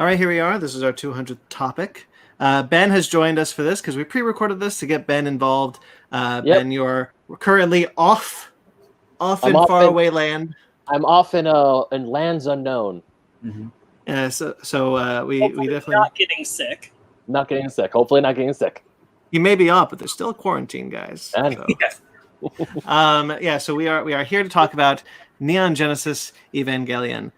right, here we are. This is our 200th topic. Ben has joined us for this because we pre-recorded this to get Ben involved. Ben, you're currently off in faraway land. I'm off in lands unknown. Mm-hmm. So we definitely not getting sick. Not getting sick. Hopefully, not getting sick. You may be off, but there's still quarantine, guys. So. Yes. So we are here to talk about Neon Genesis Evangelion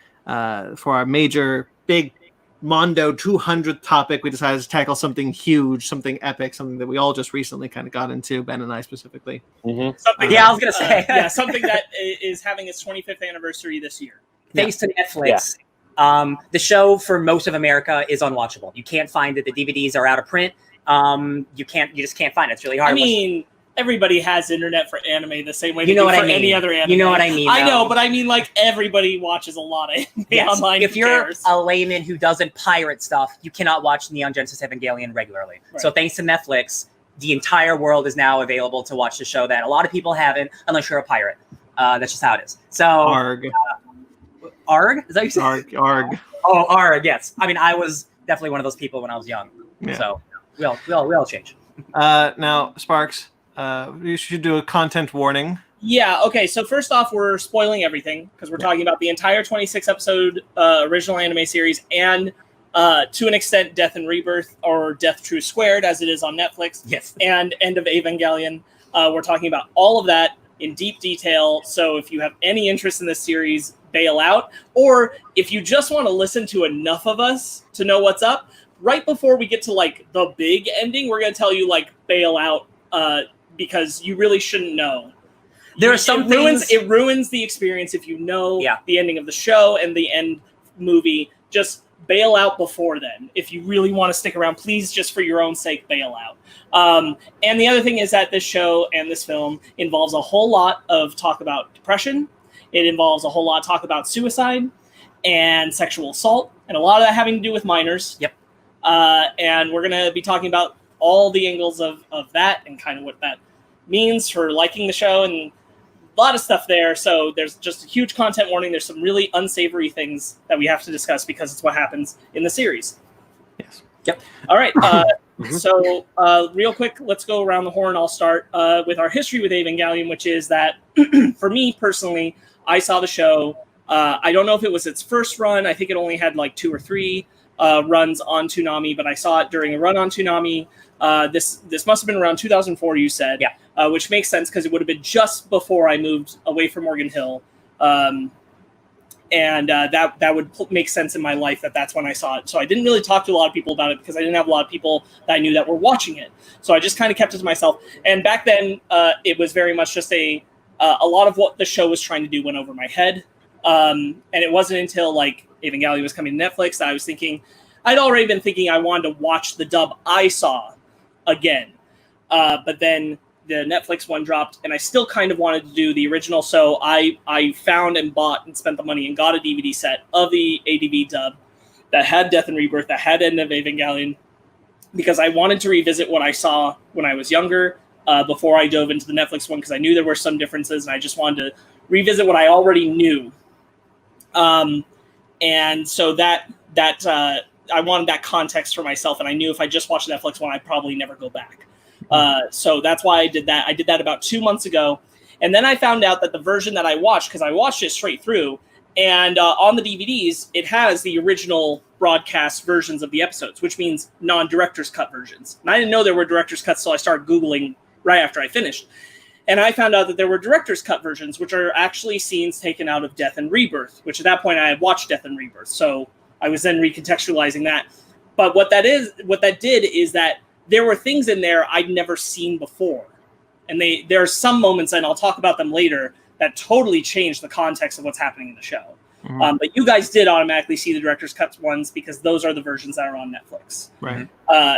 for our major big Mondo 200th topic. We decided to tackle something huge, something epic, something that we all just recently kind of got into, Ben and I specifically. Mm-hmm. Something, I was gonna say, something that is having its 25th anniversary this year, thanks to Netflix. Yeah. The show for most of America is unwatchable. You can't find it. The DVDs are out of print. You just can't find it. It's really hard. I mean, everybody has internet for anime the same way you know what for I mean. Any other anime. You know what I mean. I know, but I mean, like, everybody watches a lot of anime online. If you're a layman who doesn't pirate stuff, you cannot watch Neon Genesis Evangelion regularly. Right. So thanks to Netflix, the entire world is now available to watch the show that a lot of people haven't, unless you're a pirate. That's just how it is. So Arg. Arg? Is that what you said? Arg. Oh, Arg, yes. I mean, I was definitely one of those people when I was young. Yeah. So we all change. Now, Sparks, you should do a content warning. Yeah, okay, so first off, we're spoiling everything because we're talking about the entire 26-episode original anime series and, to an extent, Death and Rebirth, or Death True Squared, as it is on Netflix. Yes. And End of Evangelion. We're talking about all of that in deep detail, so if you have any interest in this series, bail out. Or if you just want to listen to enough of us to know what's up, right before we get to, like, the big ending, we're going to tell you, like, bail out, because you really shouldn't know. There are some things... It ruins the experience if you know the ending of the show and the end movie. Just bail out before then. If you really want to stick around, please, just for your own sake, bail out. And the other thing is that this show and this film involves a whole lot of talk about depression. It involves a whole lot of talk about suicide and sexual assault, and a lot of that having to do with minors. Yep. And we're going to be talking about all the angles of that and kind of what that means for liking the show and a lot of stuff there. So there's just a huge content warning. There's some really unsavory things that we have to discuss because it's what happens in the series. Yes. Yep. All right. So real quick, let's go around the horn. I'll start with our history with Evangelion, which is that for me personally, I saw the show. I don't know if it was its first run. I think it only had like 2 or 3 runs on Toonami, but I saw it during a run on Toonami. This must have been around 2004, you said. Yeah. Which makes sense because it would have been just before I moved away from Morgan Hill. And that would make sense in my life that's when I saw it. So I didn't really talk to a lot of people about it because I didn't have a lot of people that I knew that were watching it. So I just kind of kept it to myself. And back then, it was very much just a lot of what the show was trying to do went over my head. And it wasn't until like Evangelion was coming to Netflix that I was thinking, I'd already been thinking I wanted to watch the dub I saw again. But then the Netflix one dropped, and I still kind of wanted to do the original. So I found and bought and spent the money and got a DVD set of the ADV dub that had Death and Rebirth, that had End of Evangelion, because I wanted to revisit what I saw when I was younger before I dove into the Netflix one, because I knew there were some differences, and I just wanted to revisit what I already knew. And so that I wanted that context for myself, and I knew if I just watched the Netflix one, I'd probably never go back. So that's why I did that. I did that about 2 months ago. And then I found out that the version that I watched, because I watched it straight through, and on the DVDs, it has the original broadcast versions of the episodes, which means non-director's cut versions. And I didn't know there were director's cuts, so I started Googling right after I finished. And I found out that there were director's cut versions, which are actually scenes taken out of Death and Rebirth, which at that point I had watched Death and Rebirth. So I was then recontextualizing that. But what that did is that there were things in there I'd never seen before. And there are some moments, and I'll talk about them later, that totally changed the context of what's happening in the show. Mm-hmm. But you guys did automatically see the director's cut ones because those are the versions that are on Netflix. Right.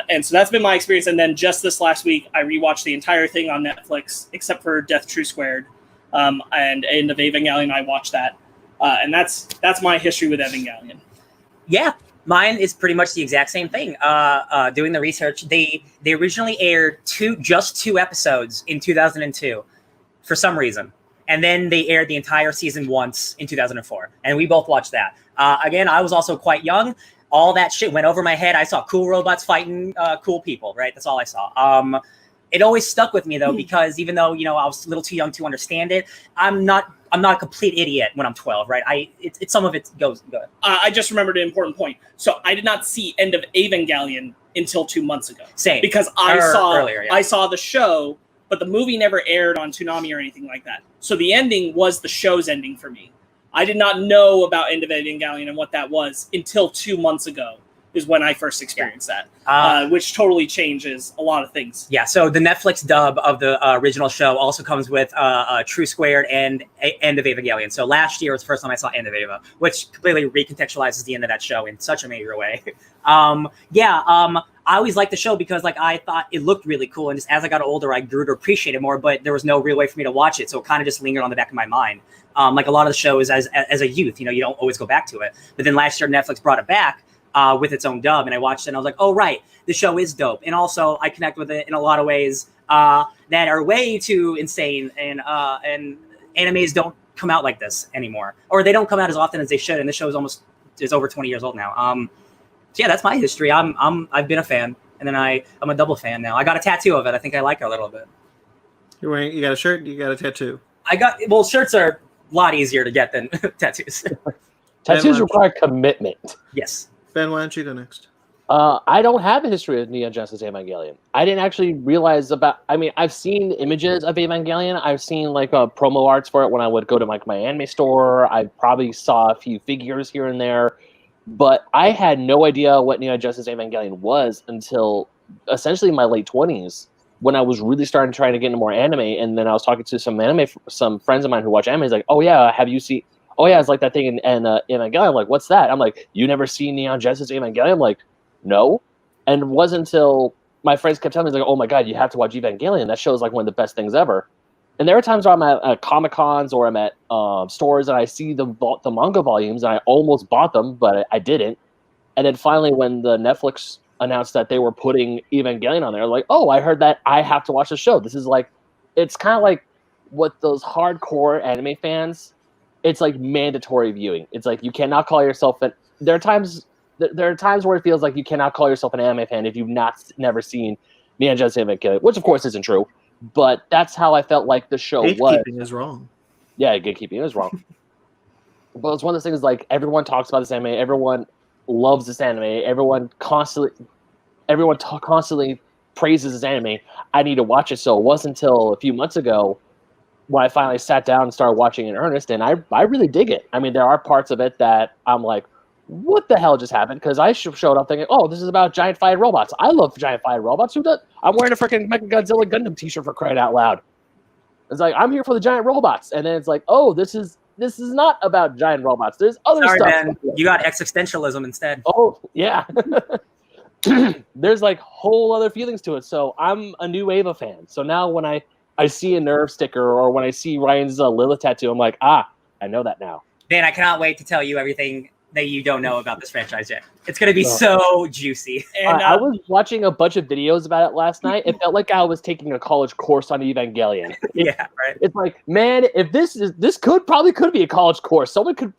And so that's been my experience. And then just this last week, I rewatched the entire thing on Netflix, except for Death True Squared. And End of Evangelion, I watched that. And that's my history with Evangelion. Yeah. Mine is pretty much the exact same thing. Doing the research, they originally aired just two episodes in 2002 for some reason. And then they aired the entire season once in 2004. And we both watched that. Again, I was also quite young. all that shit went over my head. I saw cool robots fighting cool people, right? That's all I saw. It always stuck with me though, because even though, you know, I was a little too young to understand it, I'm not a complete idiot when I'm 12, right? It's some of it goes. I just remembered an important point. So I did not see End of Evangelion until 2 months ago. Same. Because I I saw the show, but the movie never aired on Toonami or anything like that. So the ending was the show's ending for me. I did not know about End of Evangelion and what that was until 2 months ago is when I first experienced that, which totally changes a lot of things. Yeah, so the Netflix dub of the original show also comes with True Squared and End of Evangelion. So last year was the first time I saw End of Eva, which completely recontextualizes the end of that show in such a major way. I always liked the show because like I thought it looked really cool, and just as I got older, I grew to appreciate it more. But there was no real way for me to watch it, so it kind of just lingered on the back of my mind. Like a lot of the shows as a youth, you know, you don't always go back to it. But then last year, Netflix brought it back with its own dub, and I watched it, and I was like, oh right, the show is dope, and also I connect with it in a lot of ways that are way too insane, and animes don't come out like this anymore, or they don't come out as often as they should. And the show is over 20 years old now. So yeah, that's my history. I've been a fan, and then I'm a double fan now. I got a tattoo of it. I think I like it a little bit. You got a shirt, you got a tattoo. Shirts are a lot easier to get than tattoos. Tattoos require commitment. Yes. Ben, why don't you go next? I don't have a history of Neon Genesis Evangelion. I didn't actually realize I've seen images of Evangelion. I've seen like promo arts for it when I would go to like my anime store. I probably saw a few figures here and there. But I had no idea what Neon Genesis Evangelion was until essentially my late 20s, when I was really starting trying to get into more anime. And then I was talking to some friends of mine who watch anime. He's like, oh yeah, have you seen? Oh yeah, it's like that thing in Evangelion. I'm like, what's that? I'm like, you never seen Neon Genesis Evangelion? I'm like, no. And it wasn't until my friends kept telling me, like, oh my god, you have to watch Evangelion. That show is like one of the best things ever. And there are times where I'm at Comic-Cons or I'm at stores and I see the manga volumes and I almost bought them, but I didn't. And then finally, when the Netflix announced that they were putting Evangelion on there, like, oh, I heard that, I have to watch the show. This is like, it's kind of like what those hardcore anime fans, it's like mandatory viewing. It's like you cannot call yourself there are times where it feels like you cannot call yourself an anime fan if you've never seen Neon Genesis Evangelion, which of course isn't true. But that's how I felt like the show was. Gatekeeping is wrong. Yeah, gatekeeping is wrong. But it's one of those things like everyone talks about this anime, everyone loves this anime, everyone constantly praises this anime. I need to watch it. So it wasn't until a few months ago when I finally sat down and started watching in earnest, and I really dig it. I mean, there are parts of it that I'm like, what the hell just happened? Because I showed up thinking, oh, this is about giant fighting robots. I love giant fighting robots. Who does? I'm wearing a freaking Mechagodzilla Gundam t-shirt for crying out loud. It's like, I'm here for the giant robots. And then it's like, oh, this is not about giant robots. There's other stuff. Man. You got existentialism instead. Oh, yeah. There's like whole other feelings to it. So I'm a new Eva fan. So now when I see a Nerve sticker or when I see Ryan's Lilith tattoo, I'm like, I know that now. Dan, I cannot wait to tell you everything that you don't know about this franchise yet. It's going to be so juicy. And I was watching a bunch of videos about it last night. It felt like I was taking a college course on Evangelion. Yeah, right. It's like, man, if this could be a college course. Someone could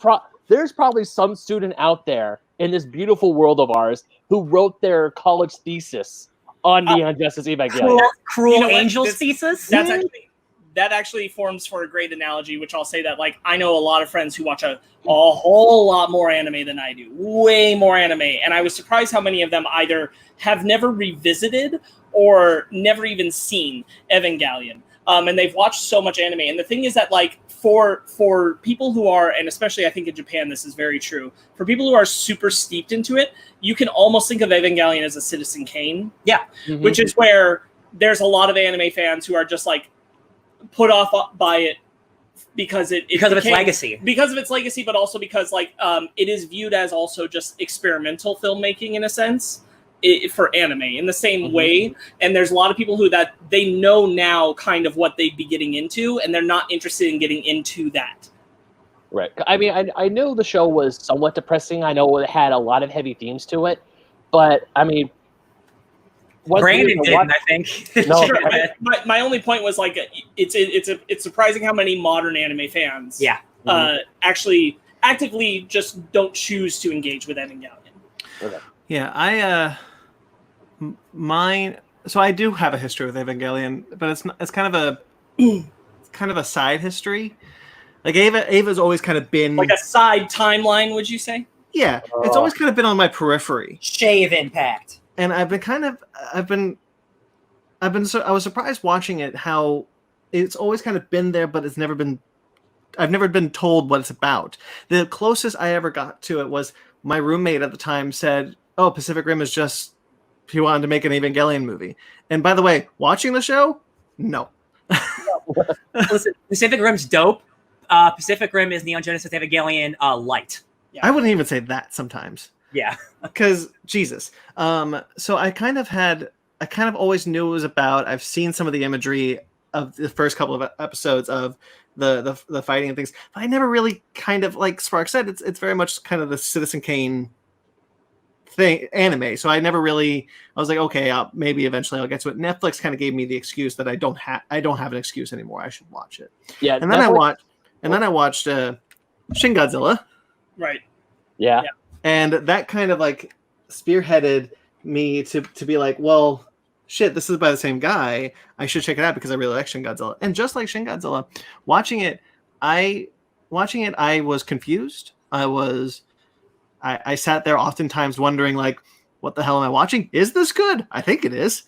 there's probably some student out there in this beautiful world of ours who wrote their college thesis on Neon Genesis Evangelion. Cruel Angel's thesis? That actually forms for a great analogy, which I'll say that, like, I know a lot of friends who watch a whole lot more anime than I do, way more anime. And I was surprised how many of them either have never revisited or never even seen Evangelion. And they've watched so much anime. And the thing is that, like, for people who are, and especially I think in Japan, this is very true, for people who are super steeped into it, you can almost think of Evangelion as a Citizen Kane. Yeah. Mm-hmm. Which is where there's a lot of anime fans who are just like, put off by it because of its legacy. Because of its legacy, but also because like it is viewed as also just experimental filmmaking in a sense for anime in the same way. And there's a lot of people who that they know now kind of what they'd be getting into, and they're not interested in getting into that. Right. I mean, I know the show was somewhat depressing. I know it had a lot of heavy themes to it, but I mean, Brandon didn't, I think. No, sure. My only point was like it's surprising how many modern anime fans actually actively just don't choose to engage with Evangelion. Okay. Yeah, mine. So I do have a history with Evangelion, but it's kind of a side history. Like Ava's always kind of been Like a side timeline, would you say? yeah, it's always kind of been on my periphery. Shave impact. And I was surprised watching it how it's always kind of been there, but I've never been told what it's about. The closest I ever got to it was my roommate at the time said, "Oh, Pacific Rim is just he wanted to make an Evangelion movie." And by the way, watching the show, no. Listen, Pacific Rim's dope. Pacific Rim is Neon Genesis Evangelion light. Yeah. I wouldn't even say that sometimes. Yeah. Because Jesus. So I kind of always knew it was about. I've seen some of the imagery of the first couple of episodes of the fighting and things, but I never really kind of, like Spark said, it's very much kind of the Citizen Kane thing anime. So I never really. I was like, okay, maybe eventually I'll get to it. Netflix kind of gave me the excuse that I don't have an excuse anymore. I should watch it. Yeah, and then I watched Shin Godzilla. Right. Yeah. And that kind of like spearheaded me to be like, well, shit, this is by the same guy. I should check it out because I really like Shin Godzilla. And just like Shin Godzilla, watching it, I was confused. I sat there oftentimes wondering, like, what the hell am I watching? Is this good? I think it is.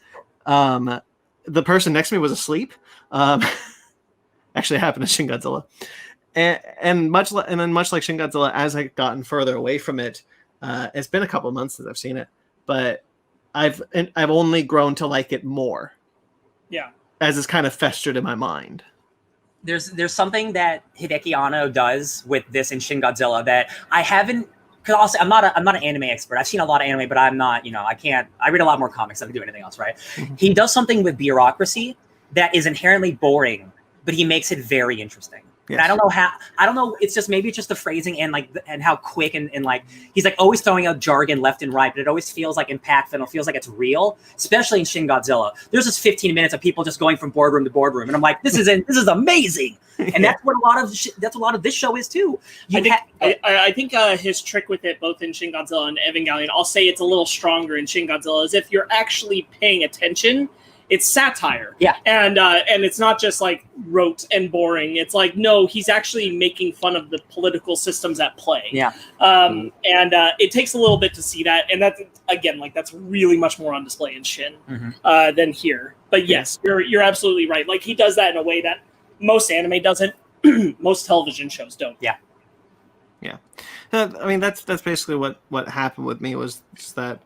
The person next to me was asleep. Actually, it happened to Shin Godzilla. And much like Shin Godzilla, as I've gotten further away from it, it's been a couple of months since I've seen it, but I've only grown to like it more. Yeah, as it's kind of festered in my mind. There's something that Hideki Anno does with this in Shin Godzilla that I haven't. Because also, I'm not an anime expert. I've seen a lot of anime, but I'm not. I read a lot more comics than I do anything else. Right? Mm-hmm. He does something with bureaucracy that is inherently boring, but he makes it very interesting. Yes. And I don't know. It's just maybe it's just the phrasing and how quick and like he's like always throwing out jargon left and right, but it always feels like impactful and it feels like it's real, especially in Shin Godzilla. There's just 15 minutes of people just going from boardroom to boardroom, and I'm like, this is amazing. And that's what a lot of this show is too. I think his trick with it, both in Shin Godzilla and Evangelion, I'll say it's a little stronger in Shin Godzilla, is if you're actually paying attention. It's satire, yeah, and it's not just like rote and boring. It's like, no, he's actually making fun of the political systems at play. Yeah, and it takes a little bit to see that, and that's again that's really much more on display in Shin than here. But yes, you're absolutely right. Like he does that in a way that most anime doesn't, most television shows don't. Yeah. I mean, that's basically what happened with me was just that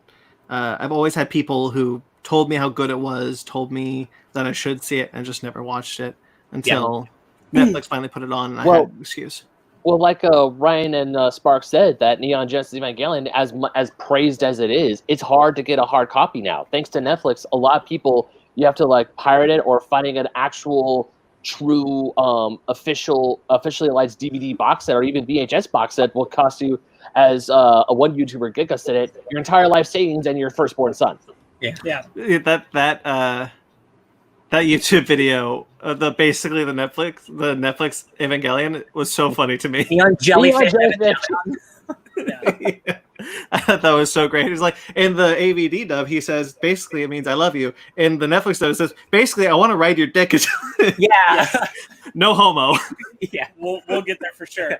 I've always had people who told me how good it was, told me that I should see it, and just never watched it until Netflix finally put it on, and I had an excuse. Well, like Ryan and Spark said, that Neon Genesis Evangelion, as praised as it is, it's hard to get a hard copy now. Thanks to Netflix, a lot of people, you have to like pirate it, or finding an actual true officially licensed DVD box set or even VHS box set will cost you, as one YouTuber Giga said it, your entire life savings and your firstborn son. Yeah. That YouTube video, basically the Netflix Evangelion was so funny to me. Neon jellyfish. Yeah. I thought that was so great. He's like, in the AVD dub, he says, basically it means I love you. In the Netflix dub, it says, basically I want to ride your dick. Yeah. No homo. Yeah, we'll get there for sure.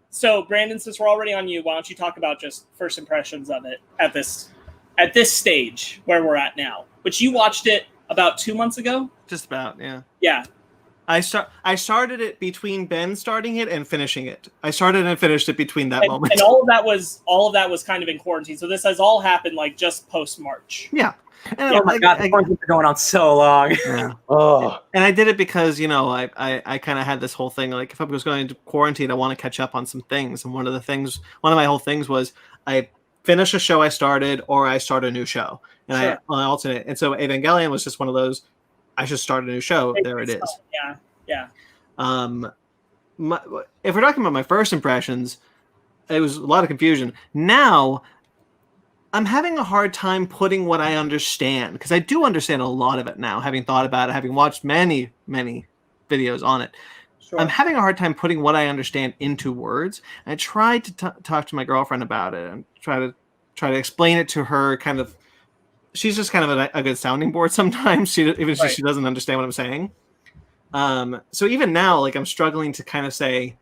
So Brandon, since we're already on you, why don't you talk about just first impressions of it at this stage where we're at now, which you watched it about 2 months ago? Just about, yeah. Yeah. I started it between Ben starting it and finishing it. I started and finished it between that moment. And all of that was kind of in quarantine. So this has all happened like just post March. Yeah. And oh my God, the quarantine's been going on so long. Yeah. Oh. And I did it because, I kind of had this whole thing, like if I was going to quarantine, I want to catch up on some things. And one of my whole things was I finish a show I started or I start a new show. And I alternate. And so Evangelion was just one of those, I should start a new show. There it is. Yeah. If we're talking about my first impressions, it was a lot of confusion. Now, I'm having a hard time putting what I understand, because I do understand a lot of it now, having thought about it, having watched many, many videos on it. Sure. I'm having a hard time putting what I understand into words. I tried to talk to my girlfriend about it and try to try to explain it to her. Kind of, she's just kind of a good sounding board sometimes. If she doesn't understand what I'm saying. So even now, like I'm struggling to kind of say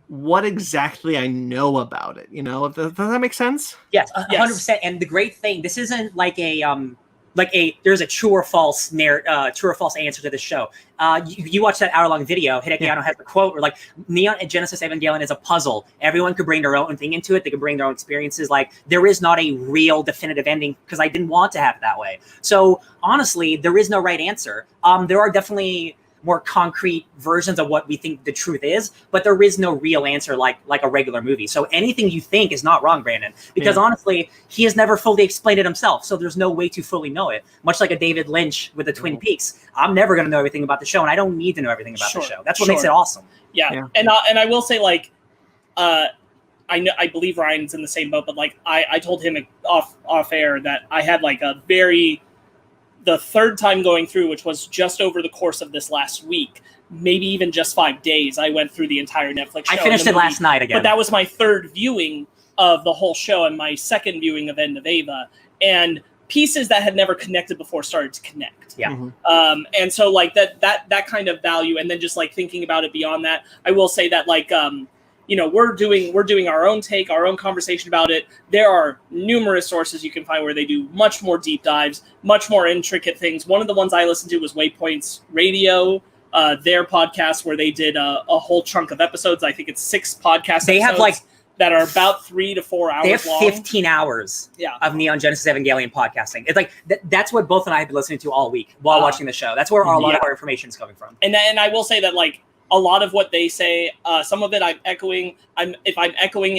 what exactly I know about it. Does that make sense? Yes, 100%. And the great thing, this isn't like there's a true or false answer to this show. You watch that hour-long video, Hideki Anno has the quote, or like Neon Genesis Evangelion is a puzzle. Everyone could bring their own thing into it. They could bring their own experiences. Like there is not a real definitive ending because I didn't want to have it that way. So honestly, there is no right answer. There are definitely more concrete versions of what we think the truth is, but there is no real answer like a regular movie. So anything you think is not wrong, Brandon, because honestly, he has never fully explained it himself. So there's no way to fully know it. Much like a David Lynch with the Twin Peaks. I'm never going to know everything about the show, and I don't need to know everything about the show. That's what makes it awesome. Yeah. And I will say, like, I believe Ryan's in the same boat, but like I told him off air that I had like the third time going through, which was just over the course of this last week, maybe even just 5 days, I went through the entire Netflix show. I finished it last night again. But that was my third viewing of the whole show and my second viewing of End of Eva. And pieces that had never connected before started to connect. Yeah. Mm-hmm. And so like that kind of value, and then just like thinking about it beyond that, I will say that like we're doing our own take, our own conversation about it. There are numerous sources you can find where they do much more deep dives, much more intricate things. One of the ones I listened to was Waypoints Radio, their podcast where they did a whole chunk of episodes. I think it's 6 podcasts. They have like that are about 3 to 4 hours. They have long. 15 hours of Neon Genesis Evangelion podcasting. It's like that's what both and I have been listening to all week while watching the show. That's where a lot of our information is coming from. And I will say that like a lot of what they say, some of it I'm echoing. If I'm echoing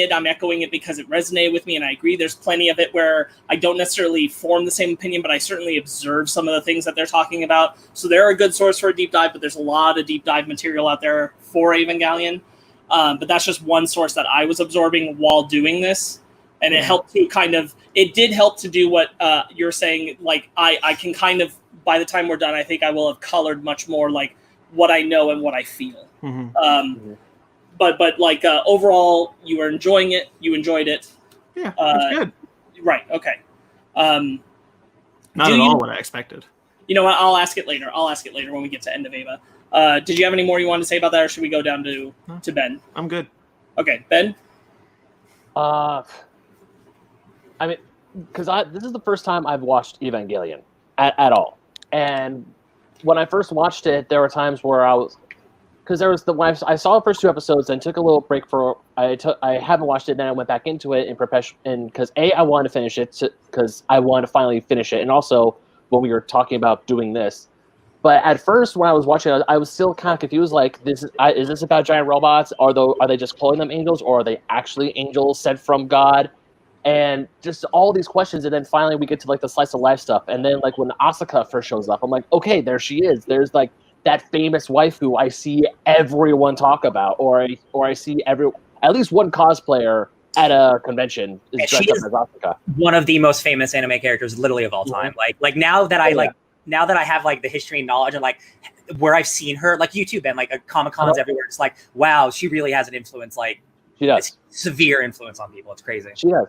it because it resonated with me, and I agree. There's plenty of it where I don't necessarily form the same opinion, but I certainly observe some of the things that they're talking about. So they're a good source for a deep dive, but there's a lot of deep dive material out there for Evangelion. But that's just one source that I was absorbing while doing this, and it helped to it did help to do what you're saying. Like I can kind of, by the time we're done, I think I will have colored much more like what I know and what I feel. But like overall, you were enjoying it. You enjoyed it. Yeah, that's good. Right. Okay. Not at all what I expected. You know what? I'll ask it later. When we get to End of Eva. Did you have any more you wanted to say about that, or should we go down to Ben? I'm good. Okay, Ben. I mean, because this is the first time I've watched Evangelion at all, and when I first watched it, there were times where when I saw the first 2 episodes and took a little break I haven't watched it, then I went back into it because I wanted to finish it because I wanted to finally finish it, and also when we were talking about doing this. But at first, when I was watching it, I was still kind of confused. Like, is this about giant robots? Are they just calling them angels, or are they actually angels sent from God? And just all these questions. And then finally, we get to like the slice of life stuff. And then like when Asuka first shows up, I'm like, okay, there she is. There's like that famous wife who I see everyone talk about, or I see at least one cosplayer at a convention is dressed up as Asuka. One of the most famous anime characters, literally of all time. Like now that now that I have like the history and knowledge and like where I've seen her, like YouTube and like Comic-Cons everywhere, it's like, wow, she really has an influence, like she does. Severe influence on people. It's crazy. She does.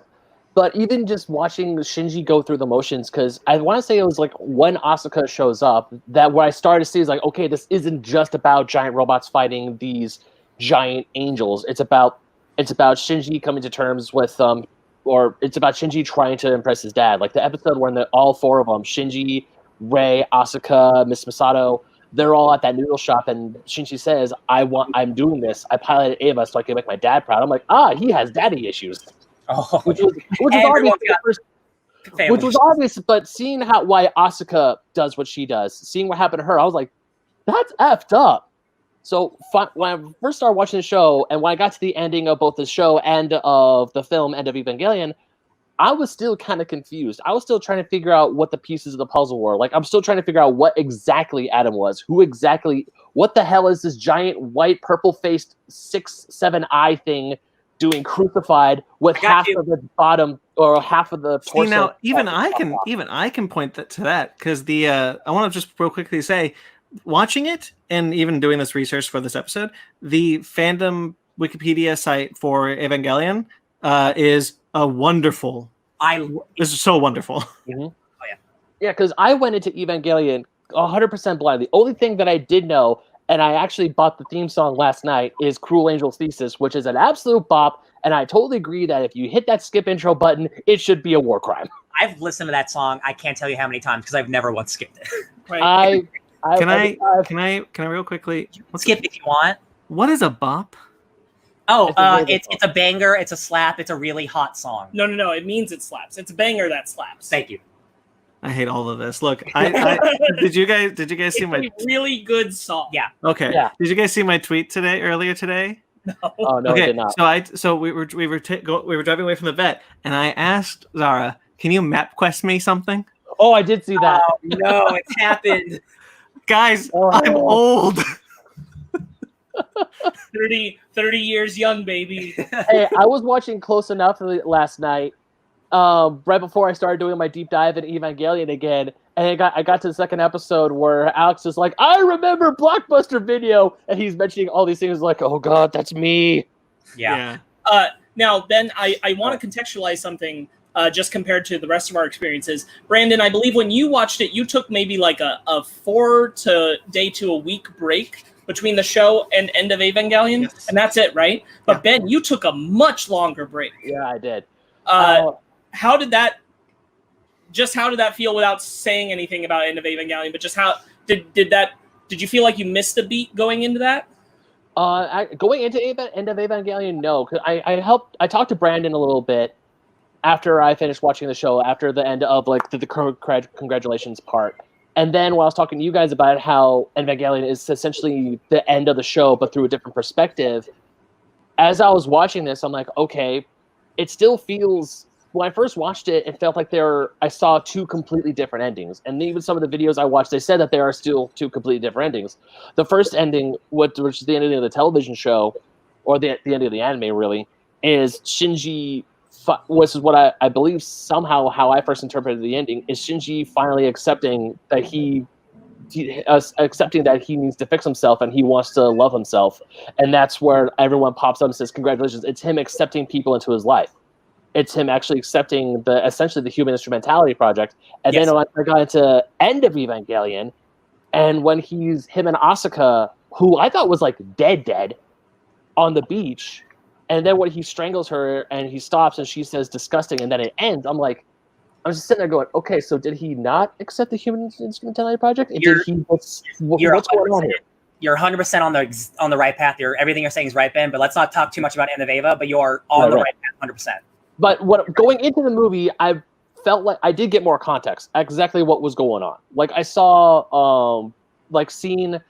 But even just watching Shinji go through the motions, because I want to say it was like when Asuka shows up, that what I started to see is like, okay, this isn't just about giant robots fighting these giant angels. It's about Shinji coming to terms with or it's about Shinji trying to impress his dad. Like the episode when all 4 of them, Shinji, Rei, Asuka, Miss Misato, they're all at that noodle shop, and Shinji says, I'm doing this. I piloted Eva so I can make my dad proud. I'm like, he has daddy issues. Oh, which was obvious, but seeing why Asuka does what she does, seeing what happened to her, I was like, that's effed up. So when I first started watching the show, and when I got to the ending of both the show and of the film End of Evangelion, I was still kind of confused. I was still trying to figure out what the pieces of the puzzle were. Like, I'm still trying to figure out what exactly Adam was. What the hell is this giant white, purple-faced 6-7 eye thing doing crucified with half of the bottom or half of the torso? See, now, even I can point to that, because I want to just real quickly say, watching it and even doing this research for this episode, the fandom Wikipedia site for Evangelion is a wonderful This is so wonderful. Yeah, because I went into Evangelion 100% blind. The only thing that I did know, and I actually bought the theme song last night, is Cruel Angel's Thesis, which is an absolute bop. And I totally agree that if you hit that skip intro button, it should be a war crime. I've listened to that song. I can't tell you how many times because I've never once skipped it. Right. Can I real quickly Skip if you want. What is a bop? Oh, it's a banger. It's a slap. It's a really hot song. No. It means it slaps. It's a banger that slaps. Thank you. I hate all of this. Look, did you guys see my really good song? Yeah. Okay. Yeah. Did you guys see my tweet earlier today? No. Oh no, Okay. I did not. So we were driving away from the vet, and I asked Zara, "Can you map quest me something?" Oh, I did see that. Oh, no, it's happened. Guys, I'm old. 30 years young, baby. Hey, I was watching Close Enough last night, right before I started doing my deep dive in Evangelion again, and I got to the second episode where Alex is like, "I remember Blockbuster Video," and he's mentioning all these things like, "Oh God, that's me." Yeah. Now, Ben, I want to contextualize something just compared to the rest of our experiences. Brandon, I believe when you watched it, you took maybe like a 4 day to a week break between the show and end of Evangelion, Yes. and that's it, right? But Ben, you took a much longer break. Yeah, I did. How did that feel without saying anything about end of Evangelion? But just how did you feel like you missed a beat going into that? Going into end of Evangelion, no, because I talked to Brandon a little bit after I finished watching the show, after the end of like the congratulations part. And then when I was talking to you guys about how Evangelion is essentially the end of the show, but through a different perspective, as I was watching this, I'm like, okay, it still feels, when I first watched it, it felt like I saw two completely different endings. And even some of the videos I watched, they said that there are still two completely different endings. The first ending, which is the ending of the television show, or the ending of the anime really, is Shinji, which is what I believe somehow how I first interpreted the ending, is Shinji finally accepting that he needs to fix himself and he wants to love himself. And that's where everyone pops up and says, congratulations. It's him accepting people into his life. It's him actually accepting essentially the human instrumentality project. And Yes. then when I got into end of Evangelion, and when him and Asuka, who I thought was like dead on the beach, and then when he strangles her and he stops and she says disgusting, and then it ends, I'm just sitting there going, okay, so did he not accept the human instrumentality project? What's going on here? You're 100% on the right path. Everything you're saying is right, Ben. But let's not talk too much about End of Eva. But you're on the right path, 100%. But going into the movie, I felt like I did get more context, exactly what was going on. Like I saw, seeing,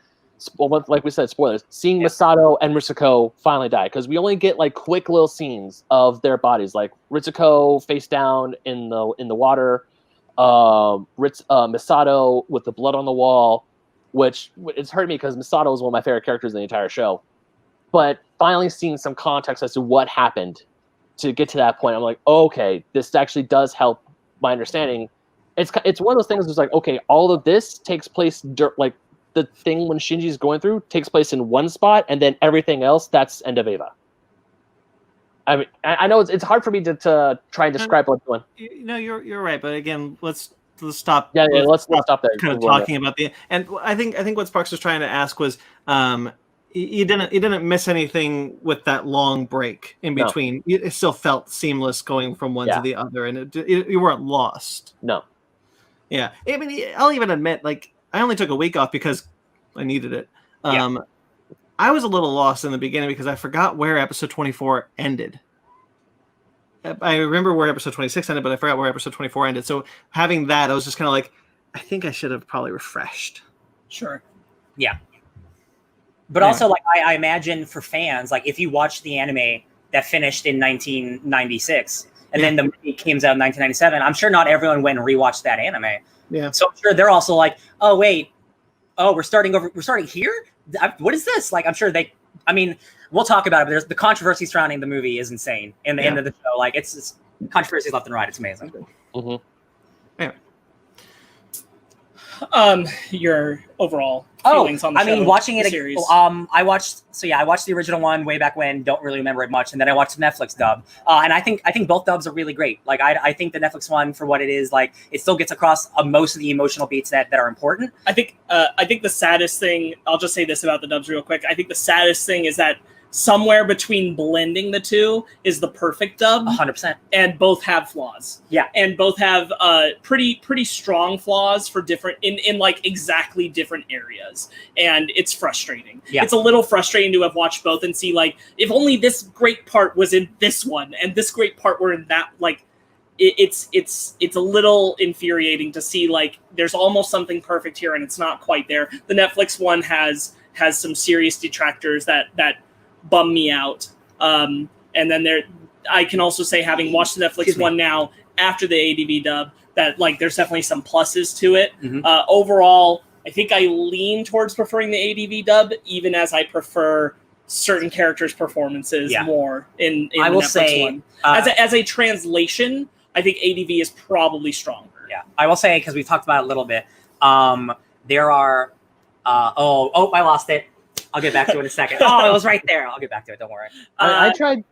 like we said, spoilers, seeing Misato and Ritsuko finally die, because we only get like quick little scenes of their bodies, like Ritsuko face down in the water, Misato with the blood on the wall, which it's hurt me because Misato is one of my favorite characters in the entire show. But finally seeing some context as to what happened to get to that point, I'm like, oh, okay, this actually does help my understanding. It's one of those things that's like, okay, all of this takes place, like the thing when Shinji's going through takes place in one spot, and then everything else, that's end of Eva. I mean, I know it's hard for me to try and describe what's going. No, you're right, but again, let's stop. Yeah, let's stop there. Kind of talking about and I think what Sparks was trying to ask was, you didn't miss anything with that long break in between. No. It still felt seamless going from one to the other, and you weren't lost. No. Yeah, I mean, I'll even admit, like, I only took a week off because I needed it. I was a little lost in the beginning because I forgot where episode 24 ended. I remember where episode 26 ended, but I forgot where episode 24 ended. So having that, I was just kind of like, I think I should have probably refreshed. Sure. Yeah. But also, like, I imagine for fans, like, if you watch the anime that finished in 1996 and then the movie came out in 1997, I'm sure not everyone went and rewatched that anime. Yeah. So I'm sure they're also like, oh, wait. Oh, we're starting here? What is this? Like, I'm sure we'll talk about it, but there's the controversy surrounding the movie is insane. In the end of the show, like, it's controversies left and right. It's amazing. Mm-hmm. Anyway. Your overall feelings on the show. I mean, watching it, series. I watched the original one way back when. Don't really remember it much, and then I watched the Netflix dub, and I think both dubs are really great. Like, I think the Netflix one, for what it is, like, it still gets across most of the emotional beats that are important. I think the saddest thing, I'll just say this about the dubs real quick. I think the saddest thing is that somewhere between blending the two is the perfect dub. 100%. And both have flaws. Yeah. And both have pretty strong flaws for different in like exactly different areas. And it's frustrating. Yeah. It's a little frustrating to have watched both and see, like, if only this great part was in this one and this great part were in that, like, it's a little infuriating to see, like, there's almost something perfect here and it's not quite there. The Netflix one has some serious detractors that bum me out. And then I can also say, having watched the Netflix one now after the ADV dub, that, like, there's definitely some pluses to it. Mm-hmm. Overall, I think I lean towards preferring the ADV dub, even as I prefer certain characters' performances more in the Netflix one. As a translation, I think ADV is probably stronger. Yeah, I will say, because we've talked about it a little bit, there are I lost it. I'll get back to it in a second. Oh, it was right there. I'll get back to it. Don't worry. I tried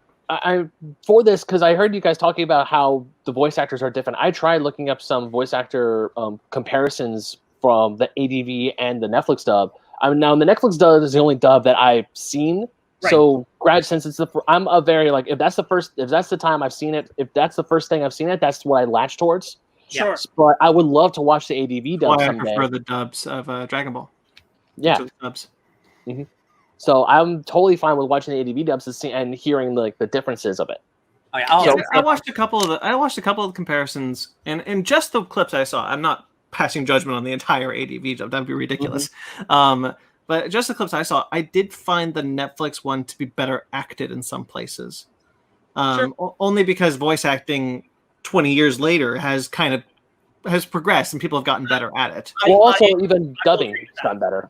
for this, because I heard you guys talking about how the voice actors are different. I tried looking up some voice actor comparisons from the ADV and the Netflix dub. Now the Netflix dub is the only dub that I've seen. Right. So, since it's I'm a very, like, if that's the time I've seen it, if that's the first thing I've seen it, that's what I latch towards. Sure. But I would love to watch the ADV dub someday. I prefer the dubs of Dragon Ball. Yeah. Dubs. Mm-hmm. So I'm totally fine with watching the ADV dubs and hearing, like, the differences of it. Oh, yeah. I watched a couple of the comparisons, and just the clips I saw. I'm not passing judgment on the entire ADV dub. That'd be ridiculous. Mm-hmm. But just the clips I saw, I did find the Netflix one to be better acted in some places. Only because voice acting 20 years later has progressed and people have gotten better at it. Well, also even dubbing has gotten better.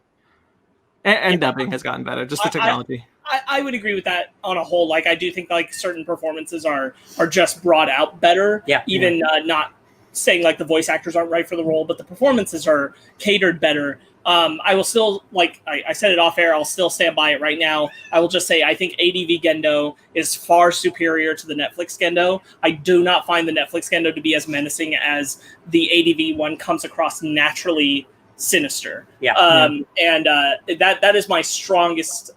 And dubbing has gotten better, just the technology. I would agree with that on a whole. Like, I do think, like, certain performances are just brought out better. Yeah. Even not saying, like, the voice actors aren't right for the role, but the performances are catered better. I will still, like, I said it off air, I'll still stand by it right now. I will just say I think ADV Gendo is far superior to the Netflix Gendo. I do not find the Netflix Gendo to be as menacing as the ADV one comes across naturally sinister. And that is my strongest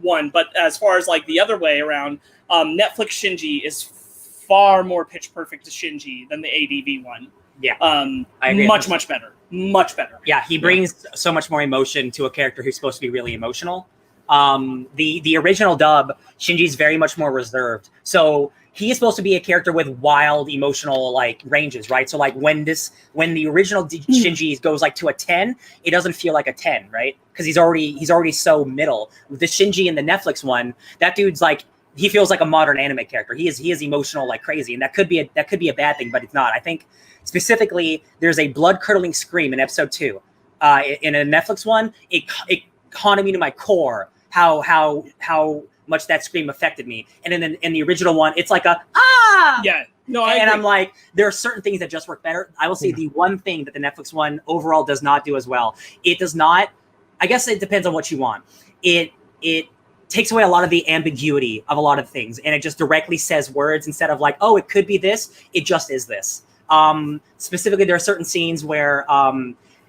one. But as far as, like, the other way around, Netflix Shinji is far more pitch perfect to Shinji than the ADV one. Yeah, I agree. Much better. Yeah, he brings so much more emotion to a character who's supposed to be really emotional. The original dub, Shinji's very much more reserved. So he is supposed to be a character with wild emotional, like, ranges, right? So, like, when the original Shinji goes, like, to a 10, it doesn't feel like a 10, right? Because he's already so middle. With the Shinji in the Netflix one, that dude's, like, he feels like a modern anime character. He is emotional like crazy, and that could be a bad thing, but it's not. I think specifically there's a blood curdling scream in episode 2. In a Netflix one, it haunted me to my core how much that scream affected me. And in the original one, it's like a yeah. No, I'm like, there are certain things that just work better. I will say the one thing that the Netflix one overall does not do as well. It does not. I guess it depends on what you want. It takes away a lot of the ambiguity of a lot of things, and it just directly says words instead of, like, oh, it could be this. It just is this. Specifically, there are certain scenes where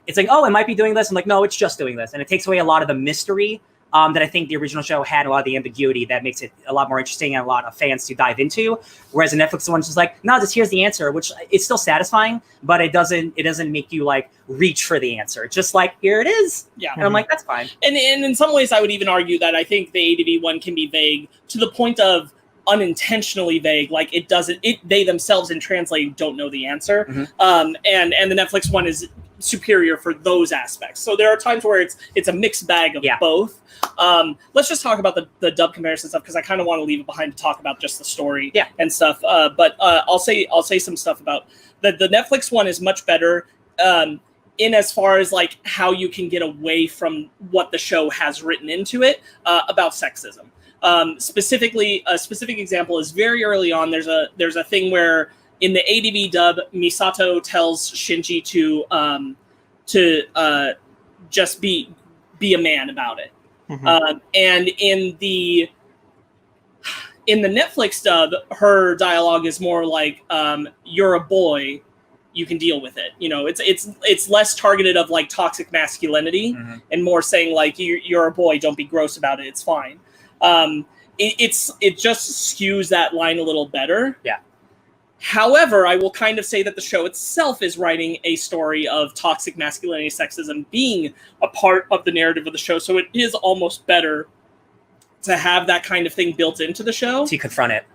it's like, oh, it might be doing this. I'm like, no, it's just doing this, and it takes away a lot of the mystery that I think the original show had, a lot of the ambiguity that makes it a lot more interesting and a lot of fans to dive into. Whereas the Netflix one's just like, no, just here's the answer, which is still satisfying, but it doesn't make you, like, reach for the answer. It's just like, here it is. Yeah. And I'm like, that's fine. And in some ways, I would even argue that I think the ADV one can be vague to the point of unintentionally vague. Like, they themselves in translating don't know the answer. Mm-hmm. And the Netflix one is superior for those aspects. So there are times where it's a mixed bag of both. Let's just talk about the dub comparison stuff, because I kind of want to leave it behind to talk about just the story and stuff. But I'll say some stuff about the Netflix one is much better in as far as, like, how you can get away from what the show has written into it about sexism. Specifically, a specific example is very early on. There's a thing where in the ADV dub, Misato tells Shinji to just be a man about it. Mhm. And in the Netflix dub, her dialogue is more like, "You're a boy, you can deal with it." You know, it's less targeted of like toxic masculinity and more saying like, "You're a boy, don't be gross about it. It's fine." It just skews that line a little better. Yeah. However, I will kind of say that the show itself is writing a story of toxic masculinity, sexism being a part of the narrative of the show. So it is almost better to have that kind of thing built into the show. To confront it.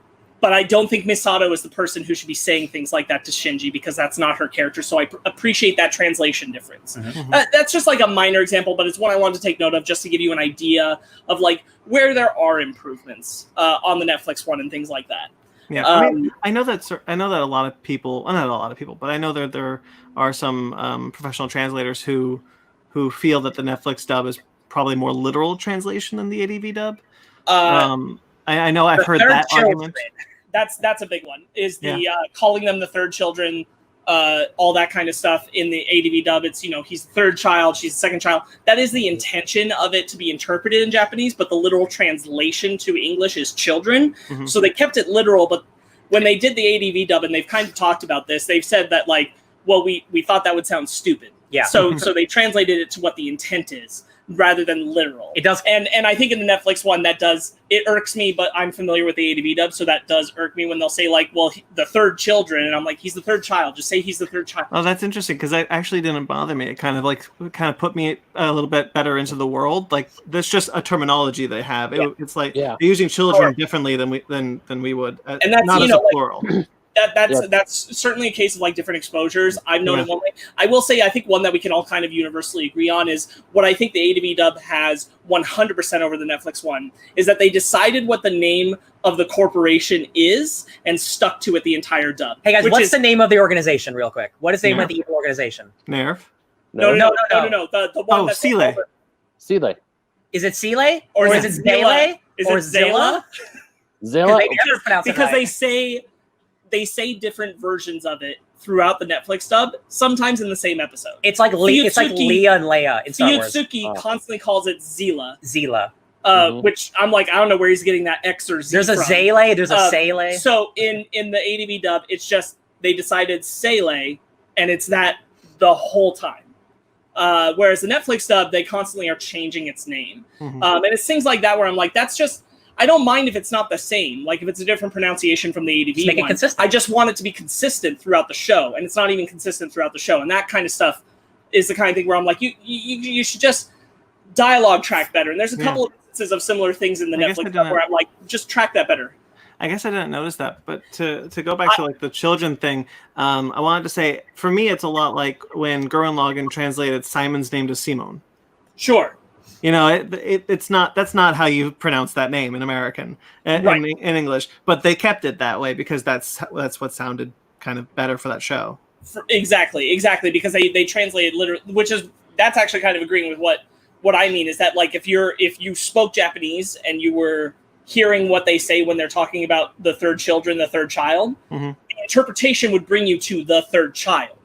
But I don't think Misato is the person who should be saying things like that to Shinji, because that's not her character. So I appreciate that translation difference. That's just like a minor example, but it's one I wanted to take note of just to give you an idea of like where there are improvements on the Netflix one and things like that. Yeah, I mean, I know that a lot of people, well, not a lot of people, but I know that there are some professional translators who feel that the Netflix dub is probably more literal translation than the ADV dub. I know I've heard that argument. That's a big one. Is the calling them the third children, all that kind of stuff in the ADV dub. It's, you know, he's the third child, she's the second child. That is the intention of it to be interpreted in Japanese, but the literal translation to English is children. So they kept it literal, but when they did the ADV dub, and they've kind of talked about this, they've said that like, well, we thought that would sound stupid. Yeah. So they translated it to what the intent is, rather than literal. It does. And I think in the Netflix one it irks me, but I'm familiar with the ADV dub, so that does irk me when they'll say like, well, the third children, and I'm like, he's the third child. Just say he's the third child. Oh, that's interesting, because that actually didn't bother me. It kind of put me a little bit better into the world. Like, that's just a terminology they have. It's like they're using children differently than we would, and that's, not as a plural. That's certainly a case of like different exposures. I've known it one way. I will say, I think one that we can all kind of universally agree on is what I think the ADV dub has 100% over the Netflix one is that they decided what the name of the corporation is and stuck to it the entire dub. Hey guys, what's the name of the organization, real quick? What is the name of the evil organization? Nerve? No. The one that's Sele. Sele. Is it Sele? Or is it Zele? Or Zilla? Zilla? Because they say different versions of it throughout the Netflix dub, sometimes in the same episode. It's like Leah and Leia in Star Wars. Fuyutsuki constantly calls it Zila. Which I'm like, I don't know where he's getting that X or Z There's from. A Zele, there's a Sele. So in the ADV dub, it's just they decided Sele, and it's that the whole time. Whereas the Netflix dub, they constantly are changing its name. And it's things like that where I'm like, that's just, I don't mind if it's not the same. Like if it's a different pronunciation from the ADV just make it consistent. I just want it to be consistent throughout the show, and it's not even consistent throughout the show. And that kind of stuff is the kind of thing where I'm like, you should just dialogue track better. And there's a couple of instances of similar things in the Netflix stuff where I'm like, just track that better. I guess I didn't notice that, but to go back to like the children thing, I wanted to say, for me, it's a lot like when Gurren Lagann translated Simon's name to Simone. Sure. You know, that's not how you pronounce that name in American, in English, but they kept it that way because that's what sounded kind of better for that show. Exactly, because they translated literally, that's actually kind of agreeing with what I mean is that like if you spoke Japanese and you were hearing what they say when they're talking about the third child, the interpretation would bring you to the third child.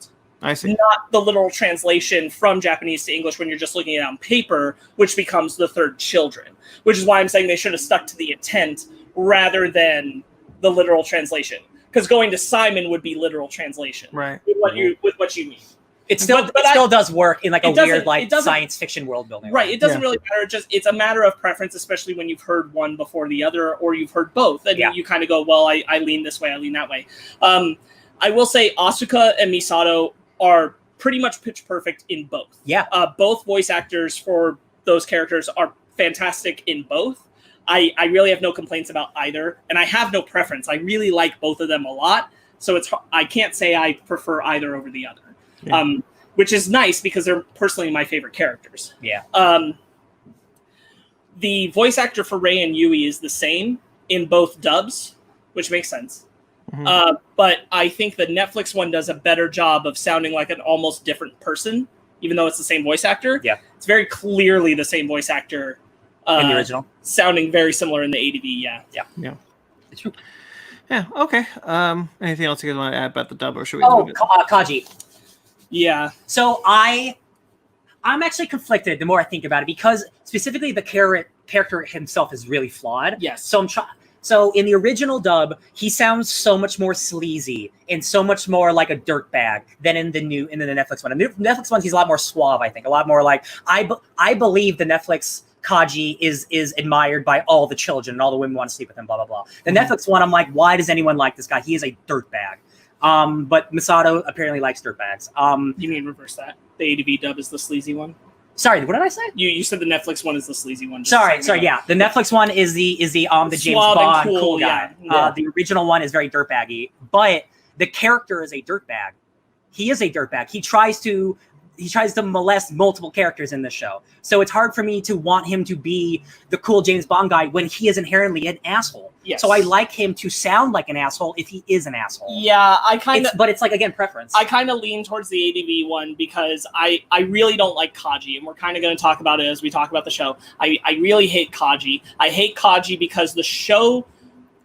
I see. Not the literal translation from Japanese to English when you're just looking at it on paper, which becomes the third children. Which is why I'm saying they should have stuck to the intent rather than the literal translation. Because going to Simon would be literal translation. Right. With what you mean. It still does work in like a weird like science fiction world building. Right. It doesn't really matter. It's a matter of preference, especially when you've heard one before the other, or you've heard both, and you kind of go, well, I lean this way, I lean that way. I will say Asuka and Misato are pretty much pitch perfect in both. Yeah. Both voice actors for those characters are fantastic in both. I really have no complaints about either, and I have no preference. I really like both of them a lot, so I can't say I prefer either over the other. Yeah. Which is nice because they're personally my favorite characters. Yeah. The voice actor for Rei and Yui is the same in both dubs, which makes sense. But I think the Netflix one does a better job of sounding like an almost different person, even though it's the same voice actor. Yeah. It's very clearly the same voice actor. In the original. Sounding very similar in the ADV, Yeah. It's true. Yeah, okay. Anything else you guys want to add about the dub, or should we? Oh, Kaji. Yeah. So I I'm actually conflicted the more I think about it, because specifically the character himself is really flawed. Yes. So in the original dub, he sounds so much more sleazy and so much more like a dirtbag than in the Netflix one. In the Netflix one, he's a lot more suave, I think. A lot more like, I believe the Netflix Kaji is admired by all the children and all the women want to sleep with him, blah, blah, blah. The Netflix one, I'm like, why does anyone like this guy? He is a dirtbag. But Misato apparently likes dirtbags. You mean reverse that? The ADV dub is the sleazy one? Sorry, what did I say? You said the Netflix one is the sleazy one. Sorry, yeah. The Netflix one is the James Bond cool guy. Yeah. The original one is very dirtbaggy, but the character is a dirtbag. He is a dirtbag. He tries to molest multiple characters in this show. So it's hard for me to want him to be the cool James Bond guy when he is inherently an asshole. Yes. So I like him to sound like an asshole if he is an asshole. Yeah, but it's like, again, preference. I kind of lean towards the ADV one because I really don't like Kaji, and we're kind of going to talk about it as we talk about the show. I really hate Kaji. I hate Kaji because the show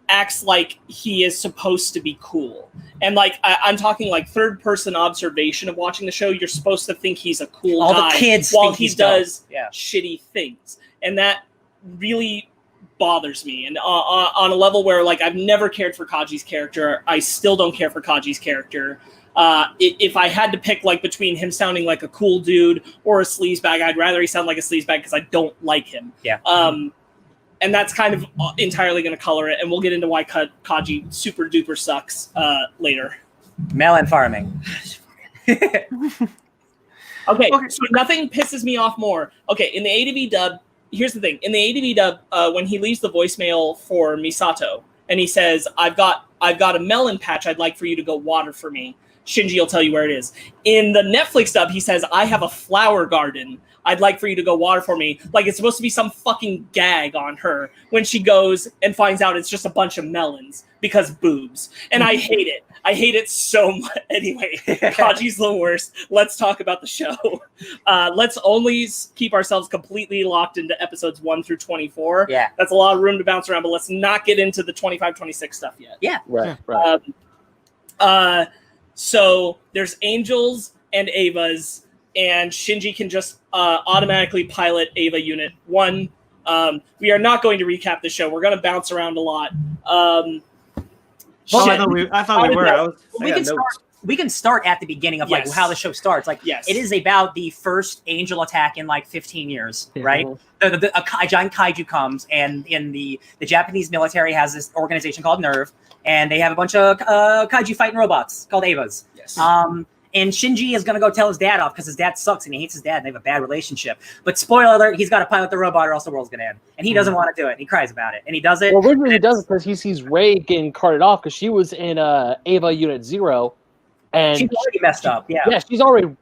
acts like he is supposed to be cool. And like I'm talking like third person observation of watching the show, you're supposed to think he's a cool All guy the kids while think he he's does dope. shitty things. And that really bothers me. And on a level where like I've never cared for Kaji's character, I still don't care for Kaji's character. If I had to pick like between him sounding like a cool dude or a sleazebag, I'd rather he sound like a sleazebag because I don't like him. Yeah. And that's kind of entirely going to color it, and we'll get into why Kaji super duper sucks later. Melon farming. Okay, so nothing pisses me off more. Okay, in the ADV dub, here's the thing. In the ADV dub, when he leaves the voicemail for Misato, and he says, I've got a melon patch I'd like for you to go water for me. Shinji will tell you where it is. In the Netflix dub, he says, I have a flower garden I'd like for you to go water for me. Like it's supposed to be some fucking gag on her when she goes and finds out it's just a bunch of melons because boobs. And I hate it. I hate it so much. Anyway, Kaji's the worst. Let's talk about the show. Let's only keep ourselves completely locked into episodes 1 through 24. Yeah. That's a lot of room to bounce around, but let's not get into the 25, 26 stuff yet. Yeah. Right. So there's Angels and Avas, and Shinji can just automatically pilot Ava Unit 1. We are not going to recap the show. We're going to bounce around a lot. I thought we were. We can start at the beginning of like how the show starts. Like, it is about the first angel attack in like 15 years, right? A giant kaiju comes, and in the Japanese military has this organization called NERV, and they have a bunch of kaiju fighting robots called Avas. Yes. And Shinji is going to go tell his dad off because his dad sucks and he hates his dad and they have a bad relationship. But spoiler alert, he's got to pilot the robot or else the world's going to end. And he doesn't want to do it. And he cries about it. And he does it. Well, originally he does it because he sees Rei getting carted off because she was in Ava Unit 0. And she's already messed up. Yeah. Yeah,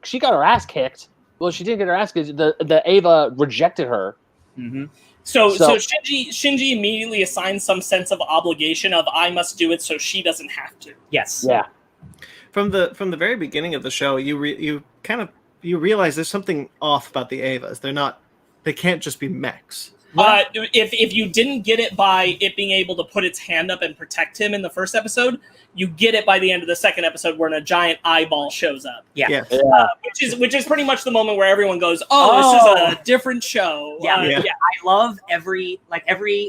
she got her ass kicked. Well, she didn't get her ass kicked. The Ava rejected her. Mm-hmm. So Shinji immediately assigns some sense of obligation of I must do it so she doesn't have to. Yes. Yeah. From the very beginning of the show, you realize there's something off about the Avas. They can't just be mechs. If you didn't get it by it being able to put its hand up and protect him in the first episode, you get it by the end of the second episode when a giant eyeball shows up. Yeah. Which is pretty much the moment where everyone goes, "Oh, this is a different show." I love every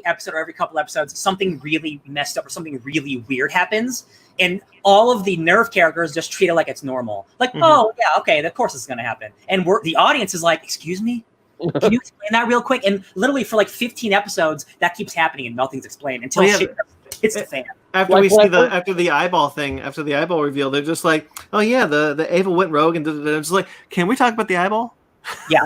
episode or every couple episodes, something really messed up or something really weird happens. And all of the NERV characters just treat it like it's normal. Like, oh, yeah, okay, of course it's going to happen. And the audience is like, excuse me? Can you explain that real quick? And literally for like 15 episodes, that keeps happening and nothing's explained until shit hits the fan. After the eyeball thing, after the eyeball reveal, they're just like, oh yeah, the Ava went rogue, and it's like, can we talk about the eyeball? Yeah,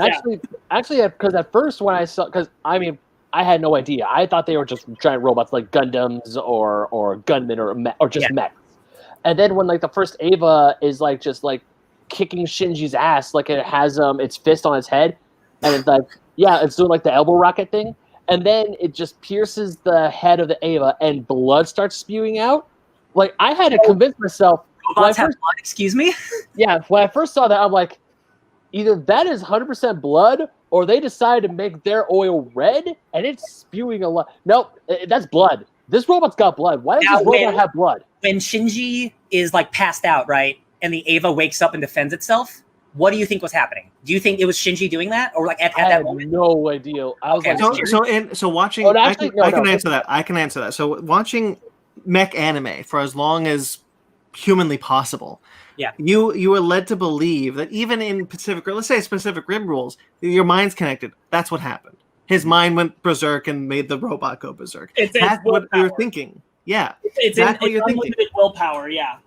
actually, because at first when I saw, I had no idea. I thought they were just giant robots like Gundams or gunmen or just mechs. And then when like the first Ava is like just like kicking Shinji's ass, like it has its fist on its head, and it's like it's doing like the elbow rocket thing, and then it just pierces the head of the Ava and blood starts spewing out. Like I had to convince myself. Robots have blood, excuse me? Yeah, when I first saw that, I'm like, either that is 100% blood, or they decided to make their oil red and it's spewing a lot. Nope, that's blood. This robot's got blood. Why does this robot have blood? When Shinji is like passed out, right, and the Ava wakes up and defends itself, What do you think was happening? Do you think it was Shinji doing that, or like at I that have moment? no idea. I was Okay. like, So watching, Oh, actually, I can no. answer that. I can answer that. So watching mech anime for as long as humanly possible, Yeah. you were led to believe that even in Pacific, let's say Pacific Rim rules, your mind's connected. That's what happened. His mind went berserk and made the robot go berserk. That's what you're thinking. Yeah, It's what you're thinking. unlimited willpower. Yeah.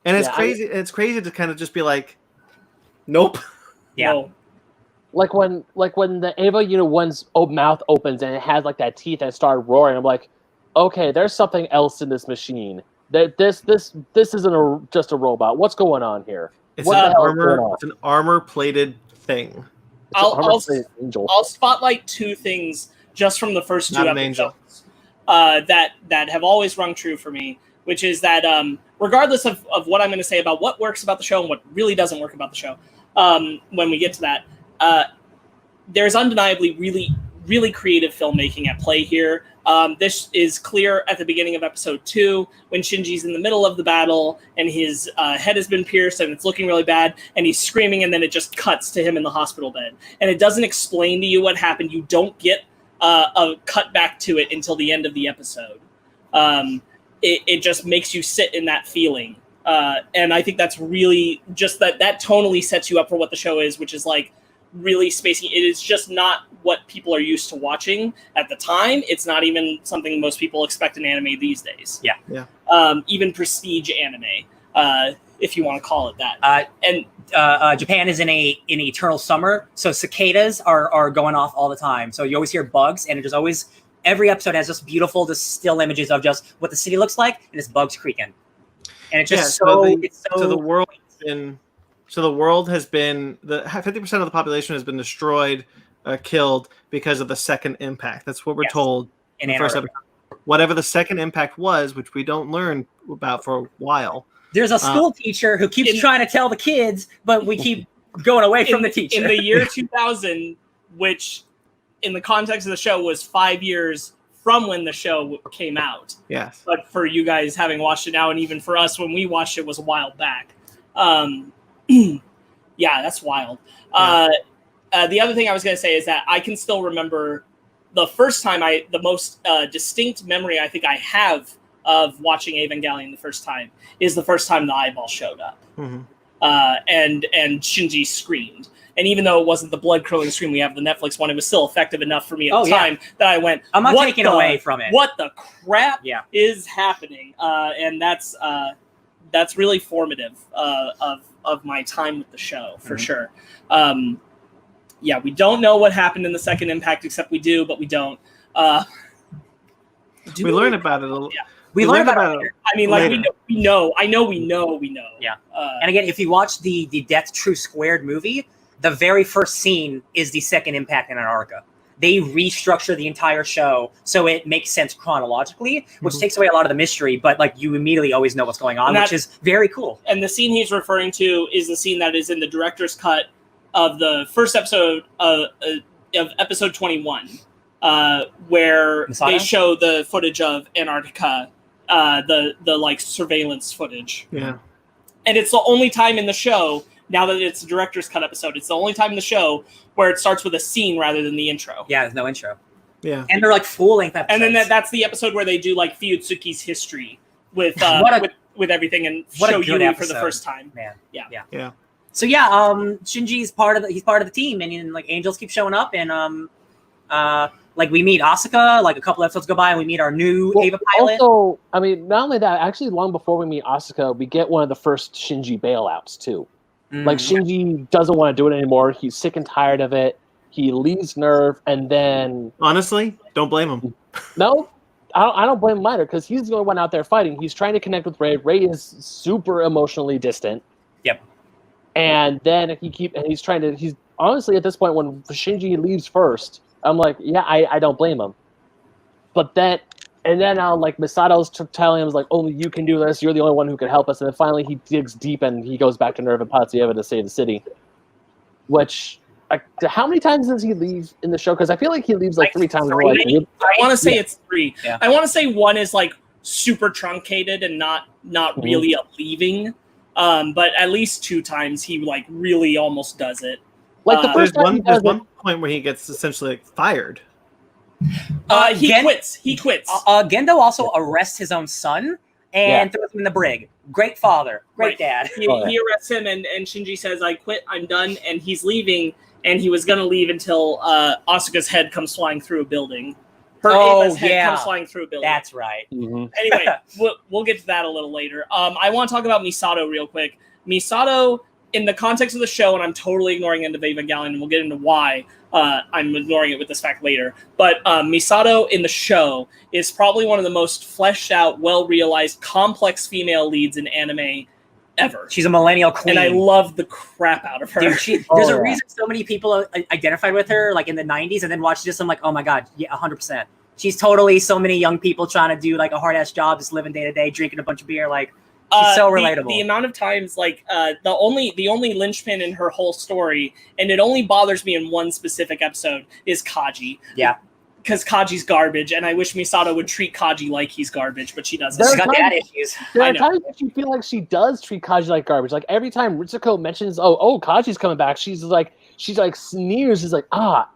And it's crazy. It's crazy to kind of just be like, nope. Yeah. No. like when the Ava one's mouth opens and it has like that teeth and it started roaring. I'm like, okay, there's something else in this machine. That this isn't just a robot. What's going on here? It's What an the hell is going on? It's an armor-plated thing. I'll Angel. spotlight two things just from the first two Not an angel. episodes that have always rung true for me, which is that regardless of what I'm going to say about what works about the show and what really doesn't work about the show, when we get to that, there's undeniably really, really creative filmmaking at play here. This is clear at the beginning of episode 2 when Shinji's in the middle of the battle and his head has been pierced and it's looking really bad and he's screaming, and then it just cuts to him in the hospital bed. And it doesn't explain to you what happened. You don't get a cut back to it until the end of the episode. It just makes you sit in that feeling. And I think that's really just that tonally sets you up for what the show is, which is like really spacey. It is just not what people are used to watching at the time. It's not even something most people expect in anime these days. Yeah. Even prestige anime, if you want to call it that. Japan is in a eternal summer, so cicadas are going off all the time. So you always hear bugs, and it just always every episode has just beautiful, just still images of just what the city looks like, and it's bugs creaking. And it's just So the world has been. So the world has been 50% of the population has been destroyed, killed because of the second impact. That's what we're told in the first episode. Whatever the second impact was, which we don't learn about for a while. There's a school teacher who keeps trying to tell the kids, but we keep going away from the teacher. In the year 2000, which in the context of the show was 5 years from when the show came out. Yes. But for you guys having watched it now, and even for us when we watched it was a while back. Yeah, that's wild. Yeah. The other thing I was going to say is that I can still remember the first time the most distinct memory I think I have of watching Evangelion the first time is the first time the eyeball showed up. Mm-hmm. And Shinji screamed. And even though it wasn't the blood-curdling scream we have the Netflix one, it was still effective enough for me at the time that I went, I'm not taking away from it. What the crap is happening? And that's really formative of my time with the show, for sure. We don't know what happened in the second impact, except we do, but we don't. We learn about it a little. Yeah. We learn about it. I mean, like, later. we know. I know we know. Yeah. And again, if you watch the Death True Squared movie, the very first scene is the second impact in Antarctica. They restructure the entire show so it makes sense chronologically, which takes away a lot of the mystery, but like you immediately always know what's going on, which is very cool. And the scene he's referring to is the scene that is in the director's cut of the first episode of episode 21, where Misato? they show the footage of Antarctica, the like surveillance footage. Yeah. And it's the only time in the show, now that it's a director's cut episode, it's the only time in the show where it starts with a scene rather than the intro. Yeah, there's no intro. Yeah. And they're like full-length episodes. And then that's the episode where they do like Fuyutsuki's history with with everything and show Yui for the first time. Man. Yeah. So Shinji's part of the team, and like angels keep showing up, and like we meet Asuka, like a couple episodes go by, and we meet our new Ava pilot. Also, I mean, not only that, actually, long before we meet Asuka, we get one of the first Shinji bailouts too. Like Shinji doesn't want to do it anymore. He's sick and tired of it. He leaves Nerve, and then honestly, don't blame him. No, I don't blame him either, because he's the only one out there fighting. He's trying to connect with Ray. Ray is super emotionally distant. Yep. And then he's honestly at this point when Shinji leaves first, I'm like, yeah, I don't blame him. But then like Misato's telling him, like, only you can do this. You're the only one who can help us. And then finally he digs deep and he goes back to Nerve and Pilots the Eva to save the city. Which, like, how many times does he leave in the show? Because I feel like he leaves like 3 times. I want to say it's 3. Yeah. I want to say 1 is like super truncated and not really a leaving. But at least 2 times he like really almost does it. Like the first time there's one point where he gets essentially like, fired. He quits. He quits. Gendo also arrests his own son and throws him in the brig. Great father, great dad. He arrests him, and Shinji says, "I quit. I'm done." And he's leaving, and he was going to leave until Asuka's head comes flying through a building. Her Ava's head comes flying through a building. That's right. Mm-hmm. Anyway, we'll get to that a little later. I want to talk about Misato real quick. Misato, in the context of the show, and I'm totally ignoring End of Evangelion, and we'll get into why I'm ignoring it with this fact later. But Misato in the show is probably one of the most fleshed out, well-realized, complex female leads in anime ever. She's a millennial queen. And I love the crap out of her. Dude, there's a reason so many people identified with her like in the 90s and then watched this. I'm like, oh my God, yeah, 100%. She's totally so many young people trying to do like a hard-ass job, just living day to day, drinking a bunch of beer. Like, she's so relatable. The amount of times, like, the only linchpin in her whole story, and it only bothers me in one specific episode, is Kaji. Yeah. Because Kaji's garbage, and I wish Misato would treat Kaji like he's garbage, but she doesn't. She's got dad issues. There are times that you feel like she does treat Kaji like garbage. Like every time Ritsuko mentions, "Oh, Kaji's coming back," she's like sneers. She's like,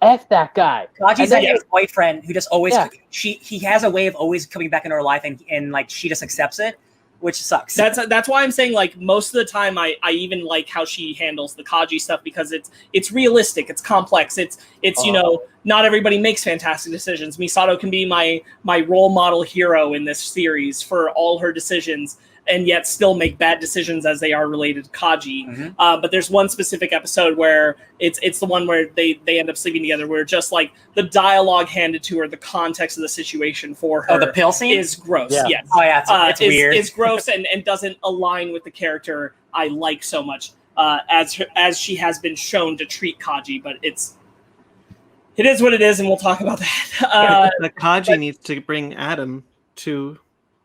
"F that guy." Kaji's like his boyfriend who just always he has a way of always coming back into her life, and like she just accepts it, which sucks. That's why I'm saying, like, most of the time I even like how she handles the Kaji stuff, because it's realistic, it's complex, it's you know, not everybody makes fantastic decisions. Misato can be my role model hero in this series for all her decisions, and yet still make bad decisions as they are related to Kaji. Mm-hmm. But there's one specific episode where it's the one where they end up sleeping together, where just like the dialogue handed to her, the context of the situation for her, the pill scene is gross. Yeah. Yes. Oh yeah, it's weird. It's gross and doesn't align with the character I like so much, as she has been shown to treat Kaji. But it is what it is, and we'll talk about that. The Kaji needs to bring Adam to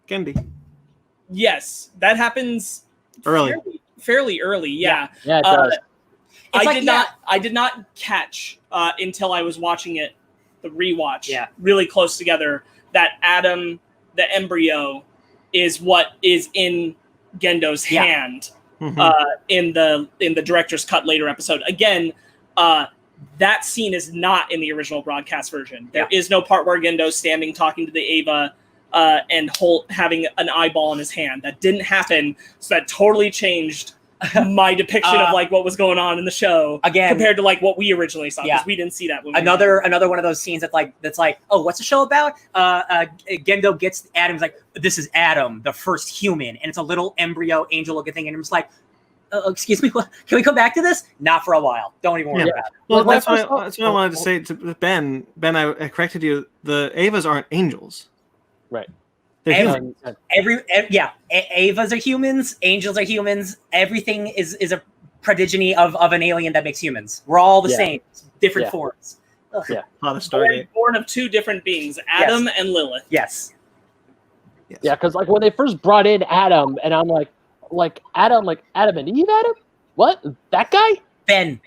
Gendy. Yes, that happens fairly early. Yeah, it does. I did not catch until I was watching it, the rewatch. Yeah. Really close together, that Adam, the embryo, is what is in Gendo's hand. In the director's cut later episode. Again, that scene is not in the original broadcast version. There is no part where Gendo's standing talking to the Ava and having an eyeball in his hand. That didn't happen, so that totally changed my depiction of like what was going on in the show again compared to like what we originally saw, because we didn't see that when another one of those scenes that's like, oh, what's the show about? Gendo gets Adam's like, this is Adam, the first human, and it's a little embryo angel looking thing, and I'm just like, excuse me, can we come back to this? Not for a while. Don't even worry about it. Well, that's what I wanted to say to Ben. Ben, I corrected you. The Avas aren't angels. Right. Avas are humans, angels are humans. Everything is a progeny of an alien that makes humans. We're all the same, different forms. Yeah. Not a Stargate. Born of two different beings, Adam and Lilith. Yes. Yeah, because like when they first brought in Adam, and I'm like Adam and Eve, Adam? What? That guy? Ben.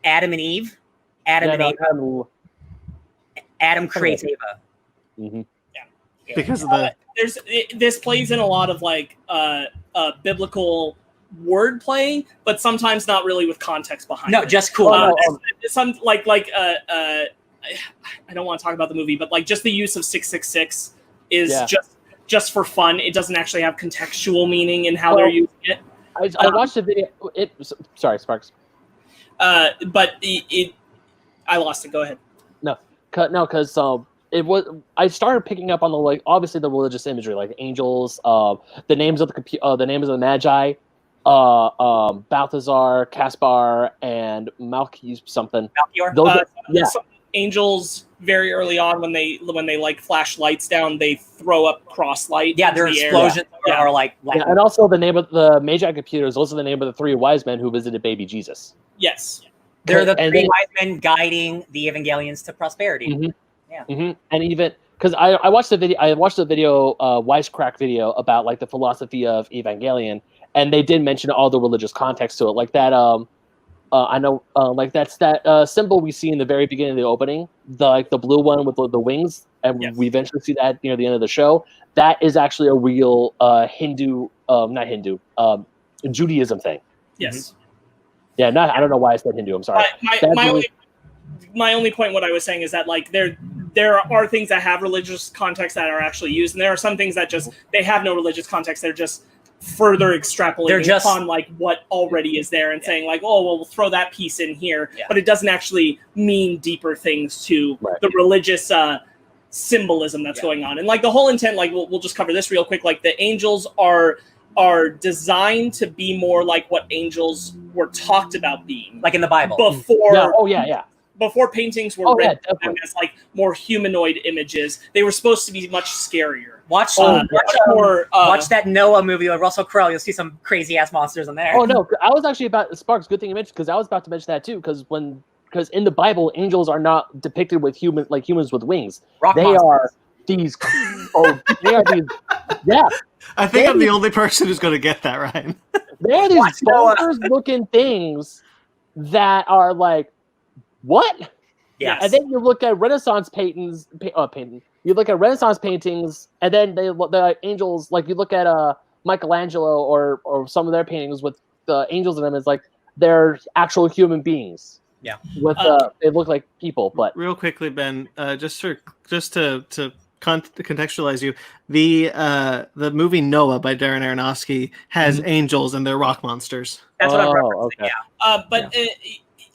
Adam and Eve. Adam creates Ava. Mm-hmm. Because of the this plays in a lot of like biblical wordplay, but sometimes not really with context behind it. No, just cool. Some I don't want to talk about the movie, but like just the use of 666 is just for fun. It doesn't actually have contextual meaning in how they're using it. I watched the video. Sorry, Sparks. But I lost it. Go ahead. No, because it was. I started picking up on the obviously the religious imagery, like angels, the names of the names of the Magi, Balthazar, Caspar, and Malky something. Malchior. Those some angels very early on when they like flash lights down, they throw up cross light. Yeah, their explosions are like. And also the name of the Magi computers. Those are the name of the three wise men who visited baby Jesus. Yes. They're the three wise men guiding the Evangelions to prosperity. Mm-hmm. Yeah. Mm-hmm. And even because I watched the video, Wisecrack video about like the philosophy of Evangelion, and they did mention all the religious context to it, like that. I know, like that's that symbol we see in the very beginning of the opening, the blue one with the wings, and we eventually see that near the end of the show. That is actually a real Hindu, not Hindu, Judaism thing. Yes. Yeah, I don't know why I said Hindu. I'm sorry. My only point, what I was saying, is that like there are things that have religious context that are actually used, and there are some things that just they have no religious context. They're just further extrapolating upon like what already is there and saying like, oh well, we'll throw that piece in here, but it doesn't actually mean deeper things to the religious symbolism that's going on. And like the whole intent, like we'll just cover this real quick. Like the angels are designed to be more like what angels were talked about being, like in the Bible before. Yeah. Before paintings were written as like more humanoid images, they were supposed to be much scarier. Watch that Noah movie with Russell Crowe. You'll see some crazy ass monsters in there. Oh no, I was actually about Sparks. Good thing you mentioned, because I was about to mention that too. Because in the Bible, angels are not depicted with humans with wings. Are these. They are these. Yeah. I think I'm the only person who's going to get that, Ryan. They are these bonkers-looking things that are like, what? Yeah. And then you look at Renaissance paintings. You look at Renaissance paintings, and then the angels. Like you look at Michelangelo or some of their paintings with the angels in them. It's like they're actual human beings. Yeah. With they look like people. But real quickly, Ben, just to contextualize you, the movie Noah by Darren Aronofsky has angels and they're rock monsters. That's what I'm referencing. Okay.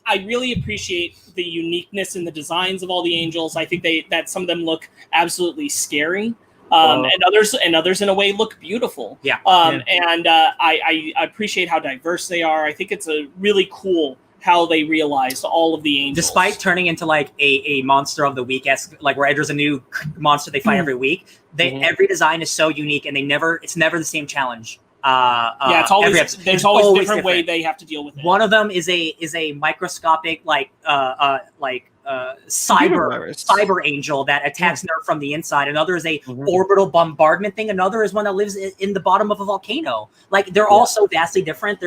I really appreciate the uniqueness in the designs of all the angels. I think that some of them look absolutely scary, and others in a way look beautiful. Yeah. And I appreciate how diverse they are. I think it's a really cool how they realized all of the angels. Despite turning into like a monster of the week, like where there's a new monster they fight every week, every design is so unique, and it's never the same challenge. It's always there's always a different way they have to deal with it. One of them is a microscopic cyber angel that attacks Nerve from the inside. Another is a orbital bombardment thing. Another is one that lives in the bottom of a volcano. Like they're all so vastly different.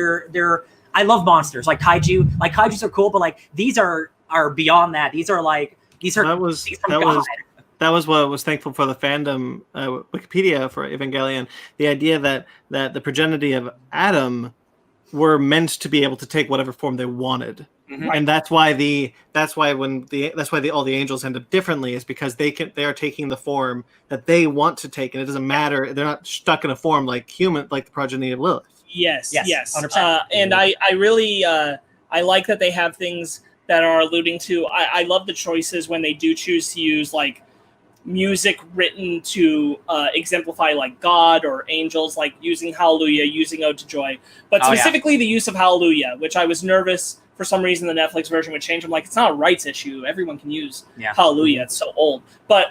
I love monsters like kaiju. Like kaijus are cool, but like these are beyond that. These are That was what I was thankful for the fandom Wikipedia for Evangelion. The idea that the progeny of Adam were meant to be able to take whatever form they wanted, and that's why all the angels end up differently, is because they are taking the form that they want to take, and it doesn't matter. They're not stuck in a form like the progeny of Lilith. Yes. And I really I like that they have things that are alluding to. I love the choices when they do choose to use like music written to exemplify like God or angels, like using Hallelujah, using Ode to Joy, but specifically the use of Hallelujah, which I was nervous for some reason the Netflix version would change. I'm like, it's not a rights issue. Everyone can use Hallelujah. It's so old. But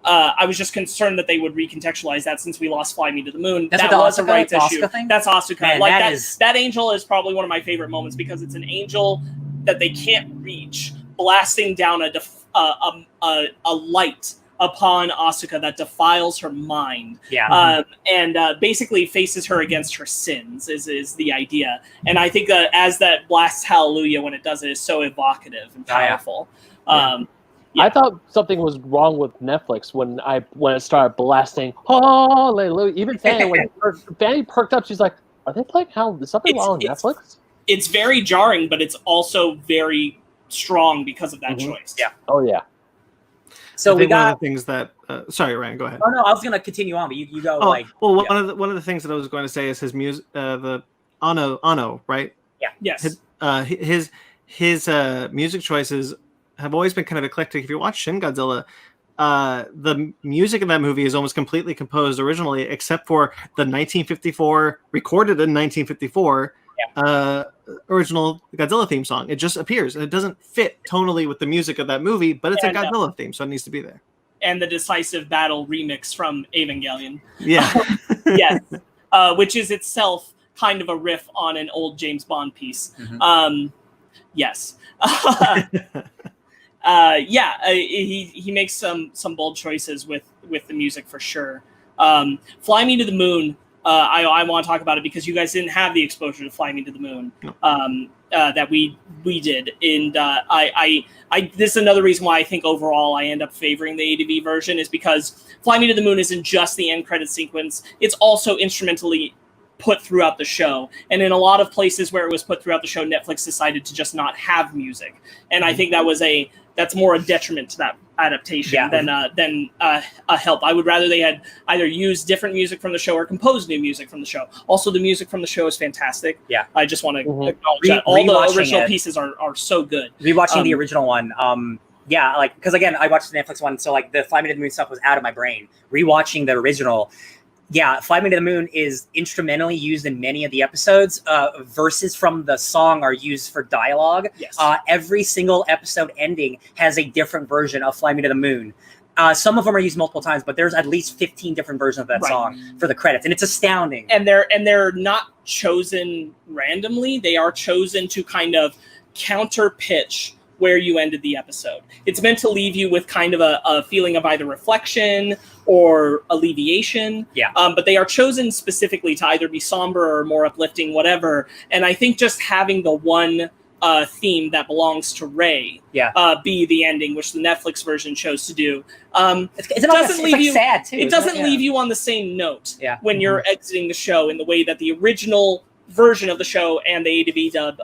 I was just concerned that they would recontextualize that since we lost Fly Me to the Moon. That was a rights issue. That's Asuka. Man, like that angel is probably one of my favorite moments, because it's an angel that they can't reach, blasting down a light upon Asuka that defiles her mind. And basically faces her against her sins is the idea. And I think that as that blasts Hallelujah when it does it is so evocative and powerful. I thought something was wrong with Netflix when it started blasting Hallelujah. Even Fanny, when Fanny perked up, she's like, "Are they playing Is something wrong with Netflix?" It's very jarring, but it's also very strong because of that choice. Yeah. Oh yeah. So we got one of the things that. Sorry, Ryan. Go ahead. Oh no, I was going to continue on, but you go. One of the things that I was going to say is his music. The Ano, right? Yeah. Yes. His music choices have always been kind of eclectic. If you watch Shin Godzilla, the music in that movie is almost completely composed originally, except for the 1954 recorded in 1954 original Godzilla theme song. It just appears, and it doesn't fit tonally with the music of that movie, but it's a Godzilla theme, so it needs to be there. And the Decisive Battle remix from Evangelion. Yeah. Yes. Which is itself kind of a riff on an old James Bond piece. Yes. He makes some bold choices with the music for sure. Fly Me to the Moon. I want to talk about it because you guys didn't have the exposure to Fly Me to the Moon that we did, and this is another reason why I think overall I end up favoring the ADV version, is because Fly Me to the Moon isn't just the end credit sequence; it's also instrumentally put throughout the show. And in a lot of places where it was put throughout the show, Netflix decided to just not have music. And I think that's more a detriment to that adaptation than a help. I would rather they had either used different music from the show or composed new music from the show. Also, the music from the show is fantastic. Yeah. I just want to acknowledge that. All the original pieces are so good. Rewatching the original one, yeah, like, because again, I watched the Netflix one, so like the Fly Me to the Moon stuff was out of my brain. Rewatching the original, yeah, Fly Me to the Moon is instrumentally used in many of the episodes. Verses from the song are used for dialogue. Yes. Every single episode ending has a different version of Fly Me to the Moon. Some of them are used multiple times, but there's at least 15 different versions of that song for the credits, and it's astounding. And they're not chosen randomly. They are chosen to kind of counter pitch where you ended the episode. It's meant to leave you with kind of a feeling of either reflection or alleviation. Yeah. But they are chosen specifically to either be somber or more uplifting, whatever. And I think just having the one theme that belongs to Ray be the ending, which the Netflix version chose to do. It doesn't leave you sad too. It doesn't leave you on the same note when you're exiting the show in the way that the original version of the show and the A to B dub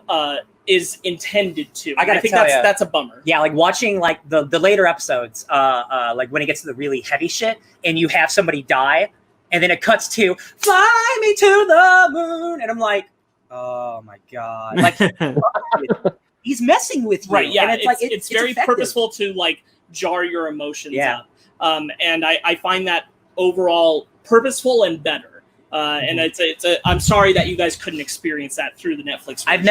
is intended to. I think that's a bummer. Yeah, like watching like the later episodes, like when it gets to the really heavy shit and you have somebody die and then it cuts to fly me to the moon and I'm like, oh my god, like he's messing with you, right? Yeah, and it's very effective. Purposeful to like jar your emotions up. And I find that overall purposeful and better. And I'm sorry that you guys couldn't experience that through the Netflix version.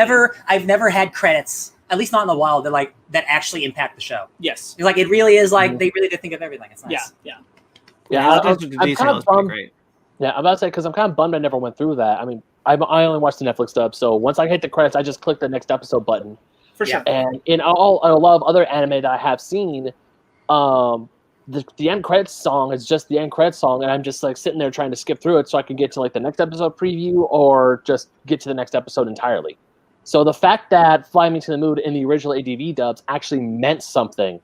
I've never had credits, at least not in the wild, that actually impact the show. Yes, like it really is like they really did think of everything. It's nice. I'm kind of bummed. Yeah, I'm about to say, because I'm kind of bummed I never went through that. I mean, I only watched the Netflix dub, so once I hit the credits, I just click the next episode button. For sure. And in a lot of other anime that I have seen, the end credits song is just the end credits song, and I'm just like sitting there trying to skip through it so I can get to like the next episode preview or just get to the next episode entirely. So the fact that Fly Me to the Moon in the original ADV dubs actually meant something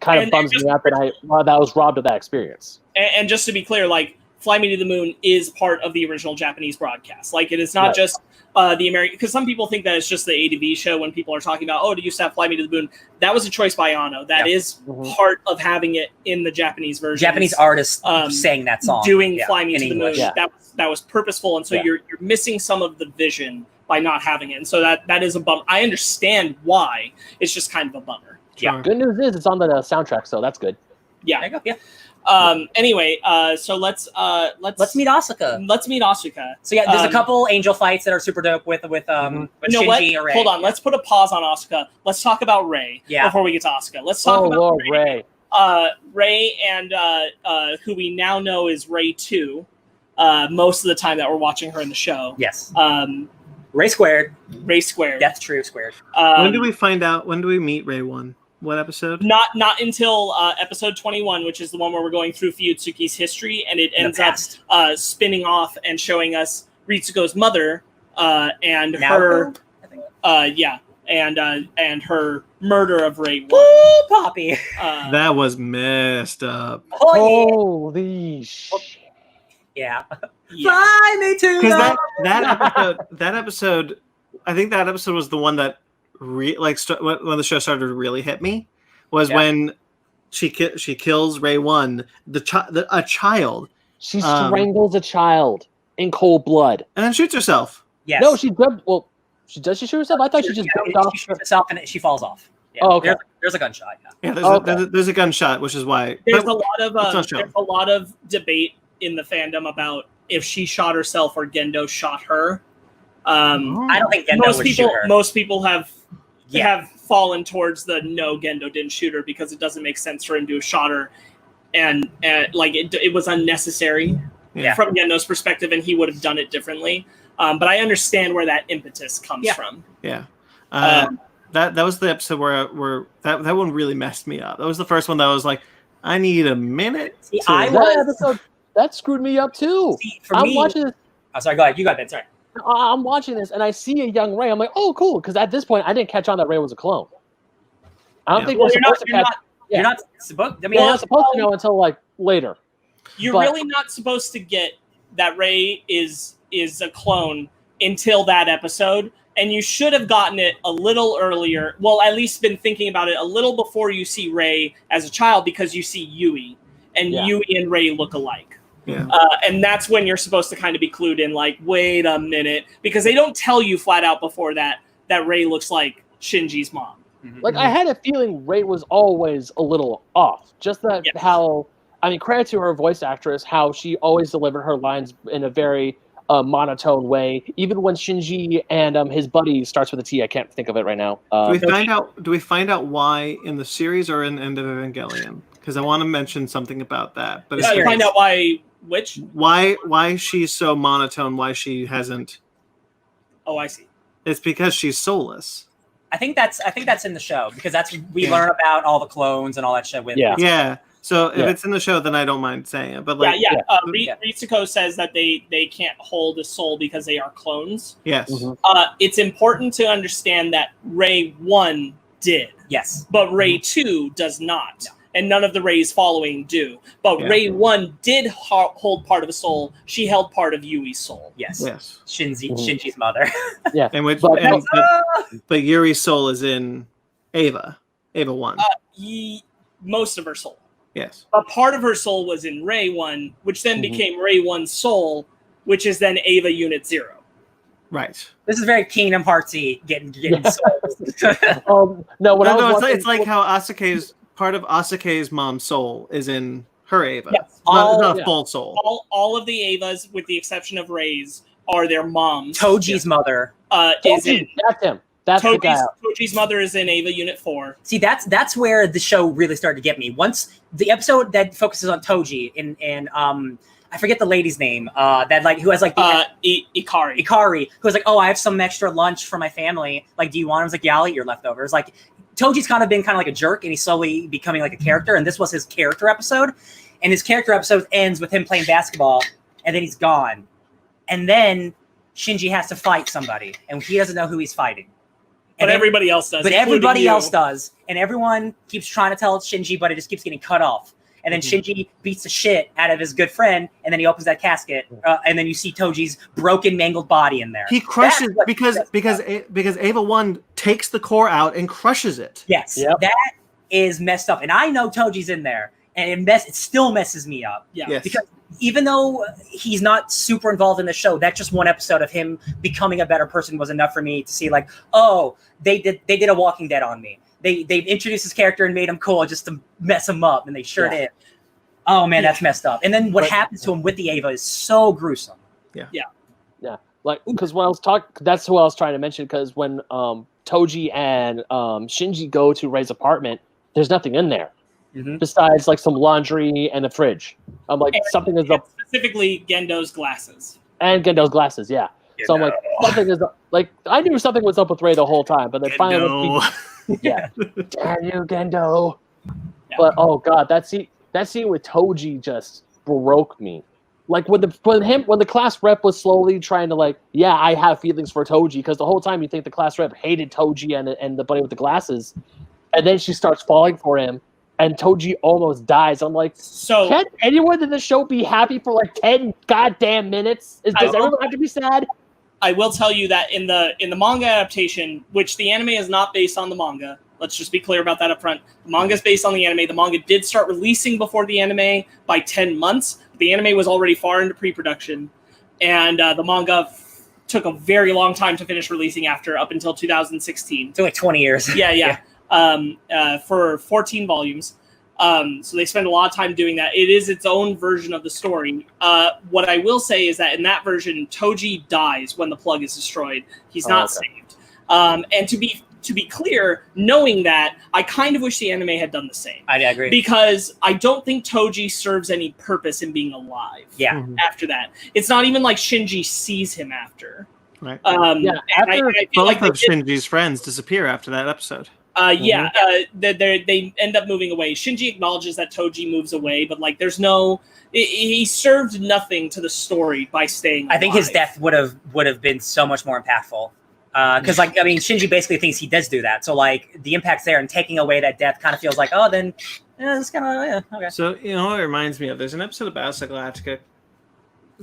kind of bums me out that I was robbed of that experience. And just to be clear, like, Fly Me to the Moon is part of the original Japanese broadcast. Like, it is not just the American, because some people think that it's just the ADV show when people are talking about, oh, do you used to have Fly Me to the Moon? That was a choice by Anno. That is part of having it in the Japanese version. Japanese artists sang that song. Doing Fly Me to the Moon. Yeah. That was purposeful, and so you're missing some of the vision by not having it. And so that is a bummer. I understand why. It's just kind of a bummer. Sure. Yeah. Good news is it's on the soundtrack, so that's good. Yeah. There you go. Yeah. Anyway, so let's meet Asuka. Let's meet Asuka. So yeah, there's a couple angel fights that are super dope with Shinji or Rei. Hold on, let's put a pause on Asuka. Let's talk about Rei before we get to Asuka. Let's talk about Rei. Rei and who we now know is Rei 2. Most of the time that we're watching her in the show. Yes. Rei squared. Death True squared. When do we find out? When do we meet Rei 1? What episode? Not until episode 21, which is the one where we're going through Fuyutsuki's history, and it ends up spinning off and showing us Ritsuko's mother and Naoko, her and her murder of Rei 1. Woo, Poppy! That was messed up. Holy shit! Yeah. Fly me to because that episode, I think that episode was the one that when the show started to really hit me was when she kills Rei 1, a child. She strangles a child in cold blood and then shoots herself. Yes. No, she jumped. Well, does she shoot herself? I thought she just jumped off. She shoots herself and she falls off. Yeah. Oh, okay. There's a gunshot. Yeah, there's a gunshot, which is why there's a lot of debate in the fandom about if she shot herself or Gendo shot her. I don't think Gendo would shoot her. Most people have fallen towards the no, Gendo didn't shoot her because it doesn't make sense for him to have shot her, and like it was unnecessary from Gendo's perspective, and he would have done it differently. But I understand where that impetus comes from. Yeah, that was the episode where that one really messed me up. That was the first one that I was like, I need a minute. That screwed me up too. I'm watching this. Oh, sorry, go ahead. You got that. Sorry. I'm watching this and I see a young Rei. I'm like, oh, cool. Because at this point, I didn't catch on that Rei was a clone. I don't think we're supposed to catch. You're not supposed. I mean, we're not supposed to know until like later. You're really not supposed to get that Rei is is a clone until that episode, and you should have gotten it a little earlier. Well, at least been thinking about it a little before you see Rey as a child, because you see Yui, and Yui and Rey look alike. Yeah. And that's when you're supposed to kind of be clued in, like, wait a minute, because they don't tell you flat out before that Rey looks like Shinji's mom. Like, I had a feeling Rey was always a little off. Just that how, I mean, credit to her voice actress, how she always delivered her lines in a very monotone way. Even when Shinji and his buddy starts with a T, I can't think of it right now. Do we find out why in the series or in End of Evangelion? Because I want to mention something about that. But Yeah, find out why she's so monotone, why she hasn't. Oh, I see. It's because she's soulless. I think that's in the show, because we learn about all the clones and all that shit with. Yeah. So if it's in the show, then I don't mind saying it. But like, Ritsuko says that they can't hold a soul because they are clones. Yes. It's important to understand that Rey 1 did. Yes. But Rey 2 does not. No. And none of the Reys following do. But Rey 1 did hold part of a soul. She held part of Yui's soul. Yes. Shinji's mother. Yeah. And but Yuri's soul is in Eva 1. Most of her soul. Yes. A part of her soul was in Rey 1, which then became Rey 1's soul, which is then Eva Unit 0. Right. This is very Kingdom Heartsy getting souls. It's like how Asuke's part of Asuke's mom's soul is in her Eva. Yes. Not a full soul. All of the Evas, with the exception of Rey's, are their moms. Toji's mother is in. That's him. That's the guy. Toji's mother is in Eva Unit 4. See, that's where the show really started to get me. Once the episode that focuses on Toji and I forget the lady's name, who has like the Ikari, who was like, oh, I have some extra lunch for my family. Like, do you want them? I was like, yeah, I'll eat your leftovers. Like, Toji's kind of been like a jerk, and he's slowly becoming like a character. And this was his character episode. And his character episode ends with him playing basketball, and then he's gone. And then Shinji has to fight somebody, and he doesn't know who he's fighting. But everybody else does. But everybody else does. And everyone keeps trying to tell Shinji, but it just keeps getting cut off. And then Shinji beats the shit out of his good friend, and then he opens that casket, and then you see Toji's broken, mangled body in there. He crushes because Eva 1 takes the core out and crushes it. Yes, that is messed up. And I know Toji's in there, and it still messes me up. Yeah, yes. Because even though he's not super involved in the show, that just one episode of him becoming a better person was enough for me to see, like, oh, they did a Walking Dead on me. They introduced his character and made him cool just to mess him up, and they sure did. Oh man, that's messed up. And then what happens to him with the Eva is so gruesome. Yeah. Like, because when I was that's who I was trying to mention. Because when Toji and Shinji go to Rey's apartment, there's nothing in there besides like some laundry and a fridge. I'm like, something is up. Specifically, Gendo's glasses. And Gendo's glasses, yeah. So I'm like, something is up. Like, I knew something was up with Rey the whole time, but then finally. Damn you, Gendo. Yeah. But oh god, that scene with Toji just broke me. Like when the class rep was slowly trying to like, yeah, I have feelings for Toji, because the whole time you think the class rep hated Toji and the buddy with the glasses, and then she starts falling for him, and Toji almost dies. I'm like, so can't anyone in the show be happy for like 10 goddamn minutes? Does everyone have to be sad? I will tell you that in the manga adaptation, which the anime is not based on the manga, let's just be clear about that up front. The manga is based on the anime. The manga did start releasing before the anime by 10 months. The anime was already far into pre-production, and the manga took a very long time to finish releasing up until 2016. It's like 20 years. Yeah. For 14 volumes. So they spend a lot of time doing that. It is its own version of the story. What I will say is that in that version, Toji dies when the plug is destroyed. He's not saved. And to be clear, knowing that, I kind of wish the anime had done the same. I agree. Because I don't think Toji serves any purpose in being alive. Yeah. After that. It's not even like Shinji sees him after. Right. After both of Shinji's friends disappear after that episode. They end up moving away. Shinji acknowledges that Toji moves away, but like there's no, he served nothing to the story by staying alive. I think his death would have been so much more impactful. Because like, I mean, Shinji basically thinks he does do that. So like the impact's there, and taking away that death kind of feels like, oh, then it's kind of, okay. So, you know, it reminds me of, there's an episode of Battlestar Galactica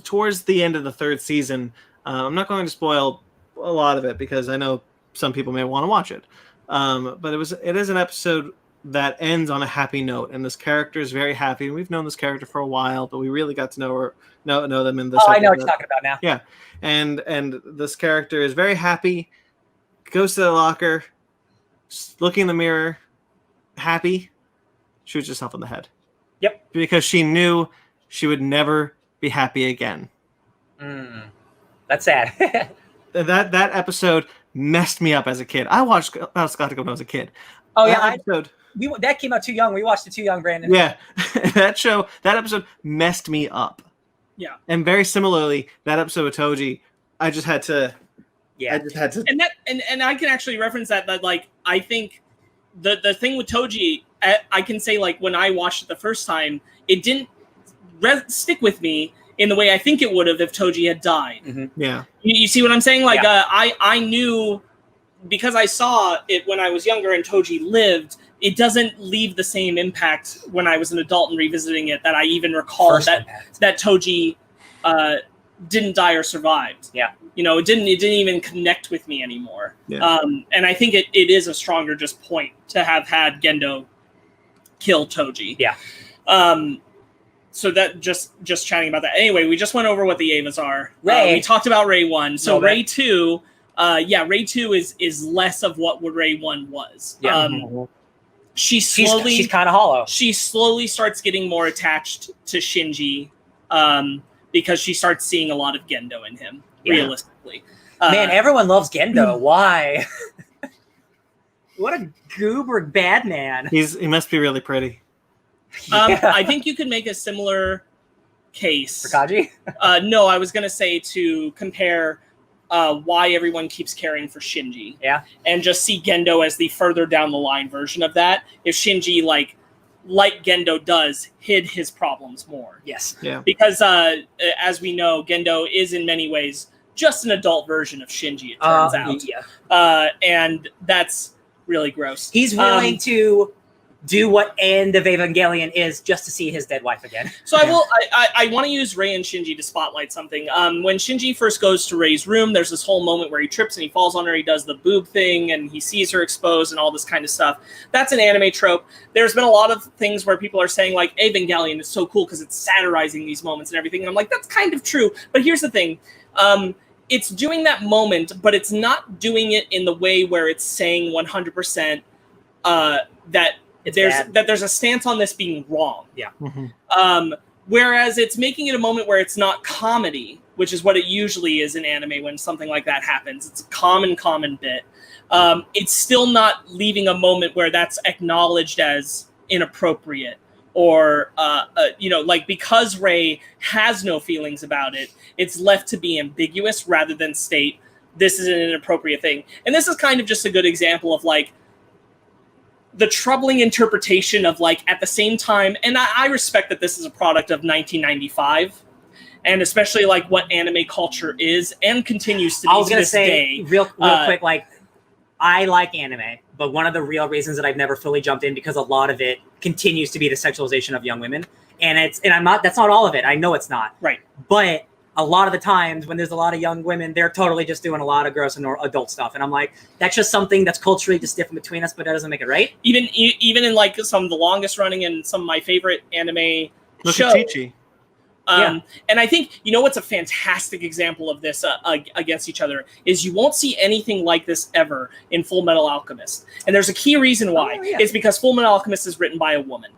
towards the end of the third season, I'm not going to spoil a lot of it because I know some people may want to watch it. But it is an episode that ends on a happy note, and this character is very happy. And we've known this character for a while, but we really got to know them in this. Oh, I know what you're talking about now. Yeah, and this character is very happy. Goes to the locker, looking in the mirror, happy, shoots herself in the head. Yep. Because she knew she would never be happy again. That's sad. That episode messed me up as a kid. I watched Scott when I was a kid. Oh, that yeah. episode, That came out too young. We watched it too young, Brandon. Yeah. that episode messed me up. Yeah. And very similarly, that episode of Toji, I just had to. And I can actually reference that like I think the thing with Toji, I can say like when I watched it the first time, it didn't stick with me in the way I think it would have if Toji had died. Mm-hmm. Yeah. You see what I'm saying? Like I knew because I saw it when I was younger and Toji lived. It doesn't leave the same impact when I was an adult and revisiting it that I even recall that Toji didn't die or survived. Yeah. It didn't even connect with me anymore. Yeah. And I think it is a stronger just point to have had Gendo kill Toji. Yeah. So that just chatting about that. Anyway, we just went over what the Evas are. Ray. We talked about Ray 1. So No, Ray 2, Ray 2 is less of what Ray 1 was. Yeah. She's kind of hollow. She slowly starts getting more attached to Shinji because she starts seeing a lot of Gendo in him, realistically. Man, everyone loves Gendo. Why? What a goober bad man. He must be really pretty. I think you could make a similar case. For Kaji? No, I was going to say to compare why everyone keeps caring for Shinji. Yeah. And just see Gendo as the further down the line version of that. If Shinji, like Gendo does, hid his problems more. Yes. Yeah. Because as we know, Gendo is in many ways just an adult version of Shinji, it turns out. Yeah. And that's really gross. He's willing to do what End of Evangelion is just to see his dead wife again. So I want to use Rei and Shinji to spotlight something. When Shinji first goes to Rei's room, there's this whole moment where he trips and he falls on her. He does the boob thing and he sees her exposed and all this kind of stuff. That's an anime trope. There's been a lot of things where people are saying like Evangelion is so cool because it's satirizing these moments and everything. And I'm like, that's kind of true. But here's the thing. It's doing that moment, but it's not doing it in the way where it's saying 100% that there's a stance on this being wrong. Yeah. Mm-hmm. Whereas it's making it a moment where it's not comedy, which is what it usually is in anime when something like that happens. It's a common bit. It's still not leaving a moment where that's acknowledged as inappropriate or, like because Rei has no feelings about it, it's left to be ambiguous rather than state this is an inappropriate thing. And this is kind of just a good example of like, the troubling interpretation of like at the same time, and I respect that this is a product of 1995, and especially like what anime culture is and continues to be. I was gonna say day. real quick, like I like anime, but one of the real reasons that I've never fully jumped in because a lot of it continues to be the sexualization of young women, and I'm not. That's not all of it. I know it's not right, but a lot of the times when there's a lot of young women, they're totally just doing a lot of gross and adult stuff. And I'm like, that's just something that's culturally just different between us, but that doesn't make it right. Even in like some of the longest running and some of my favorite anime shows. Chi-Chi. And I think, what's a fantastic example of this against each other is you won't see anything like this ever in Full Metal Alchemist. And there's a key reason why. It's because Full Metal Alchemist is written by a woman.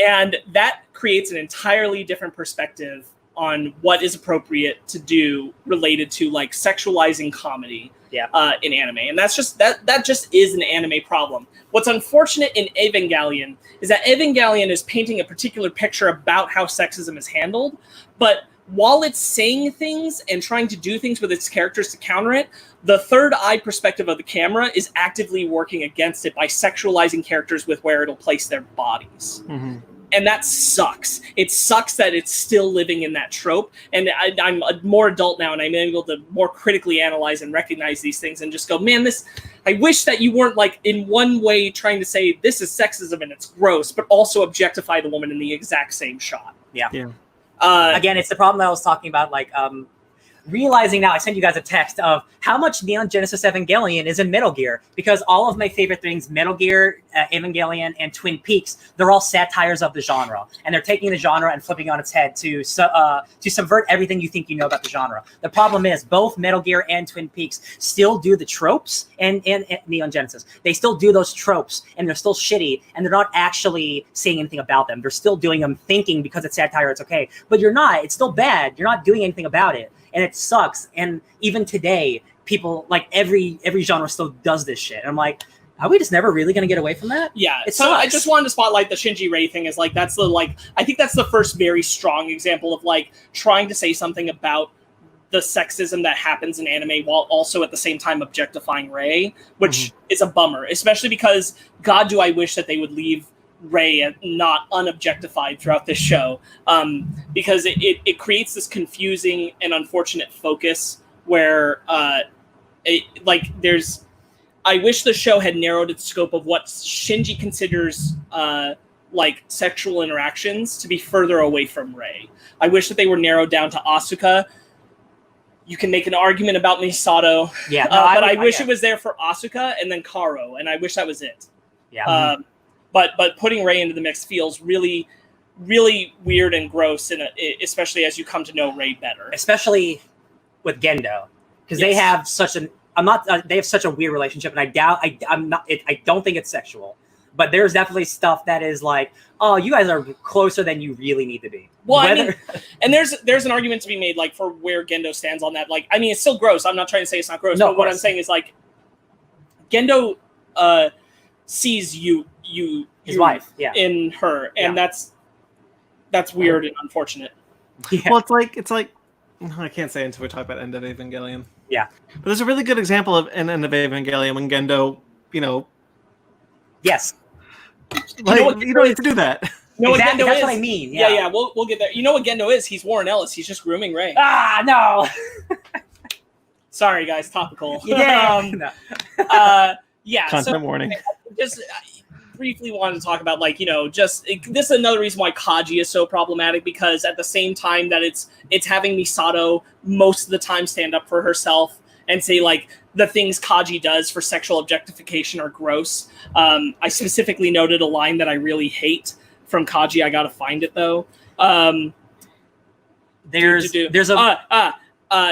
And that creates an entirely different perspective on what is appropriate to do related to like sexualizing comedy in anime. And that's just that just is an anime problem. What's unfortunate in Evangelion is that Evangelion is painting a particular picture about how sexism is handled, but while it's saying things and trying to do things with its characters to counter it, the third eye perspective of the camera is actively working against it by sexualizing characters with where it'll place their bodies. Mm-hmm. And that sucks. It sucks that it's still living in that trope. And I'm a more adult now, and I'm able to more critically analyze and recognize these things and just go, man, I wish that you weren't like in one way trying to say this is sexism and it's gross, but also objectify the woman in the exact same shot. Yeah. Again, it's the problem that I was talking about, like realizing now, I sent you guys a text of how much Neon Genesis Evangelion is in Metal Gear, because all of my favorite things, Metal Gear, Evangelion, and Twin Peaks, they're all satires of the genre, and they're taking the genre and flipping it on its head to subvert everything you think you know about the genre. The problem is both Metal Gear and Twin Peaks still do the tropes, and Neon Genesis, they still do those tropes, and they're still shitty, and they're not actually saying anything about them. They're still doing them thinking because it's satire, it's okay, but you're not. It's still bad. You're not doing anything about it. And it sucks. And even today, people, like, every genre still does this shit. And I'm like, are we just never really going to get away from that? Yeah. It So sucks. I just wanted to spotlight the Shinji Rei thing as, like, that's the, like, I think that's the first very strong example of, like, trying to say something about the sexism that happens in anime while also at the same time objectifying Rei, which is a bummer, especially because, God, do I wish that they would leave Rei not unobjectified throughout this show, because it creates this confusing and unfortunate focus where there's, I wish the show had narrowed its scope of what Shinji considers like sexual interactions to be further away from Rei. I wish that they were narrowed down to Asuka. You can make an argument about Misato, Yeah, but I wish it was there for Asuka and then Karo, and I wish that was it. Yeah. But putting Rei into the mix feels really, really weird and gross, especially as you come to know Rei better. Especially with Gendo, because they have such an they have such a weird relationship, and I don't think it's sexual, but there's definitely stuff that is like, oh, you guys are closer than you really need to be. Well, I mean, and there's an argument to be made, like, for where Gendo stands on that. Like, I mean, it's still gross. I'm not trying to say it's not gross, but what I'm saying is, like, Gendo sees his wife, in her, and that's weird and unfortunate. Yeah. Well, it's like I can't say until we talk about End of Evangelion. Yeah, but there's a really good example of End of Evangelion when Gendo, yes, like, you don't need to do that. You know exactly, what Gendo that's is? what I mean. Yeah, we'll get there. You know what Gendo is? He's Warren Ellis. He's just grooming Rei. Ah, no. Sorry, guys. Topical. Yeah. Yeah. Content warning. Just briefly wanted to talk about, like, this is another reason why Kaji is so problematic, because at the same time that it's having Misato most of the time stand up for herself and say, like, the things Kaji does for sexual objectification are gross. I specifically noted a line that I really hate from Kaji. I gotta find it though.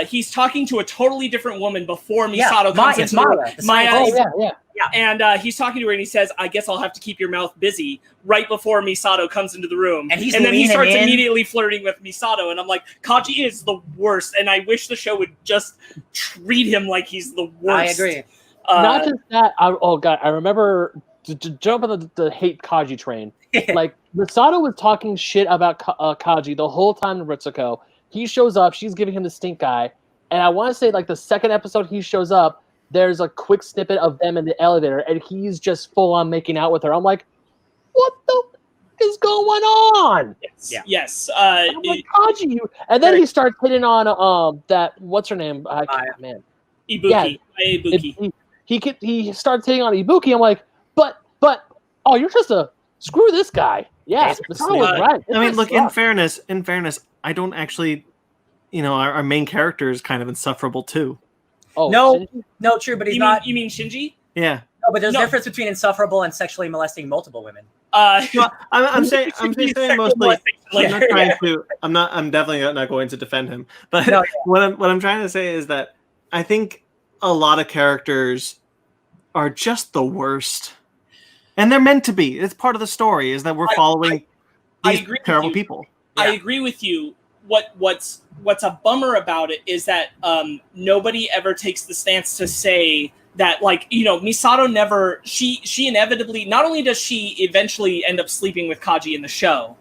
He's talking to a totally different woman before Misato comes into the room. Maya. Yeah. And he's talking to her and he says, I guess I'll have to keep your mouth busy, right before Misato comes into the room. And then he starts immediately flirting with Misato. And I'm like, Kaji is the worst. And I wish the show would just treat him like he's the worst. I agree. Not just that. I remember to jump on the hate Kaji train. Like, Misato was talking shit about Kaji the whole time in Ritsuko. He shows up. She's giving him the stink eye. And I want to say, like, the second episode he shows up, there's a quick snippet of them in the elevator, and he's just full on making out with her. I'm like, what the is going on? Yes. I'm like, Kaji. And then he starts hitting on that, what's her name? Man. Ibuki. Yeah. Ibuki. He starts hitting on Ibuki. I'm like, but oh, you're just screw this guy. Yeah, Misato was right. I mean, look, in fairness, I don't actually, our main character is kind of insufferable too. Oh, no, true, but he's not. You mean Shinji? Yeah. No, but there's a difference between insufferable and sexually molesting multiple women. I'm saying mostly. I'm definitely not going to defend him. But what I'm trying to say is that I think a lot of characters are just the worst, and they're meant to be. It's part of the story is that we're following these terrible people. I agree with you. What's a bummer about it is that nobody ever takes the stance to say that, like, Misato never, she inevitably, not only does she eventually end up sleeping with Kaji in the show,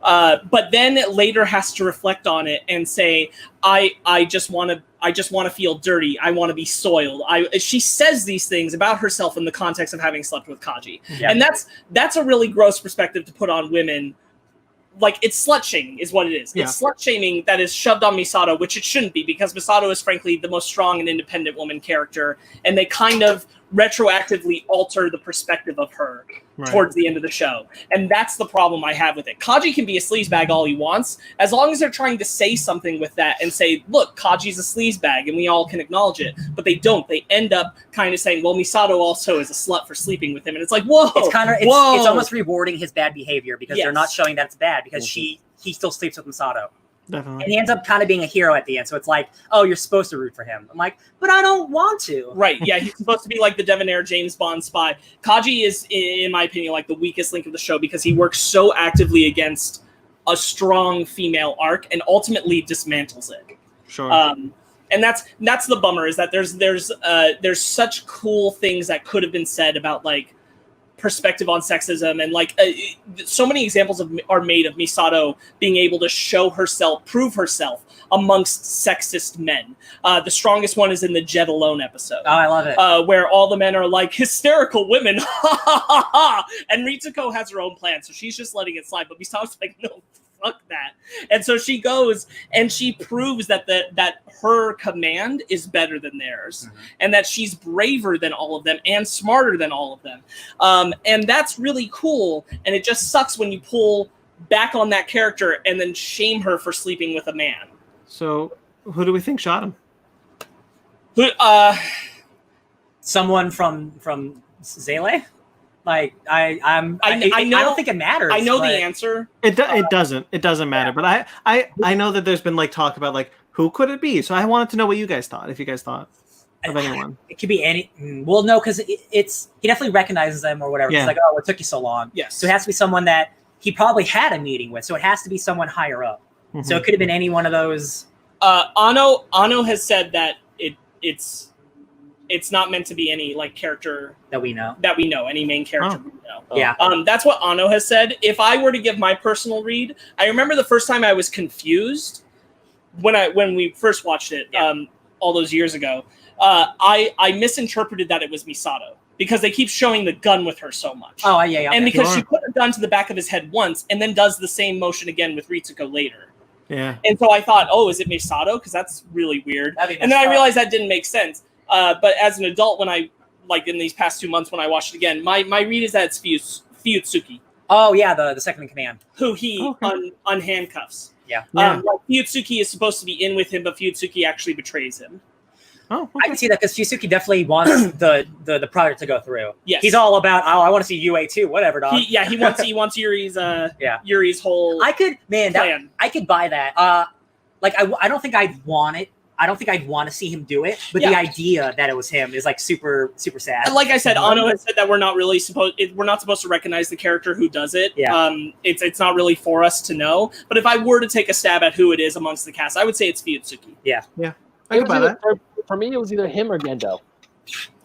but then later has to reflect on it and say, I just want to feel dirty. I want to be soiled. She says these things about herself in the context of having slept with Kaji. Yeah. And that's a really gross perspective to put on women. Like, it's slut-shaming is what it is. Yeah. It's slut-shaming that is shoved on Misato, which it shouldn't be, because Misato is, frankly, the most strong and independent woman character, and they kind of retroactively alter the perspective of her towards the end of the show. And that's the problem I have with it. Kaji can be a sleazebag all he wants, as long as they're trying to say something with that and say, look, Kaji's a sleazebag, and we all can acknowledge it. But they don't. They end up kind of saying, well, Misato also is a slut for sleeping with him. And it's like, whoa! It's kind of it's almost rewarding his bad behavior, because they're not showing that it's bad, because he still sleeps with Misato. Definitely. And he ends up kind of being a hero at the end. So it's like, oh, you're supposed to root for him. I'm like, but I don't want to. Right, yeah, he's supposed to be like the debonair James Bond spy. Kaji is, in my opinion, like the weakest link of the show, because he works so actively against a strong female arc and ultimately dismantles it. Sure. And that's the bummer, is that there's such cool things that could have been said about like perspective on sexism, and like so many examples are made of Misato being able to prove herself amongst sexist men. The strongest one is in the Jet Alone episode. Oh, I love it. Where all the men are like, hysterical women, ha ha ha ha, and Ritsuko has her own plan, so she's just letting it slide, but Misato's like, no, fuck that. And so she goes and she proves that that her command is better than theirs, and that she's braver than all of them and smarter than all of them. And that's really cool. And it just sucks when you pull back on that character and then shame her for sleeping with a man. So who do we think shot him? Someone from Zele? Like I don't think it matters. I know the answer. It doesn't matter. But I know that there's been like talk about like who could it be. So I wanted to know what you guys thought. If you guys thought of anyone, it could be any. Well, no, because it's he definitely recognizes them or whatever. Yeah. It's like, oh, it took you so long. Yes. So it has to be someone that he probably had a meeting with. So it has to be someone higher up. Mm-hmm. So it could have been any one of those. Ano has said that it's not meant to be any like character that we know, any main character we know. Yeah. That's what Ano has said. If I were to give my personal read, I remember the first time I was confused when we first watched it all those years ago. I misinterpreted that it was Misato, because they keep showing the gun with her so much. Oh, yeah. And because she put a gun to the back of his head once and then does the same motion again with Ritsuko later. Yeah. And so I thought, oh, is it Misato? Because that's really weird. And then I realized that didn't make sense. But as an adult, when I, like in these past 2 months when I watched it again, my read is that it's Fuyutsuki. Oh, yeah, the second in command. Who he unhandcuffs. Yeah. Like Fuyutsuki is supposed to be in with him, but Fuyutsuki actually betrays him. Oh, okay. I can see that, because Fuyutsuki definitely wants the project to go through. Yes. He's all about, oh, I want to see UA too, whatever, dog. He wants Yuri's Yuri's whole plan. I could buy that. I don't think I'd want it. I don't think I'd want to see him do it, but the idea that it was him is like super, super sad. And like I said, Ano has said that we're not supposed to recognize the character who does it. Yeah. It's not really for us to know. But if I were to take a stab at who it is amongst the cast, I would say it's Fuyutsuki. Yeah. Yeah. I can buy that. For me, it was either him or Gendo.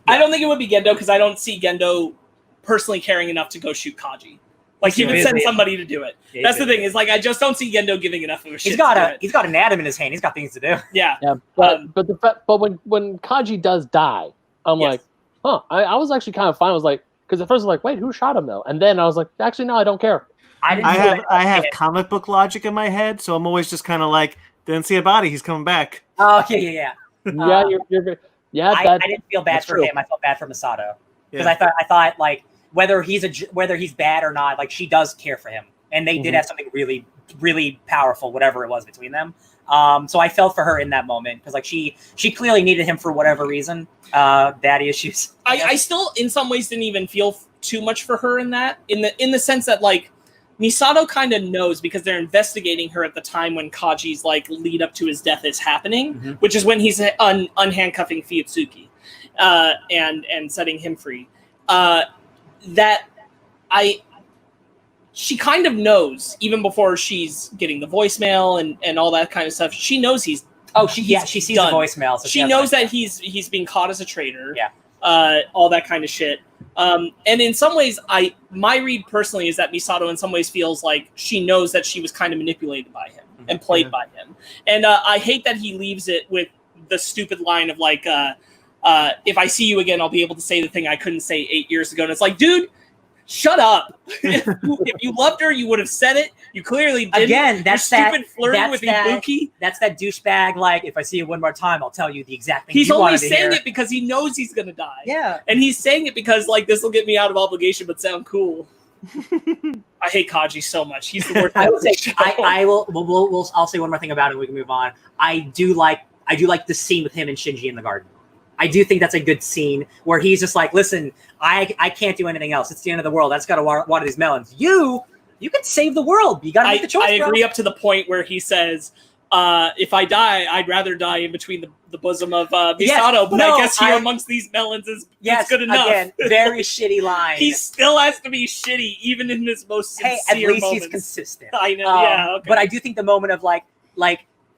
I don't think it would be Gendo, because I don't see Gendo personally caring enough to go shoot Kaji. Like, he would send somebody to do it. That's the thing, is like I just don't see Gendo giving enough of a shit. He's got an atom in his hand. He's got things to do. Yeah. But when Kaji does die, I'm like, huh. I was actually kind of fine. I was like, because at first I was like, wait, who shot him though? And then I was like, actually, no, I don't care. I have comic book logic in my head, so I'm always just kind of like, didn't see a body, he's coming back. Oh, yeah. Yeah, I didn't feel bad for him. I felt bad for Misato, because I thought like whether he's bad or not, like she does care for him, and they did have something really, really powerful, whatever it was between them. So I felt for her in that moment, because like she clearly needed him for whatever reason, daddy issues. I still in some ways didn't even feel too much for her in that, in the sense that like Misato kind of knows, because they're investigating her at the time when Kaji's like lead up to his death is happening, which is when he's unhandcuffing Fuyutsuki and setting him free. She kind of knows, even before she's getting the voicemail and all that kind of stuff. She knows he's she sees the voicemail. So she knows that he's being caught as a traitor. Yeah. All that kind of shit. And in some ways, my read personally is that Misato in some ways feels like she knows that she was kind of manipulated by him and played by him. And I hate that he leaves it with the stupid line of like, if I see you again, I'll be able to say the thing I couldn't say 8 years ago. And it's like, dude, Shut up. If you loved her, you would have said it. You clearly didn't. Again, that's Your that stupid flirting with that, Ibuki. That's that douchebag. Like, if I see you one more time, I'll tell you the exact thing He's you only wanted to saying hear. it because he knows he's gonna die. Yeah. And he's saying it because like this will get me out of obligation, but sound cool. I hate Kaji so much. He's the worst. I will say, I'll say one more thing about it and we can move on. I do like the scene with him and Shinji in the garden. I do think that's a good scene where he's just like, listen, I can't do anything else. It's the end of the world. I just got to water these melons. You can save the world. You got to make the choice. I agree up to the point where he says, if I die, I'd rather die in between the bosom of Misato, Yes, but I guess here amongst these melons is good enough. Again, very shitty line. He still has to be shitty, even in his most sincere at least moments. He's consistent. I know, yeah. Okay. But I do think the moment of like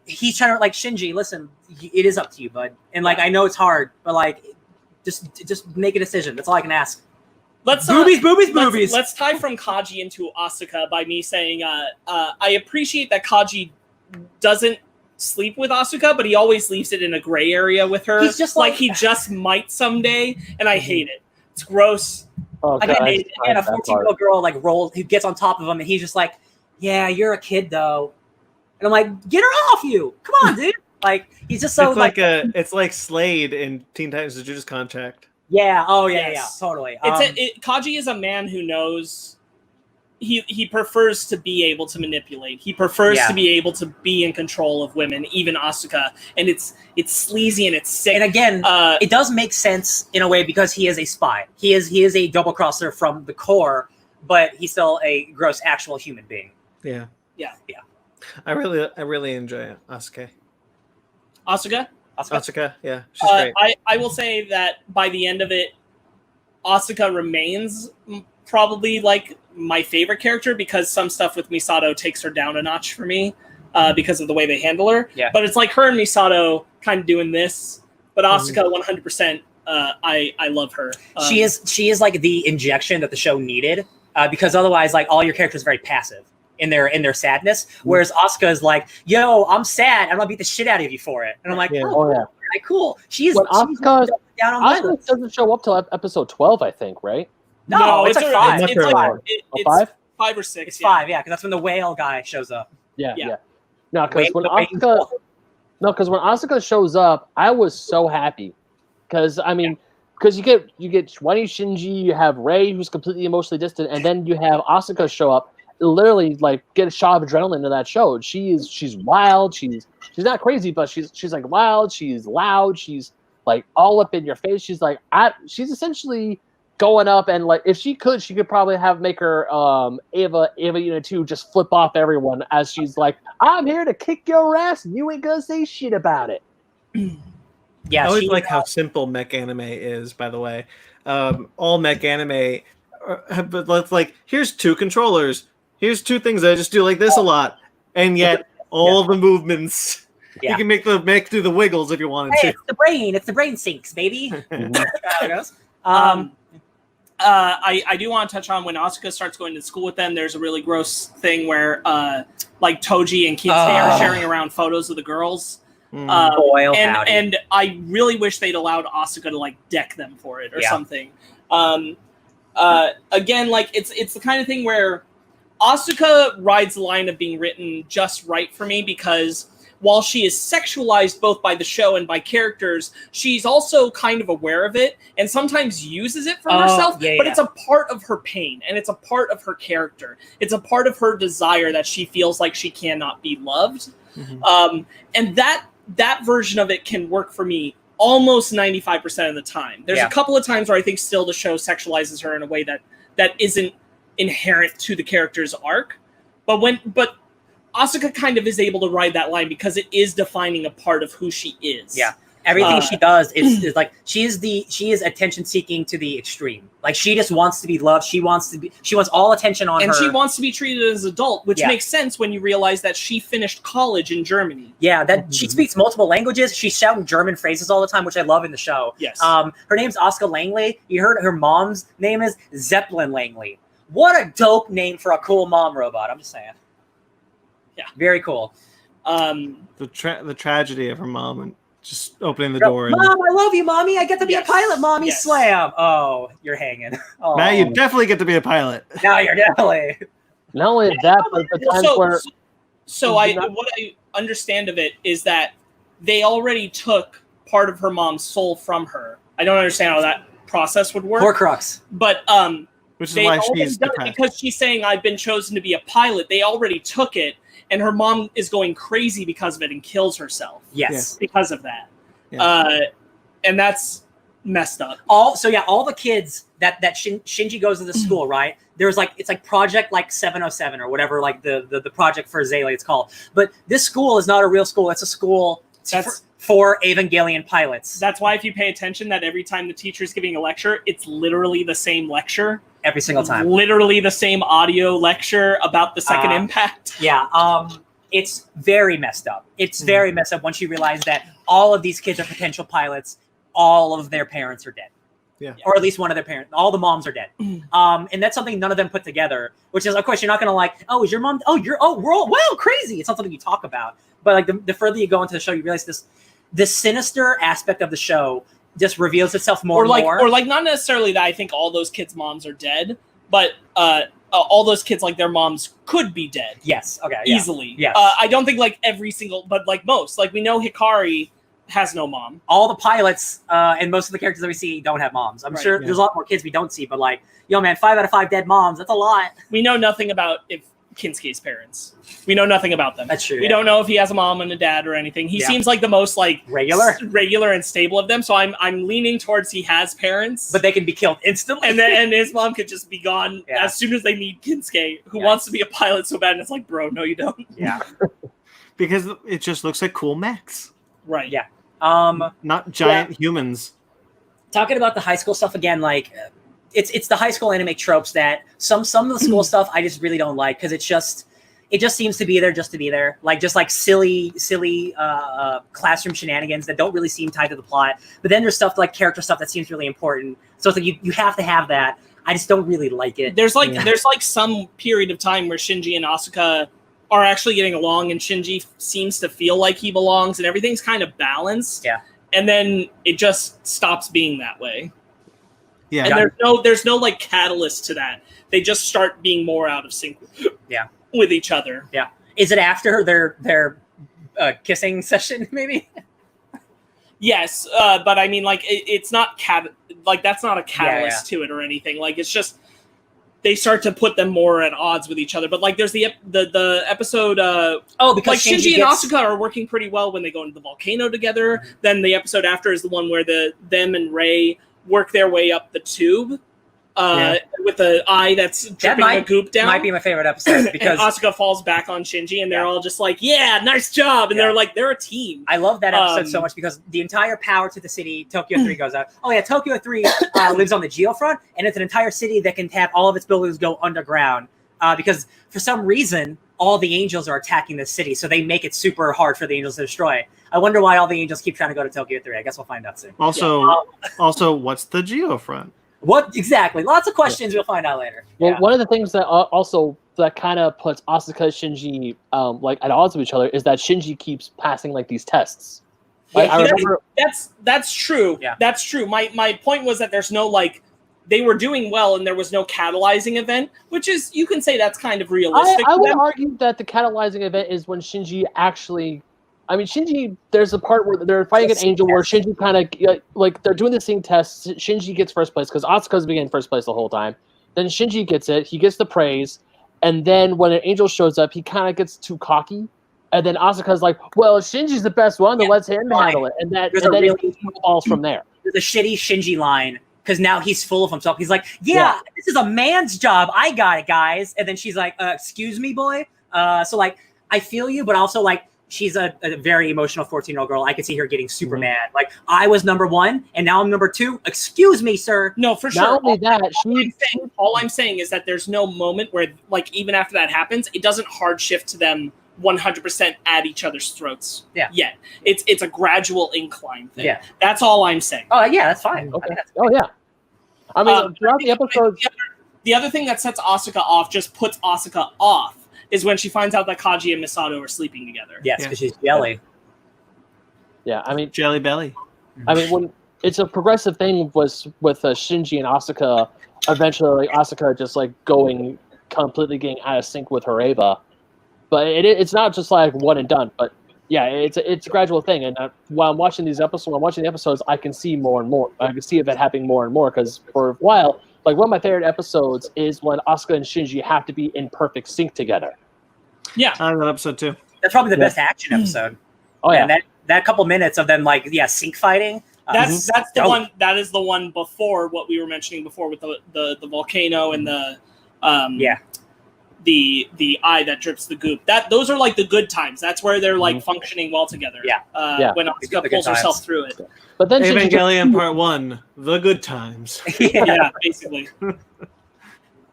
he's trying to like Shinji, listen, it is up to you, bud. And like I know it's hard, but like just make a decision. That's all I can ask. Let's Boobies. Let's tie from Kaji into Asuka by me saying I appreciate that Kaji doesn't sleep with Asuka, but he always leaves it in a gray area with her. He's just like he just might someday, and I hate it. It's gross. Oh, Again, a 14-year-old girl like who gets on top of him, and he's just like, "Yeah, you're a kid though," and I'm like, "Get her off you! Come on, dude!" Like he's just so it's like Slade in Teen Titans: The Judas Contract. Yeah. Oh yeah, Yes. yeah, totally. Kaji is a man who knows. He prefers to be able to manipulate. He prefers to be able to be in control of women, even Asuka. And it's sleazy and it's sick. And again, it does make sense in a way because he is a spy. He is a double crosser from the core, but he's still a gross actual human being. Yeah. Yeah. I really enjoy Asuka. Asuka, yeah, she's great. I will say that by the end of it, Asuka remains probably like my favorite character because some stuff with Misato takes her down a notch for me because of the way they handle her. Yeah. But it's like her and Misato kind of doing this. But Asuka, 100%, I love her. She is like the injection that the show needed because otherwise, like all your characters are very passive in their sadness. Whereas Asuka is like, "Yo, I'm sad. I'm gonna beat the shit out of you for it." And I'm like, cool. She's Asuka down on Asuka doesn't show up till episode 12, I think, right? No, it's like 5. It's like it's 5? 5 or 6. It's 5, yeah, because that's when the whale guy shows up. Yeah. No, because when Asuka shows up, I was so happy because you get Shwani Shinji, you have Rei who's completely emotionally distant, and then you have Asuka show up. Literally, like, get a shot of adrenaline to that show. She's wild. She's not crazy, but she's like wild. She's loud. She's like all up in your face. She's like she's essentially going up and like if she could probably make her Eva Unit 2 just flip off everyone as she's like, I'm here to kick your ass and you ain't gonna say shit about it. Yeah, I always like how simple mech anime is, by the way. All mech anime but like here's 2 controllers, here's 2 things that I just do like this a lot, and yet all the movements you can make the mech do the wiggles if you wanted to. It's the brain sinks, baby. I do want to touch on when Asuka starts going to school with them. There's a really gross thing where like Toji and Kitsune are sharing around photos of the girls. And I really wish they'd allowed Asuka to like deck them for it or something. Again, like it's the kind of thing where Asuka rides the line of being written just right for me because while she is sexualized both by the show and by characters, she's also kind of aware of it and sometimes uses it for herself, but it's a part of her pain and it's a part of her character. It's a part of her desire that she feels like she cannot be loved. And that version of it can work for me almost 95% of the time. There's a couple of times where I think still the show sexualizes her in a way that isn't inherent to the character's arc. But Asuka kind of is able to ride that line because it is defining a part of who she is. Yeah. Everything she does is like she is attention seeking to the extreme. Like she just wants to be loved. She wants all attention on her. And she wants to be treated as an adult, which makes sense when you realize that she finished college in Germany. Yeah, that she speaks multiple languages. She's shouting German phrases all the time, which I love in the show. Yes. Her name's Asuka Langley. You heard her mom's name is Zeppelin Langley. What a dope name for a cool mom robot. I'm just saying. Yeah. Very cool. The tragedy of her mom and just opening the door. And Mom, I love you, Mommy. I get to be a pilot, Mommy. Yes. Slam. Oh, you're hanging. Oh. now you definitely get to be a pilot. Now you're definitely. Not only that, but the times where. What I understand of it is that they already took part of her mom's soul from her. I don't understand how that process would work. Horcrux. But Which is they why already she's done it depressed. because she's saying I've been chosen to be a pilot. They already took it, and her mom is going crazy because of it and kills herself. Yes. Because of that. Yeah. And that's messed up. All the kids that Shinji goes to the school, right? There's it's like project 707 or whatever, like the project for Azalea it's called. But this school is not a real school. It's a school for Evangelion pilots. That's why if you pay attention that every time the teacher's giving a lecture, it's literally the same lecture. Every single time. Literally the same audio lecture about the second impact. Yeah. It's very messed up. It's very messed up once you realize that all of these kids are potential pilots. All of their parents are dead. Yeah. Or at least one of their parents. All the moms are dead. And that's something none of them put together, which is, of course, you're not going to is your mom, we're all, wow, crazy. It's not something you talk about. But the further you go into the show, you realize this sinister aspect of the show just reveals itself more and more. Or not necessarily that I think all those kids' moms are dead, but all those kids, their moms could be dead. Yes. Okay. Easily. Yes. I don't think every single, but most. We know Hikari has no mom. All the pilots and most of the characters that we see don't have moms. I'm sure there's a lot more kids we don't see, but 5 out of 5 dead moms. That's a lot. We know nothing about Kinsuke's parents. We know nothing about them. That's true. We don't know if he has a mom and a dad or anything. He seems like the most regular and stable of them. So I'm leaning towards he has parents, but they can be killed instantly. And his mom could just be gone as soon as they meet Kinsuke, who wants to be a pilot so bad. And it's bro, no, you don't. Yeah. Because it just looks like cool mechs. Right. Yeah. Not giant humans. Talking about the high school stuff again, it's the high school anime tropes that some of the school stuff I just really don't like because it just seems to be there just to be there, silly classroom shenanigans that don't really seem tied to the plot. But then there's stuff character stuff that seems really important. So it's you have to have that. I just don't really like it. There's some period of time where Shinji and Asuka are actually getting along, and Shinji seems to feel like he belongs, and everything's kind of balanced. Yeah. And then it just stops being that way. Yeah. And there's no catalyst to that. They just start being more out of sync. With each other. Yeah. Is it after their kissing session? Maybe. Yes, but I mean, it's not that's not a catalyst to it or anything. It's just they start to put them more at odds with each other. But there's the episode. Because Shinji and Asuka are working pretty well when they go into the volcano together. Mm-hmm. Then the episode after is the one where them and Rei work their way up the tube. With the eye that's dripping the goop down. Might be my favorite episode because Asuka falls back on Shinji and they're all just nice job. And they're a team. I love that episode so much because the entire power to the city, Tokyo 3 goes out. Oh yeah, Tokyo 3 lives on the geofront and it's an entire city that can have all of its buildings go underground because for some reason, all the angels are attacking the city. So they make it super hard for the angels to destroy. I wonder why all the angels keep trying to go to Tokyo 3. I guess we'll find out soon. Also, what's the geofront? What exactly? Lots of questions. We'll find out later. Well, one of the things that that kind of puts Asuka and Shinji at odds with each other is that Shinji keeps passing these tests. I remember that's true. Yeah. That's true. My point was that there's no they were doing well and there was no catalyzing event, which is you can say that's kind of realistic. I would argue that the catalyzing event is when Shinji actually. I mean, Shinji, there's a part where they're fighting an angel where Shinji kind of, they're doing the same test. Shinji gets first place because Asuka's been in first place the whole time. Then Shinji gets it. He gets the praise. And then when an angel shows up, he kind of gets too cocky. And then Asuka's well, Shinji's the best one, then let's him handle it. And then it falls from there. There's a shitty Shinji line because now he's full of himself. He's this is a man's job. I got it, guys. And then she's excuse me, boy. So I feel you, but also she's a very emotional 14-year-old girl. I could see her getting super mad. I was number 1, and now I'm number 2. Excuse me, sir. No, for sure. Not only that, all I'm saying is that there's no moment where, even after that happens, it doesn't hard shift to them 100% at each other's throats. Yeah. Yet. It's a gradual incline thing. Yeah. That's all I'm saying. Oh, yeah, that's fine. Okay. Oh, yeah. I mean, throughout the episode... The other thing that sets Asuka off, just puts Asuka off, is when she finds out that Kaji and Misato are sleeping together. Yes, because she's jelly. Yeah, I mean, Jelly Belly. when it's a progressive thing was with Shinji and Asuka. Eventually, Asuka just like completely getting out of sync with her Eva. But it's not just like one and done. But yeah, it's a gradual thing. And while I'm watching the episodes, I can see more and more. I can see it happening more and more because for a while, like one of my favorite episodes is when Asuka and Shinji have to be in perfect sync together. Yeah, I love that episode too. That's probably the best action episode. Oh yeah, And that couple minutes of them like sync fighting. that's the one. That is the one before what we were mentioning before with the volcano and the the eye that drips the goop. Those are like the good times. That's where they're like functioning well together. When Asuka pulls herself through it. But then Evangelion Part 1, the good times. Yeah, basically.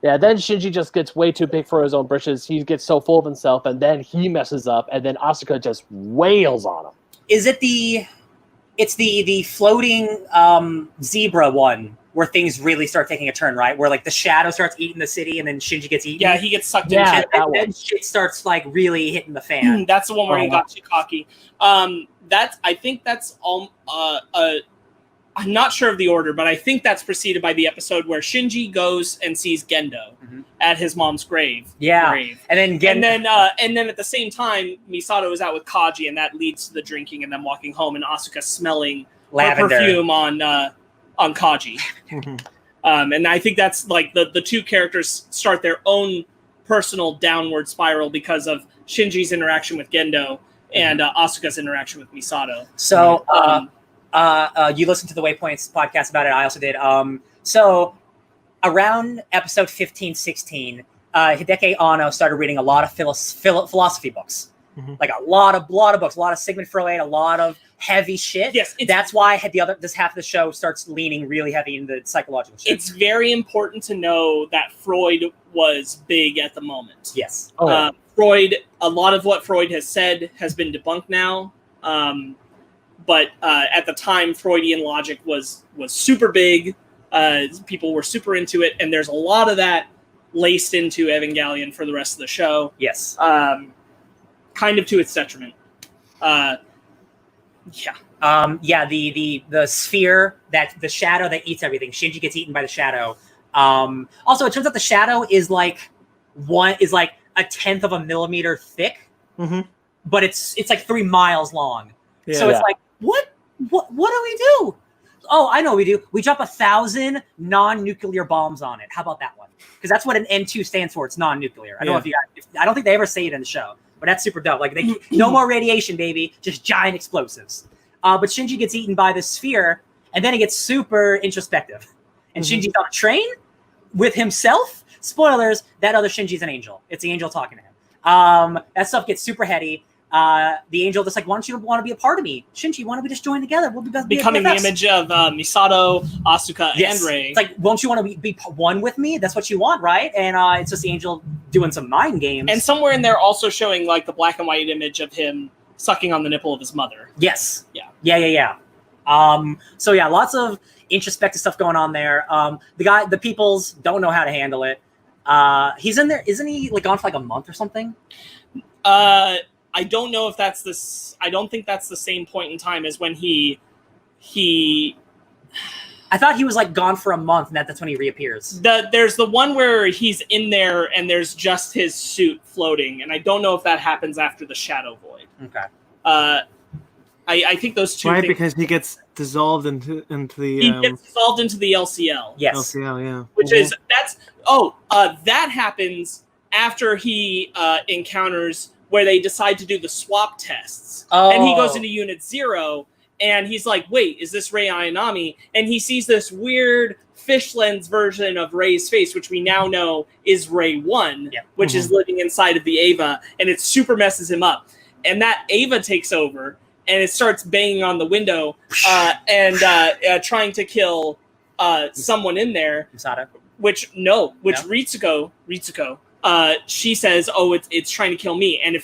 Yeah, then Shinji just gets way too big for his own britches. He gets so full of himself, and then he messes up, and then Asuka just wails on him. Is it it's the floating zebra one where things really start taking a turn, right? Where like the shadow starts eating the city and then Shinji gets eaten. Yeah, he gets sucked Yeah, into that and then shit starts like really hitting the fan. That's the one where he got too cocky. I think that's all. I'm not sure of the order, but I think that's preceded by the episode where Shinji goes and sees Gendo at his mom's grave. Yeah, and then and then at the same time, Misato is out with Kaji, and that leads to the drinking and them walking home, and Asuka smelling her perfume on Kaji. And I think that's like the two characters start their own personal downward spiral because of Shinji's interaction with Gendo and Asuka's interaction with Misato. So you listened to the Waypoints podcast about it. I also did. So around episode 15, 16, Hideki Anno started reading a lot of philosophy books. Like a lot of books, a lot of Sigmund Freud, a lot of heavy shit. Yes, that's why this half of the show starts leaning really heavy into psychological shit. It's very important to know that Freud was big at the moment. Yes. Freud, a lot of what Freud has said has been debunked now. But at the time, Freudian logic was super big. People were super into it, and there's a lot of that laced into Evangelion for the rest of the show. Yes. Kind of to its detriment. The sphere, that the shadow that eats everything. Shinji gets eaten by the shadow. Also, it turns out the shadow is like a tenth of a millimeter thick, but it's like 3 miles long. Yeah. So it's like, what do we do? Oh, I know what we do. We drop 1,000 non-nuclear bombs on it. How about that one? Because that's what an N2 stands for. It's non-nuclear. I don't know if you guys, I don't think they ever say it in the show, but that's super dope. Like no more radiation, baby. Just giant explosives. But Shinji gets eaten by this sphere, and then he gets super introspective. And Shinji's on a train with himself. Spoilers, that other Shinji's an angel. It's the angel talking to him. That stuff gets super heady. The angel just like, why don't you want to be a part of me? Shinji, why don't we just join together? We'll be becoming the image of Misato, Asuka, and Rei. It's like, won't you want to be one with me? That's what you want, right? And it's just the angel doing some mind games. And somewhere in there also showing like the black and white image of him sucking on the nipple of his mother. Yes. Yeah. So yeah, lots of introspective stuff going on there. The peoples don't know how to handle it. He's in there, isn't he? Like gone for like a month or something. I don't know if that's this. I don't think that's the same point in time as when he. I thought he was like gone for a month, and that's when he reappears. There's the one where he's in there and there's just his suit floating, and I don't know if that happens after the Shadow Void. Okay. I think those two. Right, because he gets dissolved into the. He gets dissolved into the LCL. Yes. LCL, yeah. Which is that happens after he encounters where they decide to do the swap tests. And he goes into Unit 0, and he's like, wait, is this Rei Ayanami? And he sees this weird fish lens version of Rei's face, which we now know is Rei 1, which is living inside of the Eva, and it super messes him up. And that Eva takes over, and it starts banging on the window and trying to kill someone in there. Misato? Ritsuko, she says, oh, it's trying to kill me. And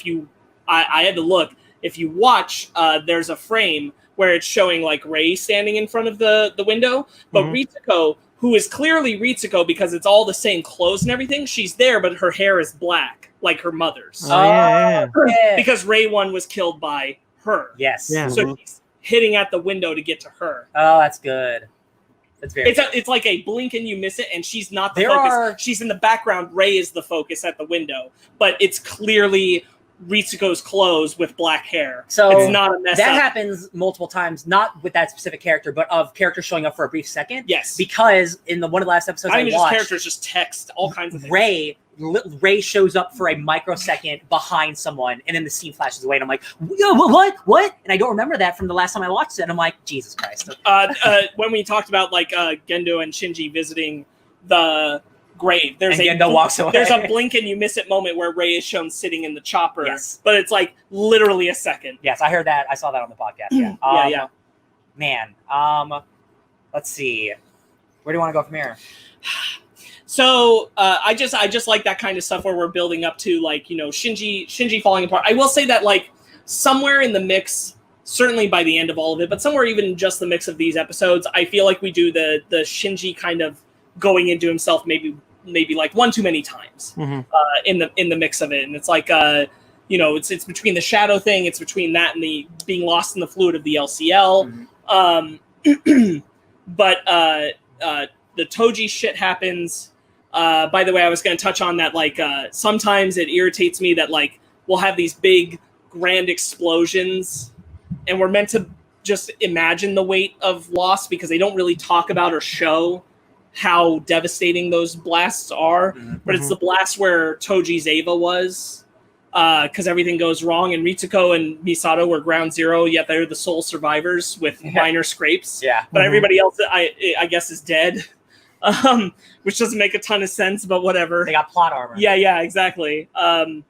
I had to look, if you watch, there's a frame where it's showing like Rei standing in front of the window, but Ritsuko, who is clearly Ritsuko because it's all the same clothes and everything, she's there, but her hair is black, like her mother's. Yeah. Because Rei 1 was killed by her. Yes. Yeah. So hitting at the window to get to her. Oh, that's good. That's very. It's like a blink and you miss it, and she's not the focus. She's in the background. Rei is the focus at the window, but it's clearly Ritsuko's clothes with black hair. So it's not a mess that up. happens multiple times, not with that specific character, but of characters showing up for a brief second. Yes, because in one of the last episodes I watched, just characters, just text all kinds of things. Ray shows up for a microsecond behind someone, and then the scene flashes away, and I'm like, what? And I don't remember that from the last time I watched it. And I'm like, Jesus Christ. When we talked about like Gendo and Shinji visiting the grave, Gendo walks away. There's a blink and you miss it moment where Ray is shown sitting in the chopper. Yes, but it's like literally a second. Yes, I heard that. I saw that on the podcast. Yeah, yeah. Man, let's see. Where do you want to go from here? So I just like that kind of stuff where we're building up to like, you know, Shinji falling apart. I will say that like somewhere in the mix, certainly by the end of all of it, but somewhere even just the mix of these episodes, I feel like we do the Shinji kind of going into himself maybe like one too many times in the mix of it, and it's like you know, it's between the shadow thing, it's between that and the being lost in the fluid of the LCL. But the Toji shit happens. By the way, I was going to touch on that. Like sometimes it irritates me that like we'll have these big grand explosions, and we're meant to just imagine the weight of loss because they don't really talk about or show how devastating those blasts are. But it's the blast where Toji's Eva was, because everything goes wrong, and Ritsuko and Misato were ground zero, yet they're the sole survivors with minor scrapes. Yeah, but everybody else, I guess, is dead. Which doesn't make a ton of sense, but whatever. They got plot armor. Yeah, exactly. And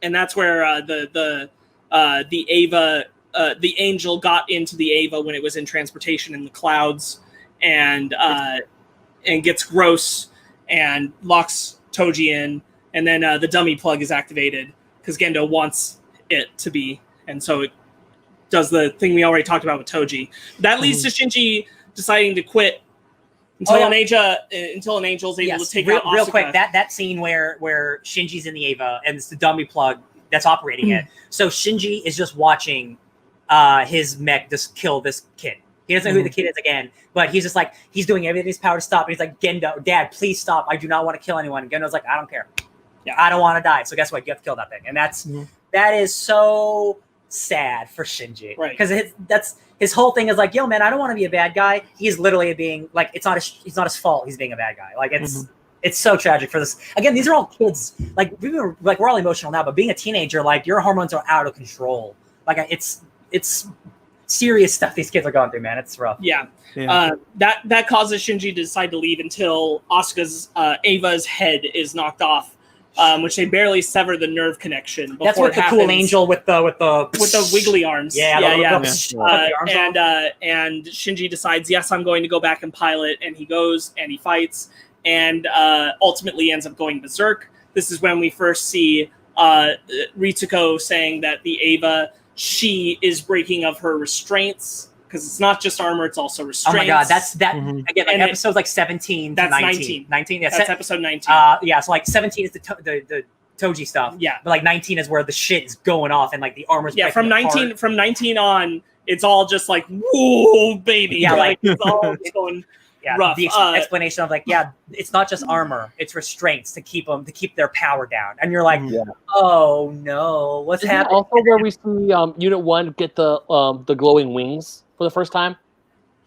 that's where the Ava, the angel got into the Ava when it was in transportation in the clouds, and gets gross and locks Toji in, and then the dummy plug is activated because Gendo wants it to be, and so it does the thing we already talked about with Toji. That leads to Shinji deciding to quit. Until an angel's able to take out Asuka. Real quick, that scene where Shinji's in the Ava and it's the dummy plug that's operating it. So Shinji is just watching his mech just kill this kid. He doesn't know who the kid is again, but he's just like, he's doing everything in his power to stop. And he's like, Gendo, Dad, please stop. I do not want to kill anyone. And Gendo's like, I don't care. Yeah, I don't want to die. So guess what? You have to kill that thing. And that is so sad for Shinji. Right. Because that's his whole thing is like, yo, man, I don't want to be a bad guy. He's literally being like, it's not his fault. He's being a bad guy. Like it's so tragic for this. Again, these are all kids. Like we're all emotional now, but being a teenager, like your hormones are out of control. Like it's serious stuff these kids are going through, man. It's rough. Yeah. That causes Shinji to decide to leave until Asuka's Ava's head is knocked off. Which they barely sever the nerve connection. That's what the cool angel with the wiggly arms. Yeah. And Shinji decides, yes, I'm going to go back and pilot, and he goes and he fights, and ultimately ends up going berserk. This is when we first see Ritsuko saying that the Ava, she is breaking of her restraints. Because it's not just armor, it's also restraints. Oh my god, that's again, like episodes like 17 to 19. 19, yeah, that's episode 19. So like 17 is the Toji stuff. Yeah. But like 19 is where the shit is going off and like the armor's from 19 on, it's all just like, whoa, baby. Yeah, like it's all going rough. The explanation of like, it's not just armor, it's restraints to keep their power down. And you're like, oh no, what's happening? Also where we see Unit 1 get the glowing wings for the first time?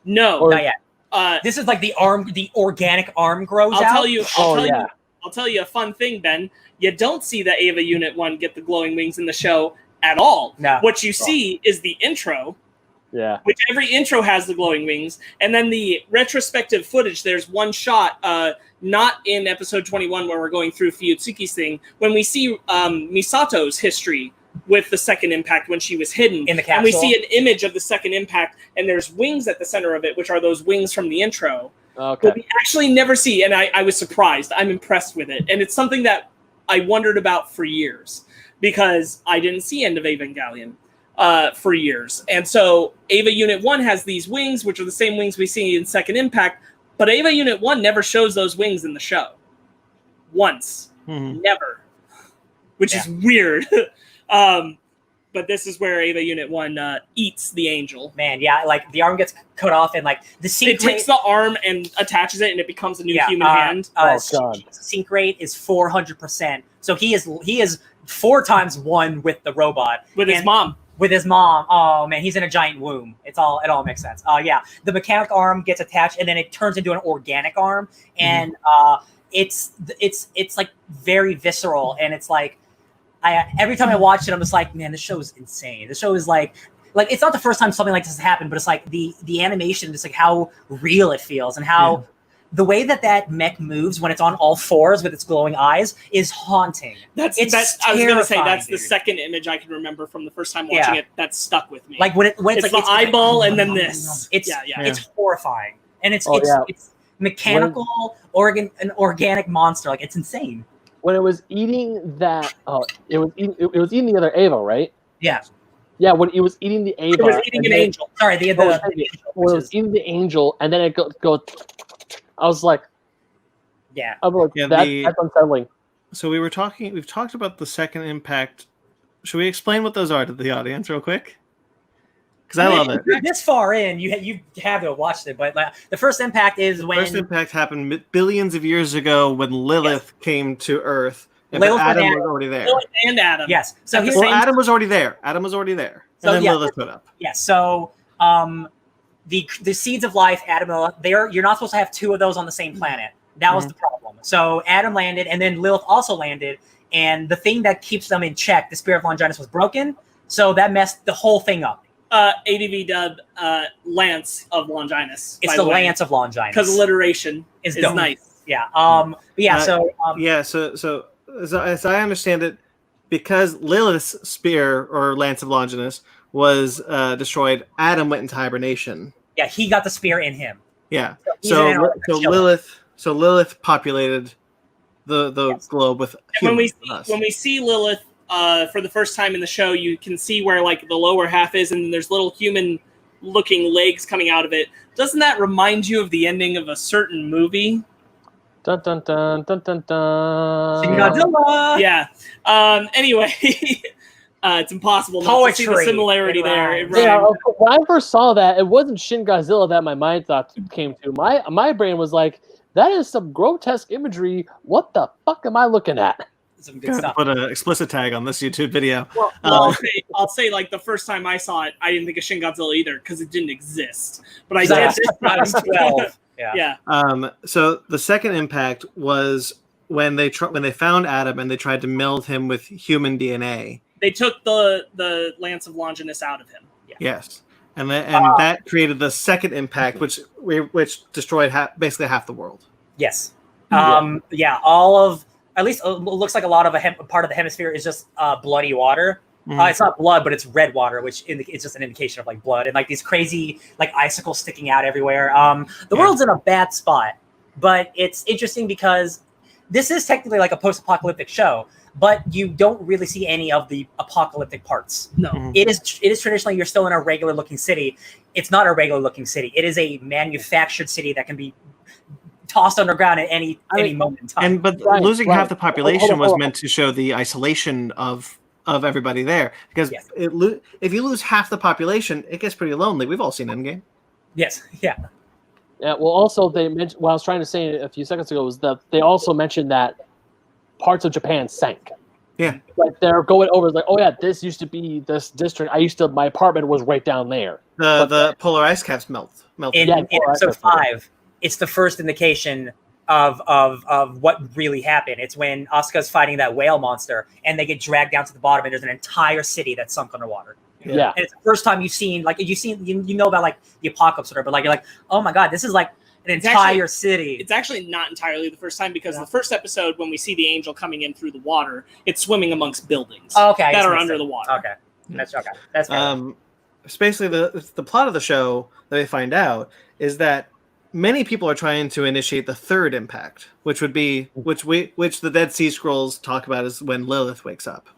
No, not yet. This is like the organic arm grows out. I'll tell you a fun thing, Ben. You don't see the Ava Unit 1 get the glowing wings in the show at all. No. What you see is the intro. Yeah. Which every intro has the glowing wings. And then the retrospective footage, there's one shot, not in episode 21 where we're going through Fuyutsuki's thing, when we see Misato's history with the second impact when she was hidden in the capsule. And we see an image of the second impact, and there's wings at the center of it, which are those wings from the intro. Okay. But we actually never see, and I was surprised. I'm impressed with it. And it's something that I wondered about for years, because I didn't see End of Evangelion for years. And so Ava Unit 1 has these wings, which are the same wings we see in Second Impact, but Ava Unit 1 never shows those wings in the show. Once. Never. Which is weird. but this is where Ava Unit 1 eats the angel. Man, yeah, like the arm gets cut off, and like the sync It takes the arm and attaches it, and it becomes a new human hand. Oh, God. Sync rate is 400%. So he is 4 times 1 with the robot. With his mom. With his mom. Oh man, he's in a giant womb. It all makes sense. Yeah, the mechanic arm gets attached, and then it turns into an organic arm, and it's like very visceral, and it's like every time I watch it, I'm just like, man, this show is insane. This show is like it's not the first time something like this has happened, but it's like the animation, just like how real it feels, and how the way that mech moves when it's on all fours with its glowing eyes is haunting. I was gonna say that's the second image I can remember from the first time watching it that stuck with me. Like when it's like the eyeball and then this. It's horrifying, and it's mechanical, an organic monster. Like it's insane. When it was eating that, it was eating the other Ava, right? Yeah. Yeah, when it was eating the Ava. It was eating an angel. Sorry, when it was eating the angel, and then it goes. I was like, I'm like, that's unsettling. So we've talked about the second impact. Should we explain what those are to the audience real quick? Because I love it. You're this far in, you have to have watched it, but the first impact is when... First impact happened billions of years ago when Lilith came to Earth. And Adam was already there. Lilith and Adam. Yes. So Adam was already there. And then Lilith showed up. Yes. So the seeds of life, Adam and Lilith, you're not supposed to have 2 of those on the same planet. That was the problem. So Adam landed, and then Lilith also landed, and the thing that keeps them in check, the Spirit of Longinus, was broken, so that messed the whole thing up. ADV dubbed Lance of Longinus. It's the Lance of Longinus. Because alliteration is nice. Yeah. So as I understand it, because Lilith's spear or Lance of Longinus was destroyed, Adam went into hibernation. Yeah, he got the spear in him. Yeah. So Lilith populated the globe with humans. When we see Lilith for the first time in the show, you can see where like the lower half is, and there's little human-looking legs coming out of it. Doesn't that remind you of the ending of a certain movie? Dun dun dun dun dun dun. Godzilla. Yeah. Anyway, it's impossible not to see the similarity there. Yeah. When I first saw that, it wasn't Shin Godzilla that my mind thought came to. My brain was like, that is some grotesque imagery. What the fuck am I looking at? Some good stuff. Put an explicit tag on this YouTube video. Well, I'll say, like, the first time I saw it, I didn't think of Shin Godzilla either because it didn't exist. But I did. I was 12. Yeah. So the second impact was when they found Adam and they tried to meld him with human DNA. They took the Lance of Longinus out of him. Yeah. Yes, and that created the second impact, which destroyed basically half the world. Yes. All of, at least it looks like a lot of part of the hemisphere is just bloody water. It's not blood, but it's red water, which it's just an indication of like blood and like these crazy like icicles sticking out everywhere. The world's in a bad spot, but it's interesting because this is technically like a post-apocalyptic show, but you don't really see any of the apocalyptic parts. No, it is traditionally you're still in a regular looking city. It's not a regular looking city. It is a manufactured city that can be tossed underground at any moment in time. But losing half the population was meant to show the isolation of everybody there, because if you lose half the population, it gets pretty lonely. We've all seen Endgame. Yes. Yeah. Yeah. Well, also they mentioned what I was trying to say a few seconds ago was that they also mentioned that parts of Japan sank. Yeah. Like they're going over like, oh yeah, this used to be this district. My apartment was right down there. The polar ice caps melted. In episode 5, it's the first indication of what really happened. It's when Asuka's fighting that whale monster and they get dragged down to the bottom and there's an entire city that's sunk underwater. Yeah. And it's the first time you know about like the apocalypse or whatever, but like you're like, oh my god, this is like an entire city. It's actually not entirely the first time, because the first episode when we see the angel coming in through the water, it's swimming amongst buildings that are under the water. Okay. That's okay. That's fair. It's basically the plot of the show that we find out is that many people are trying to initiate the third impact, which would be which the Dead Sea Scrolls talk about is when Lilith wakes up.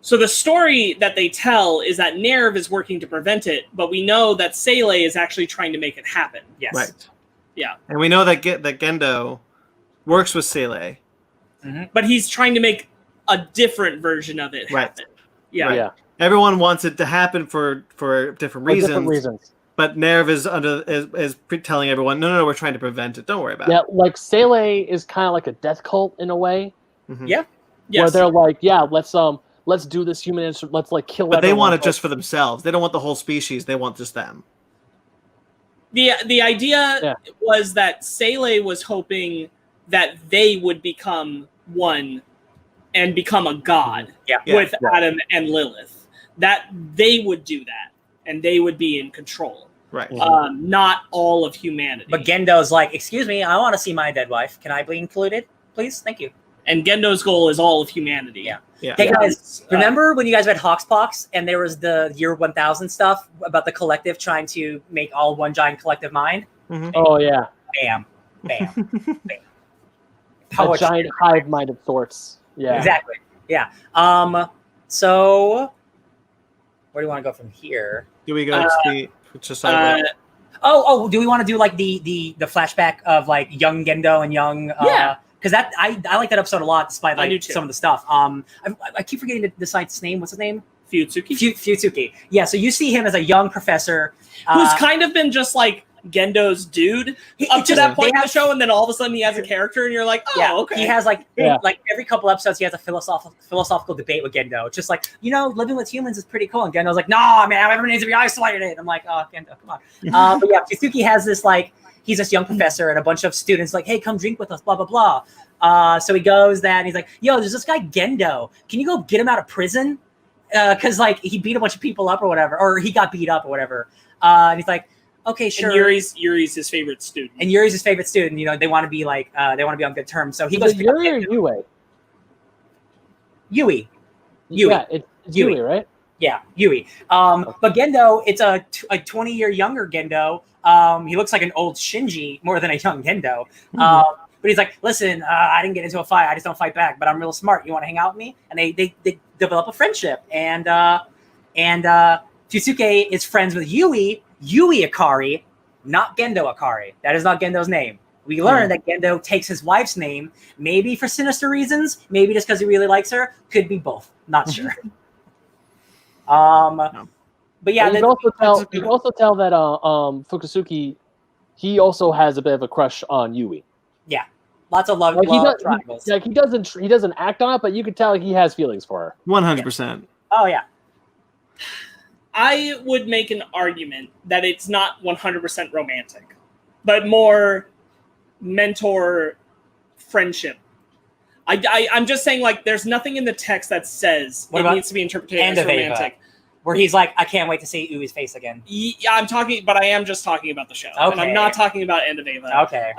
So the story that they tell is that Nerv is working to prevent it, but we know that Seele is actually trying to make it happen. Yes. Right. Yeah. And we know that Gendo works with Seele. But he's trying to make a different version of it happen. Right. Yeah. Right. Everyone wants it to happen for different reasons. Different reasons. But Nerv is telling everyone, no, we're trying to prevent it. Don't worry about it. Yeah, like Sele is kind of like a death cult in a way. Mm-hmm. Yeah. Where they're like, yeah, let's do this human. Let's like kill. But they want it just for themselves. They don't want the whole species. They want just them. The idea was that Sele was hoping that they would become one and become a god with Adam and Lilith. That they would do that, and they would be in control. Right. Not all of humanity. But Gendo's like, excuse me, I want to see my dead wife. Can I be included, please? Thank you. And Gendo's goal is all of humanity. Yeah. Yeah. Hey guys, remember when you guys read Hoxpox and there was the year 1000 stuff about the collective trying to make all one giant collective mind? Mm-hmm. Oh yeah. Bam. Bam. Bam. A giant hive mind of sorts. Yeah. Exactly. Yeah. So where do you want to go from here? Do we go to the do we want to do like the flashback of like young Gendo and young because that I like that episode a lot despite like some of the stuff. I keep forgetting to decide his name. What's his name? Futsuki. Futsuki. Yeah, so you see him as a young professor who's kind of been just like Gendo's dude up to that point in the show, and then all of a sudden he has a character, and you're like, okay. He has like every couple episodes he has a philosophical debate with Gendo. Just like, living with humans is pretty cool, and Gendo's like, no, man, everyone needs to be isolated. I'm like, oh, Gendo, come on. But yeah, Futsuki has this like. He's this young professor and a bunch of students like, hey, come drink with us, blah, blah, blah. So he goes that and he's like, yo, there's this guy Gendo. Can you go get him out of prison? Because like he beat a bunch of people up or whatever, or he got beat up or whatever. And he's like, okay, sure. And Yuri's his favorite student. And Yuri's his favorite student. They want to be like, they want to be on good terms. So he goes. Yuri or Yue? Yui. Yeah, it's Yui, right? Yeah, Yui. But Gendo, it's a 20-year younger Gendo. He looks like an old Shinji more than a young Gendo. But he's like, listen, I didn't get into a fight. I just don't fight back. But I'm real smart. You want to hang out with me? And they develop a friendship. And Tsuke is friends with Yui Akari, not Gendo Akari. That is not Gendo's name. We learn that Gendo takes his wife's name, maybe for sinister reasons, maybe just because he really likes her. Could be both. Not sure. But yeah, you can also tell that Fukusuki, he also has a bit of a crush on Yui. Yeah, lots of love. Triangles. He doesn't act on it, but you can tell he has feelings for her. 100%. Oh yeah. I would make an argument that it's not 100% romantic, but more mentor friendship. I'm just saying, like, there's nothing in the text that says it needs to be interpreted as romantic. Where he's like, I can't wait to see Ui's face again. Yeah, I am just talking about the show. Okay. And I'm not talking about End of Eva. Okay.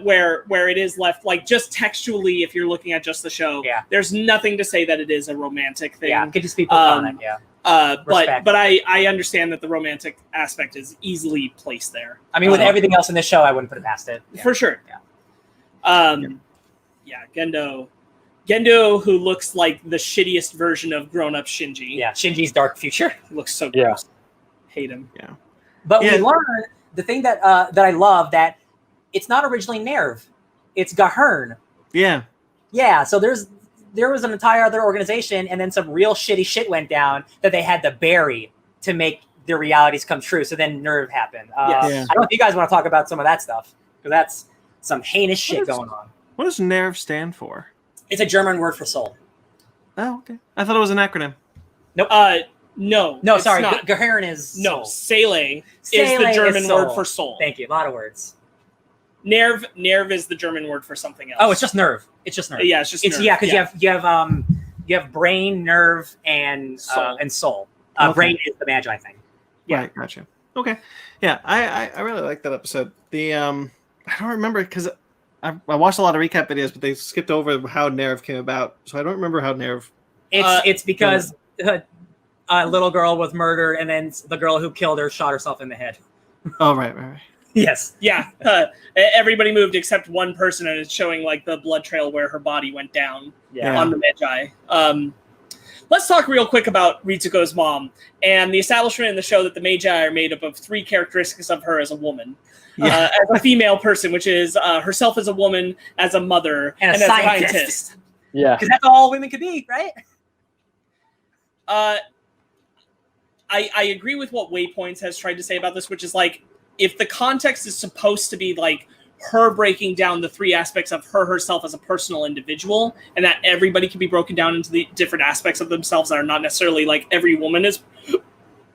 Where it is left, like, just textually, if you're looking at just the show, there's nothing to say that it is a romantic thing. Yeah, it could just be platonic, but I understand that the romantic aspect is easily placed there. I mean, with everything else in this show, I wouldn't put it past it. For sure. Yeah. Gendo, who looks like the shittiest version of grown-up Shinji. Yeah, Shinji's dark future. Looks so gross. Hate him. Yeah. But we learn the thing that I love, that it's not originally Nerv. It's Gahern. Yeah. Yeah, so there was an entire other organization, and then some real shitty shit went down that they had to bury to make their realities come true. So then Nerv happened. I don't know if you guys want to talk about some of that stuff, because that's some heinous shit going on. What does Nerv stand for? It's a German word for soul. Oh, okay. I thought it was an acronym. Nope. No, sorry. not. Gehirn is soul. No, Sele is the German word for soul. Thank you. A lot of words. Nerv is the German word for something else. Oh, it's just nerve. It's just nerve. Yeah, it's just nerve. Yeah, because you have brain, nerve, and soul. Brain is the Magi thing. Yeah, right, gotcha. Okay, yeah, I really like that episode. I don't remember because I watched a lot of recap videos, but they skipped over how Nerv came about, so I don't remember how Nerv. It's because a little girl was murdered, and then the girl who killed her shot herself in the head. Oh, right. Yes. Yeah. Everybody moved except one person, and it's showing like the blood trail where her body went down on the Magi. Let's talk real quick about Ritsuko's mom and the establishment in the show that the Magi are made up of 3 characteristics of her as a woman. As a female person, which is herself as a woman, as a mother, and a scientist. Yeah. Because that's all women could be, right? I agree with what Waypoints has tried to say about this, which is like, if the context is supposed to be like her breaking down the three aspects of herself as a personal individual, and that everybody can be broken down into the different aspects of themselves that are not necessarily like every woman is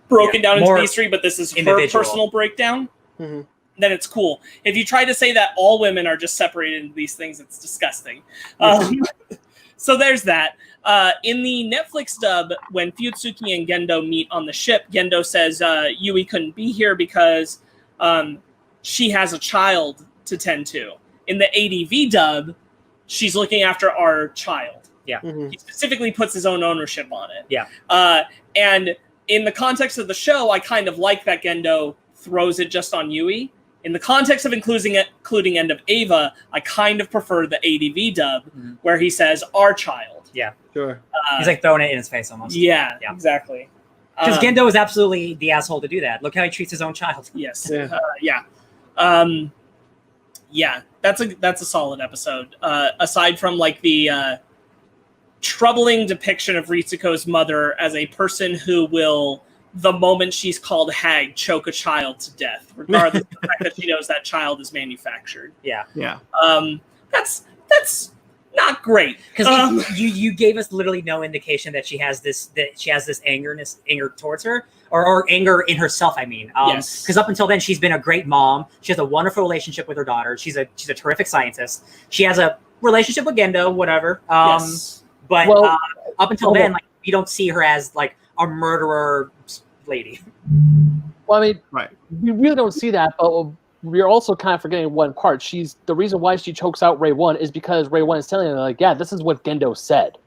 broken down into these three, but this is her personal breakdown, then it's cool. If you try to say that all women are just separated into these things, it's disgusting. So there's that. In the Netflix dub, when Fuyutsuki and Gendo meet on the ship, Gendo says Yui couldn't be here because she has a child to tend to. In the ADV dub, she's looking after our child. Yeah. He specifically puts his own ownership on it. Yeah. And in the context of the show, I kind of like that Gendo throws it just on Yui. In the context of including End of Ava, I kind of prefer the ADV dub, where he says our child. Yeah. Sure. He's like throwing it in his face almost. Yeah. Exactly. Because Gendo is absolutely the asshole to do that. Look how he treats his own child. Yes. That's a solid episode. Aside from like the troubling depiction of Ritsuko's mother as a person who will, the moment she's called hag, choke a child to death, regardless of the fact that she knows that child is manufactured. Yeah. That's not great. Because you gave us literally no indication that she has this anger towards her, or anger in herself. I mean, yes. Because up until then, she's been a great mom. She has a wonderful relationship with her daughter. She's a terrific scientist. She has a relationship with Gendo, whatever. Yes. But up until then, like, you don't see her as like a murderer lady. Well, I mean, Right. we really don't see that, but we're also kind of forgetting one part. The reason why she chokes out Ray 1 is because Ray 1 is telling her, like, yeah, this is what Gendo said.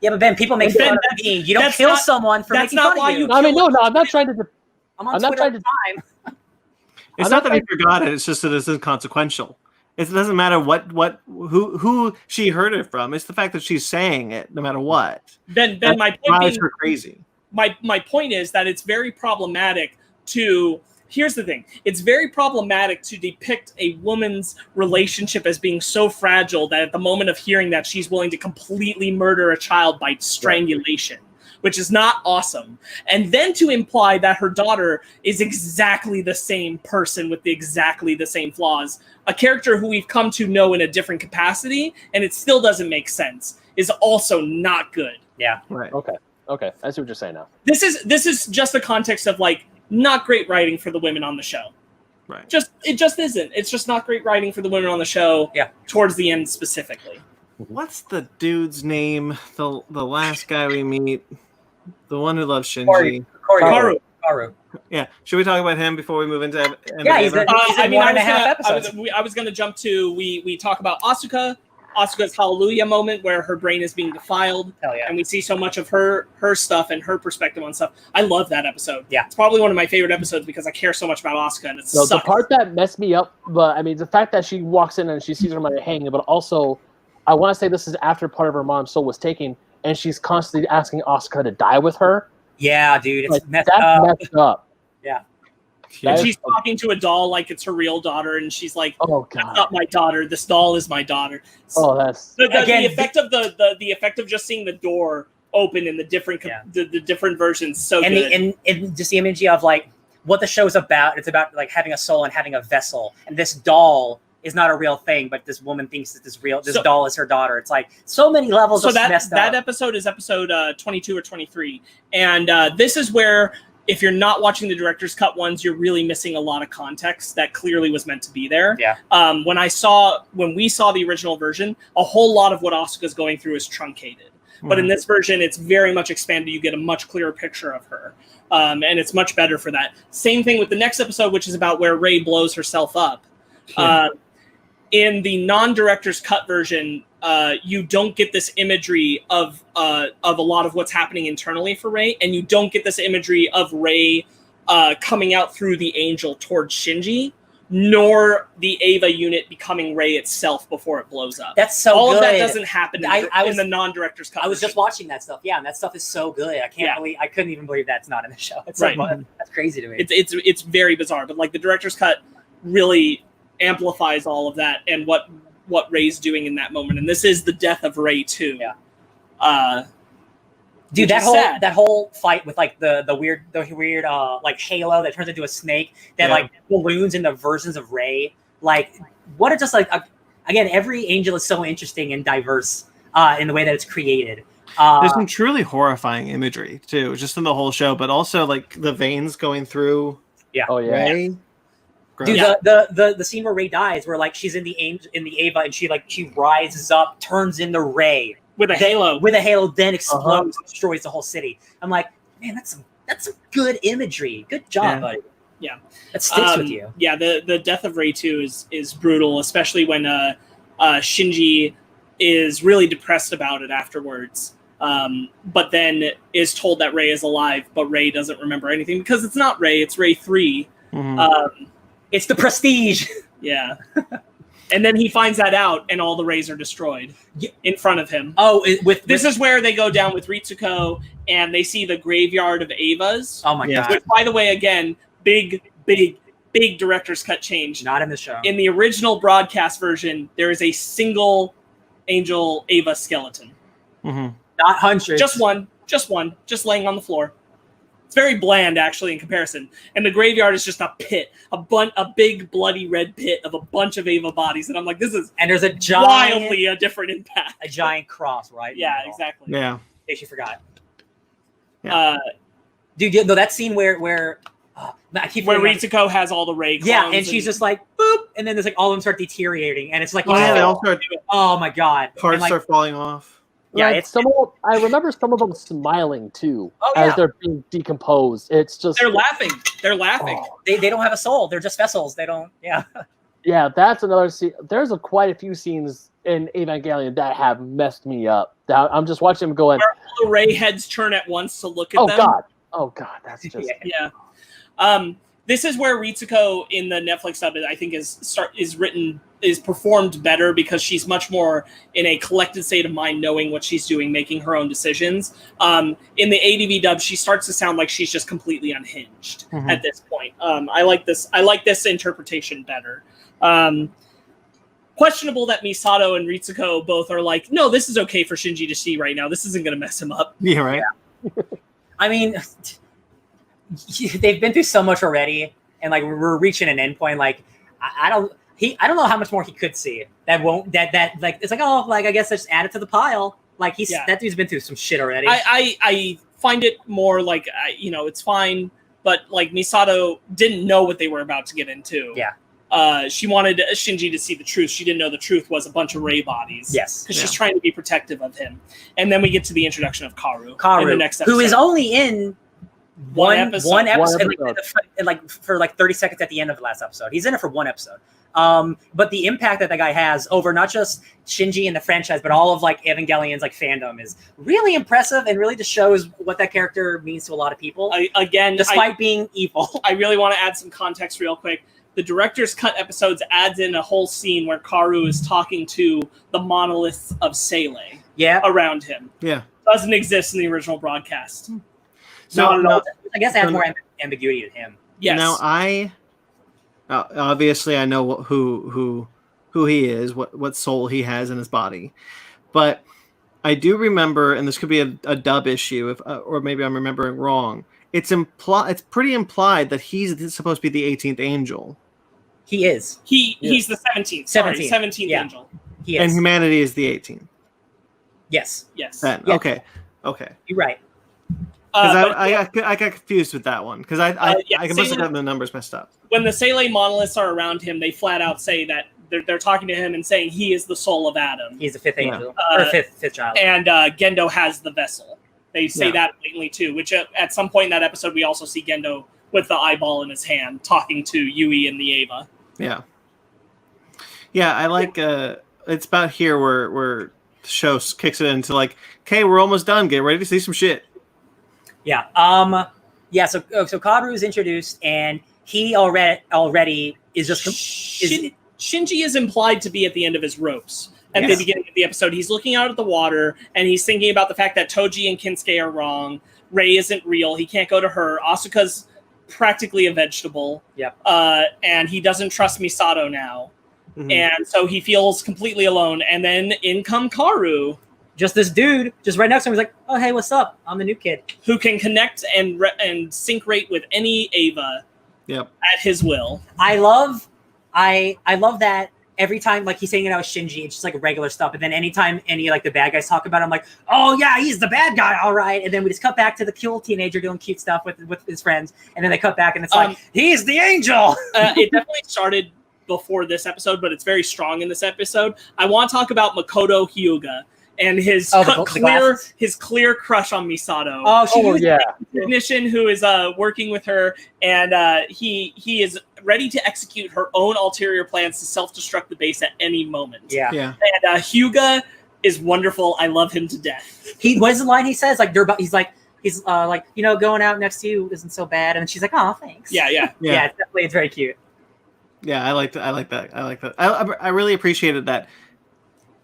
Yeah, but Ben, people make fun of me. You don't kill someone for making fun of you. I mean, no, I'm not trying to. I'm not trying to. It's not that he forgot it. It's just that it's inconsequential. It doesn't matter who she heard it from. It's the fact that she's saying it, no matter what. Ben, my point drives her crazy. My point is that it's very problematic to. Here's the thing. It's very problematic to depict a woman's relationship as being so fragile that at the moment of hearing that, she's willing to completely murder a child by strangulation, which is not awesome. And then to imply that her daughter is exactly the same person with exactly the same flaws, a character who we've come to know in a different capacity, and it still doesn't make sense, is also not good. Yeah. Right. Okay. I see what you're saying now. This is just the context of like, not great writing for the women on the show. Right. It just isn't. It's just not great writing for the women on the show. Yeah. Towards the end specifically. What's the dude's name? The last guy we meet, the one who loves Shinji. Karu. Yeah. Should we talk about him before we move into? He's a 1.5 episodes. I was going to jump to we talk about Asuka's hallelujah moment where her brain is being defiled. Hell yeah. And we see so much of her stuff and her perspective on stuff. I love that episode. Yeah. It's probably one of my favorite episodes because I care so much about Asuka, and it's the part that messed me up, but I mean, the fact that she walks in and she sees her mother hanging, but also, I want to say this is after part of her mom's soul was taken, and she's constantly asking Asuka to die with her. Yeah, dude, it's messed up. Yeah. She's talking to a doll like it's her real daughter, and she's like, "Oh God, that's not my daughter. This doll is my daughter." Oh, that's the effect of the effect of just seeing the door open in the different the different versions. So and good. and just the imagery of like what the show's about. It's about like having a soul and having a vessel, and this doll is not a real thing, but this woman thinks that this doll is her daughter. It's like so many levels of messed up. That episode is episode 22 or 23, and this is where, if you're not watching the director's cut ones, you're really missing a lot of context that clearly was meant to be there. Yeah. When we saw the original version, a whole lot of what Asuka's going through is truncated. But in this version, it's very much expanded. You get a much clearer picture of her. And it's much better for that. Same thing with the next episode, which is about where Rei blows herself up. In the non-director's cut version, you don't get this imagery of a lot of what's happening internally for Rei, and you don't get this imagery of Rei coming out through the angel towards Shinji, nor the Ava unit becoming Rei itself before it blows up. That's so all good. of that doesn't happen in the non-director's cut. I was just watching that stuff. Yeah, and that stuff is so good. I couldn't even believe that's not in the show. It's that's crazy to me. It's very bizarre, but like the director's cut really amplifies all of that and what Rei's doing in that moment. And this is the death of Rei too. Yeah. Dude, Which is sad. that whole fight with like the weird like halo that turns into a snake, that like balloons into versions of Rey. Like, what are just like again, every angel is so interesting and diverse in the way that it's created. There's some truly horrifying imagery too, just in the whole show, but also like the veins going through. Yeah. Oh yeah. Rey. Dude, the scene where Rey dies, where like she's in the Eva and she rises up, turns into Rey with a halo, then explodes and destroys the whole city. I'm like, man, that's some good imagery. Good job, buddy. Yeah, that sticks with you. Yeah, the death of Rey 2 is brutal, especially when Shinji is really depressed about it afterwards. But then is told that Rey is alive, but Rey doesn't remember anything because it's not Rey, it's Rey 3. Mm-hmm. It's the prestige. Yeah. And then he finds that out, and all the Reys are destroyed in front of him. Oh, this is where they go down with Ritsuko, and they see the graveyard of Evas. Oh my god! Which, by the way, again, big director's cut change. Not in the show. In the original broadcast version, there is a single Angel Eva skeleton. Mm-hmm. Not hundreds. Just one, just laying on the floor. It's very bland, actually, in comparison. And the graveyard is just a pit, a big bloody red pit of a bunch of Eva bodies. And I'm like, this is there's a giant, wildly a different impact. A giant cross, right? Yeah, exactly. Yeah. In case you forgot. Yeah. Dude, no, that scene where I keep where Ritsuko has all the Rey clones. Yeah, and she's just like, boop, and then there's like all of them start deteriorating, and it's like, they all start. Oh my god, Parts like, are falling off. Yeah, like I remember some of them smiling too as they're being decomposed. It's just they're laughing. Oh, they don't have a soul. They're just vessels. They don't. Yeah. Yeah, that's another scene. There's quite a few scenes in Evangelion that have messed me up. I'm just watching them going. Where all the Rey heads turn at once to look at them. Oh god, that's just yeah. This is where Ritsuko in the Netflix sub, I think, is performed better because she's much more in a collected state of mind, knowing what she's doing, making her own decisions. In the ADV dub, she starts to sound like she's just completely unhinged at this point. I like this interpretation better. Questionable that Misato and Ritsuko both are like, no, this is okay for Shinji to see right now. This isn't going to mess him up. Yeah, right. Yeah. I mean, they've been through so much already, and like we're reaching an end point. Like I don't know how much more he could see. That like it's like, oh, like I guess I just add it to the pile. Like that dude's been through some shit already. I find it more like it's fine, but like Misato didn't know what they were about to get into. Yeah. She wanted Shinji to see the truth. She didn't know the truth was a bunch of Rey bodies. Yes. Because she's trying to be protective of him. And then we get to the introduction of Karu in the next episode. Who is only in one episode. And like for like 30 seconds at the end of the last episode. He's in it for one episode. But the impact that guy has over not just Shinji and the franchise, but all of like Evangelion's like fandom is really impressive and really just shows what that character means to a lot of people. Despite being evil. I really want to add some context real quick. The director's cut episodes adds in a whole scene where Karu is talking to the monolith of Sele around him. Yeah. Doesn't exist in the original broadcast. So I guess it adds more ambiguity to him. Yes. Now obviously I know who he is, what soul he has in his body, but I do remember, and this could be a dub issue, or maybe I'm remembering wrong. It's pretty implied that he's supposed to be the 18th angel. He is. He's the 17th. 17th angel. He is. And humanity is the 18th. Yes. Then, yeah. Okay. You're right. Because I got confused with that one because I must have gotten the numbers messed up. When the Sele monoliths are around him, they flat out say that they're talking to him and saying he is the soul of Adam. He's the fifth angel or fifth child. And Gendo has the vessel. They say that blatantly too. Which at some point in that episode, we also see Gendo with the eyeball in his hand talking to Yui and the Eva. Yeah. Yeah, I like. It's about here where the show kicks it into like, okay, we're almost done. Get ready to see some shit. Yeah. So Karu is introduced, and he already is just Shinji is implied to be at the end of his ropes at the beginning of the episode. He's looking out at the water, and he's thinking about the fact that Toji and Kinsuke are wrong. Rei isn't real. He can't go to her. Asuka's practically a vegetable. Yep. And he doesn't trust Misato now, and so he feels completely alone. And then in come Karu. just this dude just right next to him. He's like, "Oh, hey, what's up? I'm the new kid who can connect and sync rate with any Ava at his will." I love that every time like he's hanging out with Shinji, it's just like regular stuff. And then anytime any like the bad guys talk about him, like, "Oh yeah, he's the bad guy, all right." And then we just cut back to the cool teenager doing cute stuff with his friends. And then they cut back and it's like, he's the angel. It definitely started before this episode, but it's very strong in this episode. I want to talk about Makoto Hyuga and his clear crush on Misato. Oh yeah, technician who is working with her, and he is ready to execute her own ulterior plans to self-destruct the base at any moment. Yeah. And Hyuga is wonderful. I love him to death. What is the line he says? Like he's like going out next to you isn't so bad, and she's like, "Oh, thanks." Yeah. It's very cute. Yeah, I like that. I really appreciated that.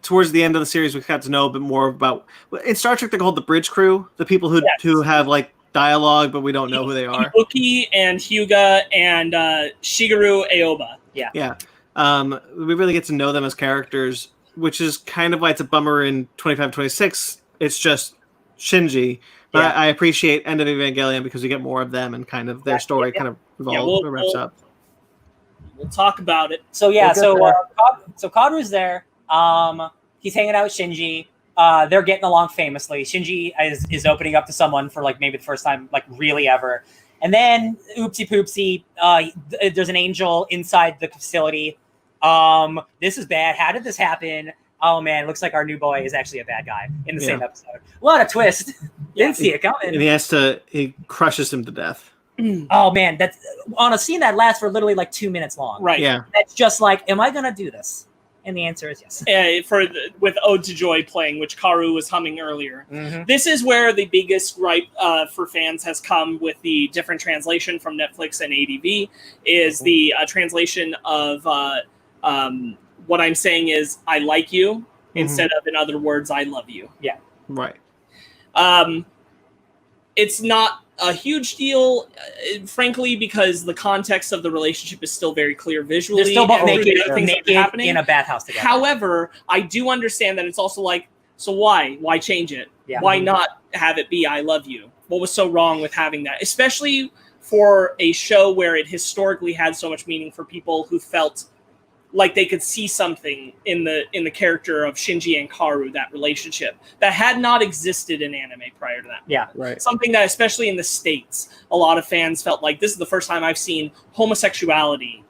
Towards the end of the series, we got to know a bit more about. In Star Trek, they call it the bridge crew, the people who have like dialogue, but we don't know who they are. Ibuki and Hyuga and Shigeru Aoba. Yeah. We really get to know them as characters, which is kind of why it's a bummer in 25-26. It's just Shinji. But I appreciate End of Evangelion because we get more of them and kind of their story kind of wraps up. We'll talk about it. So Kaoru's there. He's hanging out with Shinji. They're getting along famously. Shinji is opening up to someone for like maybe the first time like really ever. And then oopsie poopsie, there's an angel inside the facility. This is bad. How did this happen? Oh man, looks like our new boy is actually a bad guy in the same episode. What a twist. Didn't see it coming. And he crushes him to death. Oh man, that's on a scene that lasts for literally like 2 minutes long. Right. Yeah. That's just like, am I gonna do this? And the answer is yes. With Ode to Joy playing, which Kaoru was humming earlier. Mm-hmm. This is where the biggest gripe for fans has come with the different translation from Netflix and ADV is the translation of what I'm saying is I like you instead of, in other words, I love you. Yeah. Right. It's not a huge deal, frankly, because the context of the relationship is still very clear visually. They're still both naked happening in a bathhouse together. However, I do understand that it's also like, so why? Why change it? Yeah. Why not have it be I love you? What was so wrong with having that? Especially for a show where it historically had so much meaning for people who felt like they could see something in the character of Shinji and Kaoru, that relationship that had not existed in anime prior to that. Yeah, right. Something that, especially in the States, a lot of fans felt like this is the first time I've seen homosexuality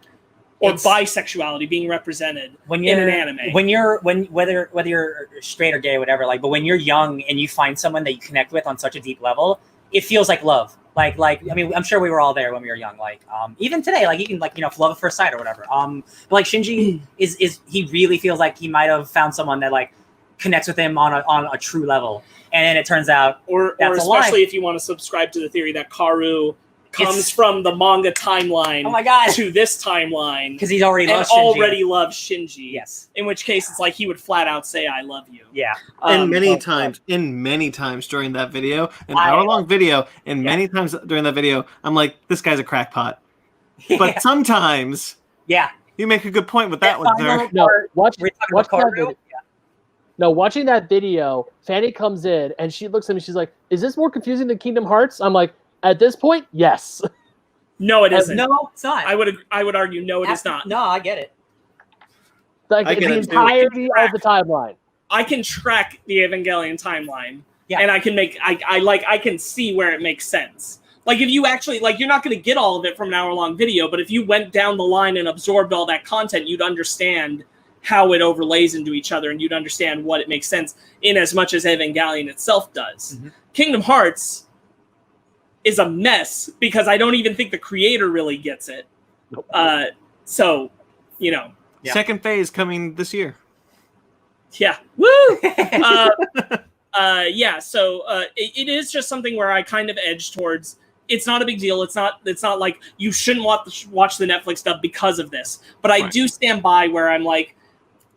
or bisexuality being represented in an anime. Whether you're straight or gay or whatever, like, but when you're young and you find someone that you connect with on such a deep level, it feels like love. Like I mean, I'm sure we were all there when we were young. Like, even today, like you can love at first sight or whatever. But like Shinji is he really feels like he might have found someone that like connects with him on a true level, and then it turns out, or especially if you want to subscribe to the theory that Kaoru comes from the manga timeline. Oh my god! To this timeline because he's already loves Shinji. Yes. In which case, it's like he would flat out say, "I love you." Yeah. And many times during that video, an hour-long video, and many times during that video, I'm like, this guy's a crackpot. But sometimes, you make a good point with that one, sir. No, watching that video, Fanny comes in and she looks at me. She's like, "Is this more confusing than Kingdom Hearts?" I'm like, "At this point, yes." No, it isn't. No, it's not. I would argue, no, it is not. No, I get it. Like the entirety of the timeline. I can track the Evangelion timeline, and I can I can see where it makes sense. Like if you actually you're not going to get all of it from an hour-long video, but if you went down the line and absorbed all that content, you'd understand how it overlays into each other, and you'd understand what it makes sense in as much as Evangelion itself does. Mm-hmm. Kingdom Hearts is a mess because I don't even think the creator really gets it. Nope. So, second phase coming this year. Yeah. Woo! So it is just something where I kind of edge towards. It's not a big deal. It's not like you shouldn't watch the Netflix dub because of this. But I do stand by where I'm like,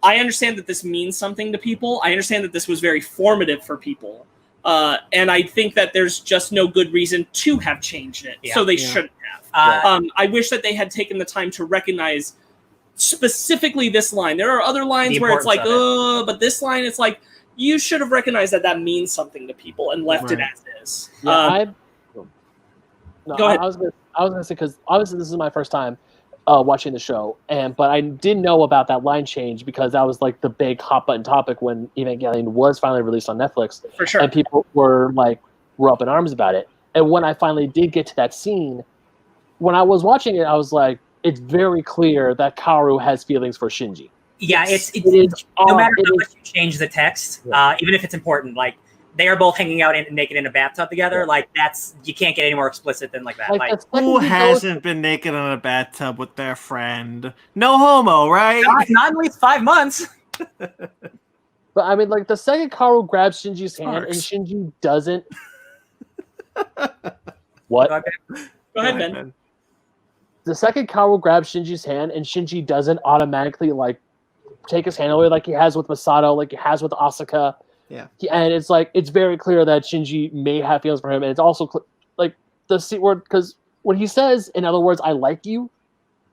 I understand that this means something to people. I understand that this was very formative for people. And I think that there's just no good reason to have changed it. So they shouldn't have. I wish that they had taken the time to recognize specifically this line. There are other lines where it's like, but this line, it's like, you should have recognized that means something to people and left it as is. Yeah, Go ahead. I was gonna say, because obviously this is my first time watching the show, but I didn't know about that line change because that was like the big hot button topic when Evangelion was finally released on Netflix, For sure. and people were up in arms about it. And when I finally did get to that scene, when I was watching it, I was like, it's very clear that Kaoru has feelings for Shinji. Yeah, Yes. it's no matter how much you change the text, even if it's important, like they are both hanging out naked in a bathtub together. Like you can't get any more explicit than that. Like who hasn't been naked in a bathtub with their friend? No homo, right? not at least 5 months. But I mean, like the second Kaoru grabs Shinji's hand and Shinji doesn't. What? Go ahead, Ben. The second Kaoru grabs Shinji's hand and Shinji doesn't automatically take his hand away like he has with Misato, like he has with Asuka. Yeah. And it's it's very clear that Shinji may have feelings for him, and it's also the C word, because when he says, in other words, "I like you,"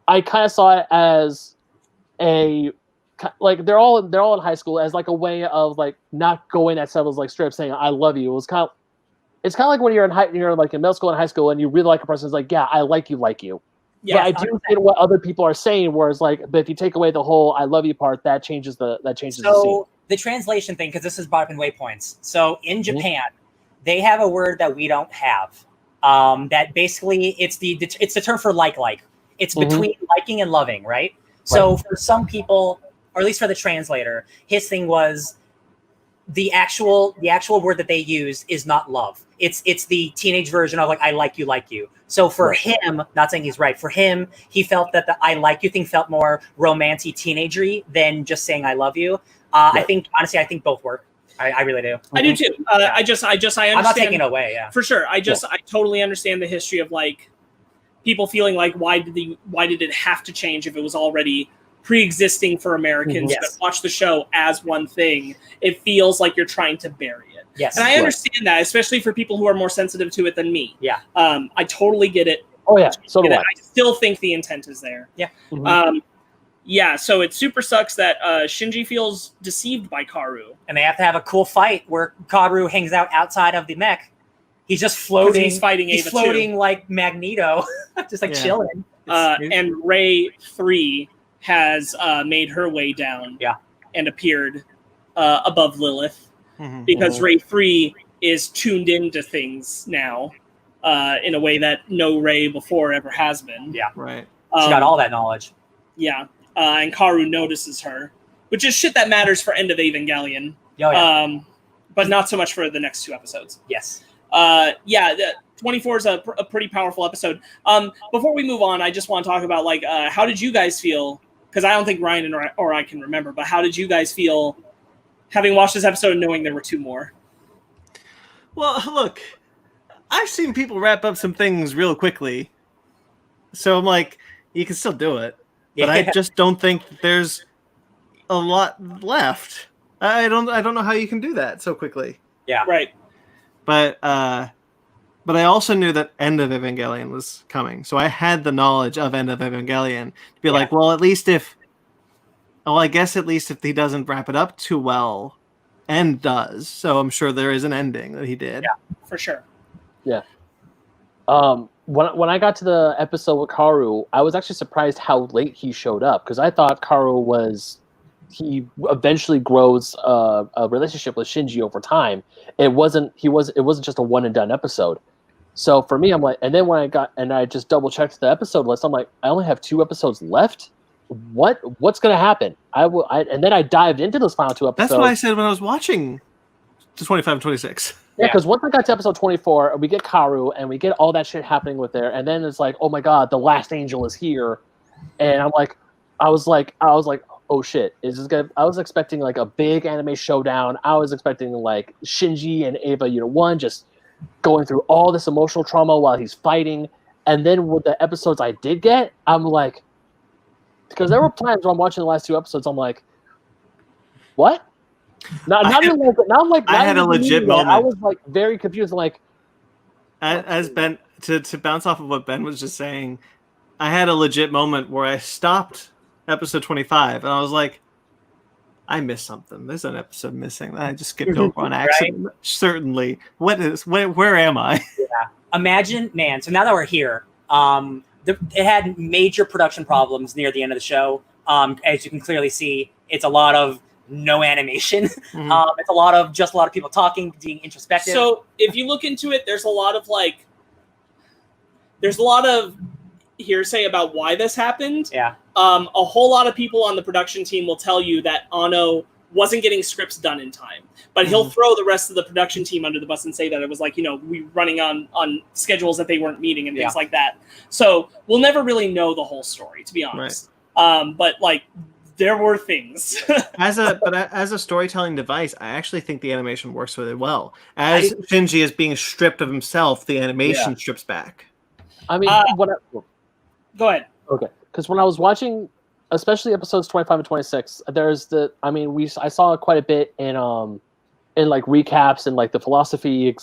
I kind of saw it as they're all in high school as a way of not going at someone's straight up saying "I love you." It's kind of like when you're in middle school and high school and you really like a person, it's yeah, I like you. Yes, but I do get what other people are saying, whereas but if you take away the whole "I love you" part, that changes the scene. So the translation thing, because this is brought up in waypoints. So in Japan, they have a word that we don't have. That basically it's the term for like. It's between liking and loving, right? So for some people, or at least for the translator, his thing was the actual word that they use is not love. It's the teenage version of I like you. So for him, not saying he's right, for him, he felt that the I like you thing felt more romantic teenagery than just saying I love you. I think both work. I really do. I do too. I understand. I'm not taking it away. Yeah, for sure. I totally understand the history of people feeling why did it have to change if it was already pre-existing for Americans that watch the show as one thing. It feels like you're trying to bury it. Yes, and I understand that, especially for people who are more sensitive to it than me. Yeah, I totally get it. Oh yeah, so do I. I still think the intent is there. Yeah. Yeah, so it super sucks that Shinji feels deceived by Kaoru. And they have to have a cool fight where Kaoru hangs out outside of the mech. He's just floating. He's fighting Ava floating too. like Magneto, just chilling. And Rei 3 has made her way down and appeared above Lilith because Rei 3 is tuned into things now in a way that no Rei before ever has been. Yeah, right. She got all that knowledge. Yeah. And Kaoru notices her, which is shit that matters for End of Evangelion. Oh, yeah. But not so much for the next 2 episodes. Yes. 24 is a pretty powerful episode. Before we move on, I just want to talk about how did you guys feel? Because I don't think Ryan or I can remember, but how did you guys feel having watched this episode and knowing there were 2 more? Well, look, I've seen people wrap up some things real quickly, so I'm you can still do it. But I just don't think there's a lot left. I don't know how you can do that so quickly. Yeah. Right. But I also knew that End of Evangelion was coming. So I had the knowledge of End of Evangelion to be I guess at least if he doesn't wrap it up too well, End does. So I'm sure there is an ending that he did. Yeah, for sure. Yeah. When I got to the episode with Kaoru, I was actually surprised how late he showed up, because I thought he eventually grows a relationship with Shinji over time. It wasn't just a one and done episode. So for me, I'm and then when I just double checked the episode list, I'm I only have 2 episodes left. What's going to happen? And then I dived into those final 2 episodes. That's what I said when I was watching to 25 and 26. Yeah, because once I got to episode 24, we get Kaoru, and we get all that shit happening with there, and then it's oh my god, the last angel is here, and I was like, oh shit, is this gonna? I was expecting a big anime showdown. I was expecting Shinji and Ava Unit 1 just going through all this emotional trauma while he's fighting, and then with the episodes I did get, I'm because there were times where I'm watching the last 2 episodes, I'm what? I had a legit moment. I was very confused. As Ben, to bounce off of what Ben was just saying, I had a legit moment where I stopped episode 25 and I was I missed something. There's an episode missing that I just skipped over on accident. Right? Certainly. Where am I? Yeah. Imagine, man. So now that we're here, it had major production problems near the end of the show. As you can clearly see, it's a lot of no animation. Mm-hmm. It's a lot of people talking, being introspective. So if you look into it, there's a lot of hearsay about why this happened. Yeah. A whole lot of people on the production team will tell you that Ano wasn't getting scripts done in time, but he'll throw the rest of the production team under the bus and say that it was like, we running on schedules that they weren't meeting and things like that. So we'll never really know the whole story, to be honest. Right. But like, there were things. As a storytelling device, I actually think the animation works really well. As Shinji is being stripped of himself, the animation strips back. I mean, go ahead. Okay, because when I was watching, especially episodes 25 and 26, I saw quite a bit in like recaps and like the philosophy,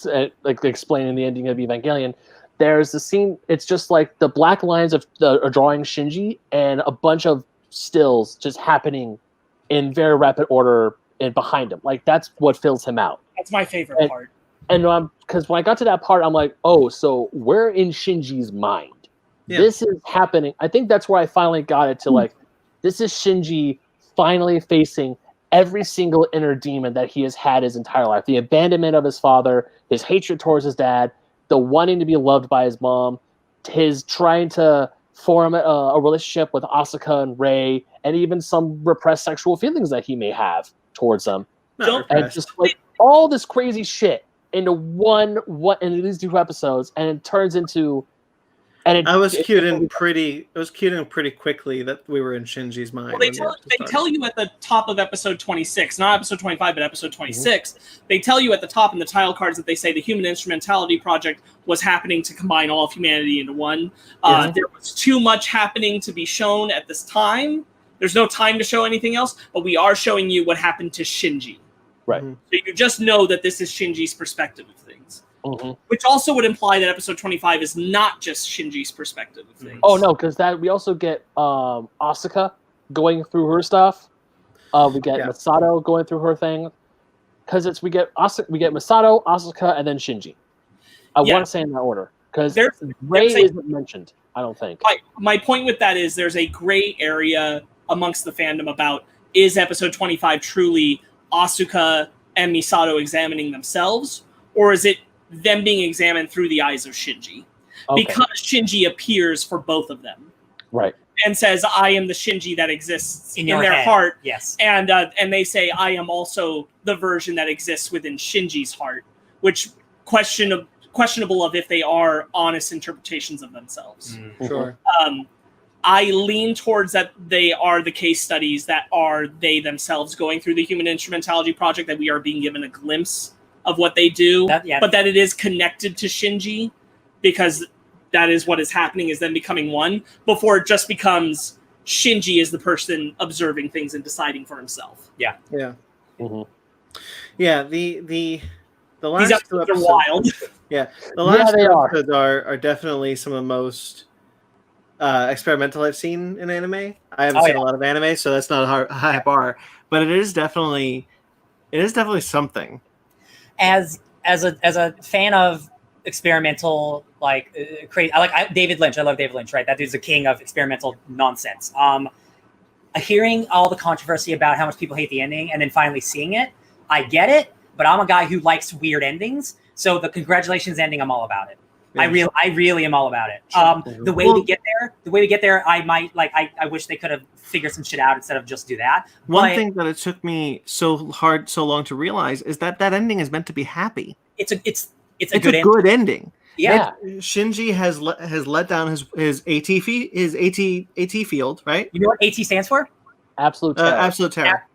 like explaining the ending of Evangelion. There's the scene. It's just like the black lines are drawing Shinji and a bunch of stills just happening in very rapid order and behind him. Like that's what fills him out. That's my favorite part. And because when I got to that part, I'm like, oh, so we're in Shinji's mind. Yeah. This is happening. I think that's where I finally got it to like, this is Shinji finally facing every single inner demon that he has had his entire life. The abandonment of his father, his hatred towards his dad, the wanting to be loved by his mom, his trying to form a relationship with Asuka and Rei, and even some repressed sexual feelings that he may have towards them. And just like all this crazy shit into in these 2 episodes, and it turns into. And I was cued in pretty quickly that we were in Shinji's mind. Well, they tell you at the top of episode 26, not episode 25, but episode 26. Mm-hmm. They tell you at the top in the title cards that they say the Human Instrumentality Project was happening to combine all of humanity into one. There was too much happening to be shown at this time. There's no time to show anything else, but we are showing you what happened to Shinji. Right. So you just know that this is Shinji's perspective of things. Mm-hmm. Which also would imply that episode 25 is not just Shinji's perspective of things. Oh no, because we also get Asuka going through her stuff. We get Misato going through her thing. Because we get Misato, Asuka, and then Shinji. I want to say in that order because Rei isn't mentioned. I don't think. My point with that is there's a gray area amongst the fandom about is episode 25 truly Asuka and Misato examining themselves, or is it them being examined through the eyes of Shinji? Okay. Because Shinji appears for both of them. Right. And says, I am the Shinji that exists in their heart. Yes. And they say, I am also the version that exists within Shinji's heart, which questionable of if they are honest interpretations of themselves. Sure. I lean towards that they are the case studies that are they themselves going through the Human Instrumentality Project, that we are being given a glimpse of what they do, but that it is connected to Shinji, because that is what is happening, is them becoming one, before it just becomes Shinji is the person observing things and deciding for himself. Yeah. Mm-hmm. Yeah, the last these episodes are wild. Yeah, the last two episodes are definitely some of the most experimental I've seen in anime. I haven't seen a lot of anime, so that's not a high bar, but it is definitely something. As a fan of experimental, crazy, I like David Lynch. I love David Lynch. Right, that dude's the king of experimental nonsense. Hearing all the controversy about how much people hate the ending, and then finally seeing it, I get it. But I'm a guy who likes weird endings, so the congratulations ending, I'm all about it. Yeah. I really am all about it. The way we get there, I might I wish they could have figured some shit out instead of just do that. One thing that it took me so long to realize is that ending is meant to be happy. It's a good ending. Yeah. Shinji has let down his AT field, right? You know what AT stands for? Absolute terror. Absolute terror.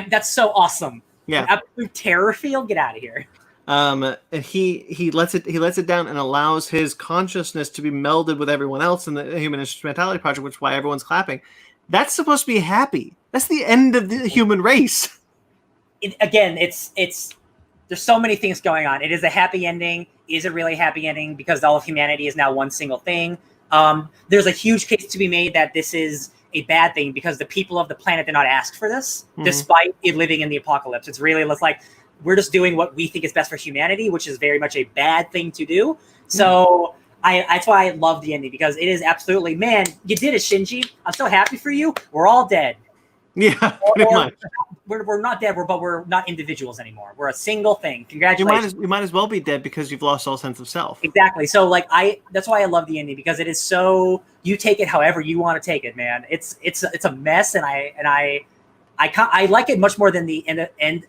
That's so awesome. Yeah. Absolute terror field. Get out of here. And he lets it down and allows his consciousness to be melded with everyone else in the Human Instrumentality Project, which is why everyone's clapping. That's supposed to be happy. That's the end of the human race. It's there's so many things going on. It is a happy ending. Is it really a happy ending? Because all of humanity is now one single thing. There's a huge case to be made that this is a bad thing because the people of the planet did not ask for this, despite it living in the apocalypse. It's really like we're just doing what we think is best for humanity, which is very much a bad thing to do. So that's why I love the ending, because it is absolutely, man, you did it, Shinji. I'm so happy for you. We're all dead. Yeah, pretty much. We're not dead, but we're not individuals anymore. We're a single thing. Congratulations. You might as well be dead because you've lost all sense of self. Exactly. So like that's why I love the ending, because it is so, you take it however you want to take it, man. It's a mess, and I like it much more than the end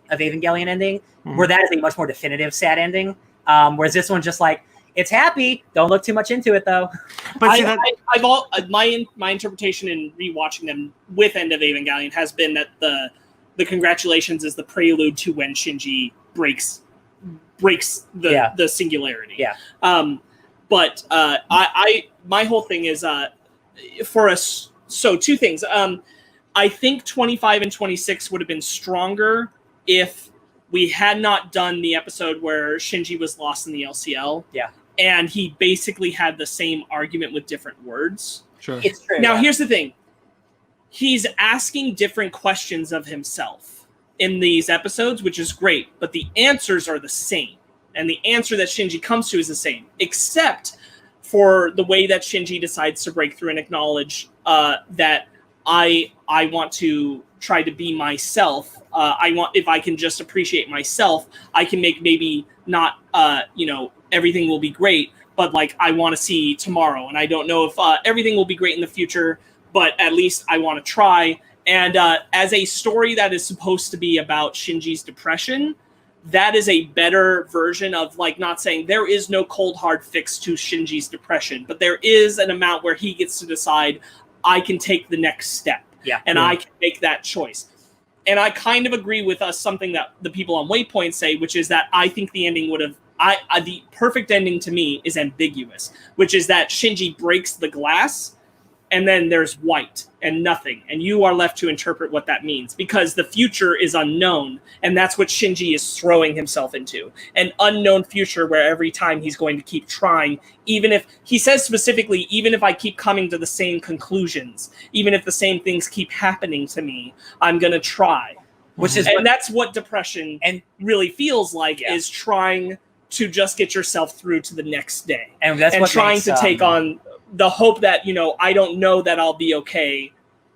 of Evangelion ending, where that is a much more definitive sad ending. Whereas this one's just like, it's happy. Don't look too much into it, though. But my interpretation in rewatching them with End of Evangelion has been that the congratulations is the prelude to when Shinji breaks the singularity. Yeah. But my whole thing is for us. So two things. I think 25 and 26 would have been stronger if we had not done the episode where Shinji was lost in the LCL. Yeah. And he basically had the same argument with different words. Sure. It's true. Now, here's the thing. He's asking different questions of himself in these episodes, which is great, but the answers are the same. And the answer that Shinji comes to is the same, except for the way that Shinji decides to break through and acknowledge that I want to try to be myself. If I can just appreciate myself, I can make maybe not, everything will be great, but like I want to see tomorrow, and I don't know if everything will be great in the future, but at least I want to try. And as a story that is supposed to be about Shinji's depression, that is a better version of like not saying there is no cold hard fix to Shinji's depression, but there is an amount where he gets to decide, I can take the next step. Yeah. And I can make that choice. And I kind of agree with something that the people on Waypoint say, which is that I think the ending would have, the perfect ending to me is ambiguous, which is that Shinji breaks the glass and then there's white and nothing. And you are left to interpret what that means, because the future is unknown. And that's what Shinji is throwing himself into. An unknown future where every time he's going to keep trying, even if, he says specifically, even if I keep coming to the same conclusions, even if the same things keep happening to me, I'm going to try. That's what depression really feels like, is trying to just get yourself through to the next day. And that's what trying makes, to take on the hope that, I don't know that I'll be okay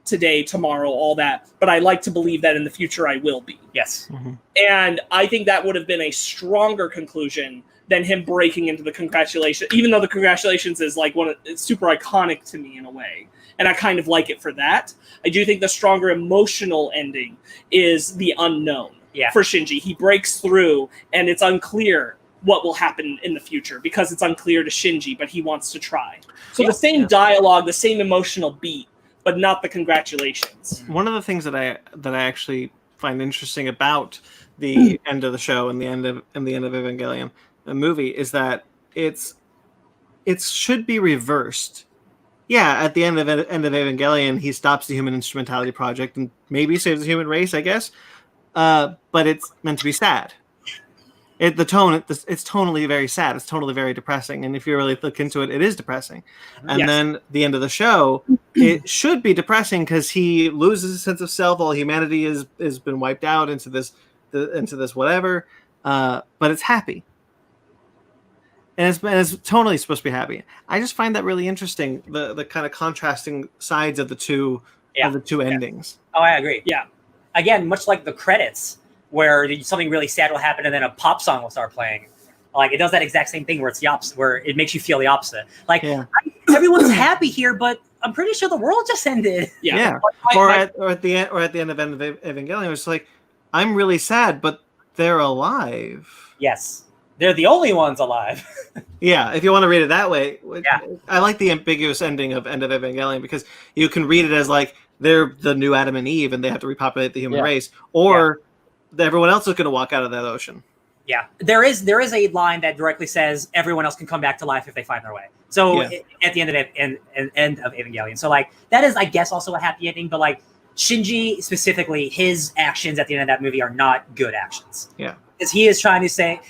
today, tomorrow, all that, but I like to believe that in the future I will be. Yes. Mm-hmm. And I think that would have been a stronger conclusion than him breaking into the congratulations, even though the congratulations is like it's super iconic to me in a way. And I kind of like it for that. I do think the stronger emotional ending is the unknown for Shinji. He breaks through and it's unclear what will happen in the future because it's unclear to Shinji, but he wants to try. So the same dialogue, the same emotional beat, but not the congratulations. One of the things that I actually find interesting about the end of the show and the end of Evangelion, the movie, is that it should be reversed. Yeah, at the end of Evangelion, he stops the Human Instrumentality Project and maybe saves the human race, I guess. But it's meant to be sad. It's tonally very sad. It's totally very depressing. And if you really look into it, it is depressing. And then the end of the show, it should be depressing because he loses a sense of self. All humanity has been wiped out into this whatever. But it's happy. And it's totally supposed to be happy. I just find that really interesting. The kind of contrasting sides of the two endings. Oh, I agree. Yeah. Again, much like the credits, where something really sad will happen and then a pop song will start playing. Like, it does that exact same thing where it's the opposite, where it makes you feel the opposite. Like, everyone's happy here, but I'm pretty sure the world just ended. Yeah. Or at the end of Evangelion, it's like, I'm really sad, but they're alive. Yes. They're the only ones alive. Yeah, if you want to read it that way. Yeah. I like the ambiguous ending of End of Evangelion because you can read it as like, they're the new Adam and Eve and they have to repopulate the human race. Or everyone else is going to walk out of that ocean. Yeah, there is a line that directly says everyone else can come back to life if they find their way. So at the end of Evangelion, so like that is, I guess, also a happy ending. But like Shinji specifically, his actions at the end of that movie are not good actions. Yeah, because he is trying to say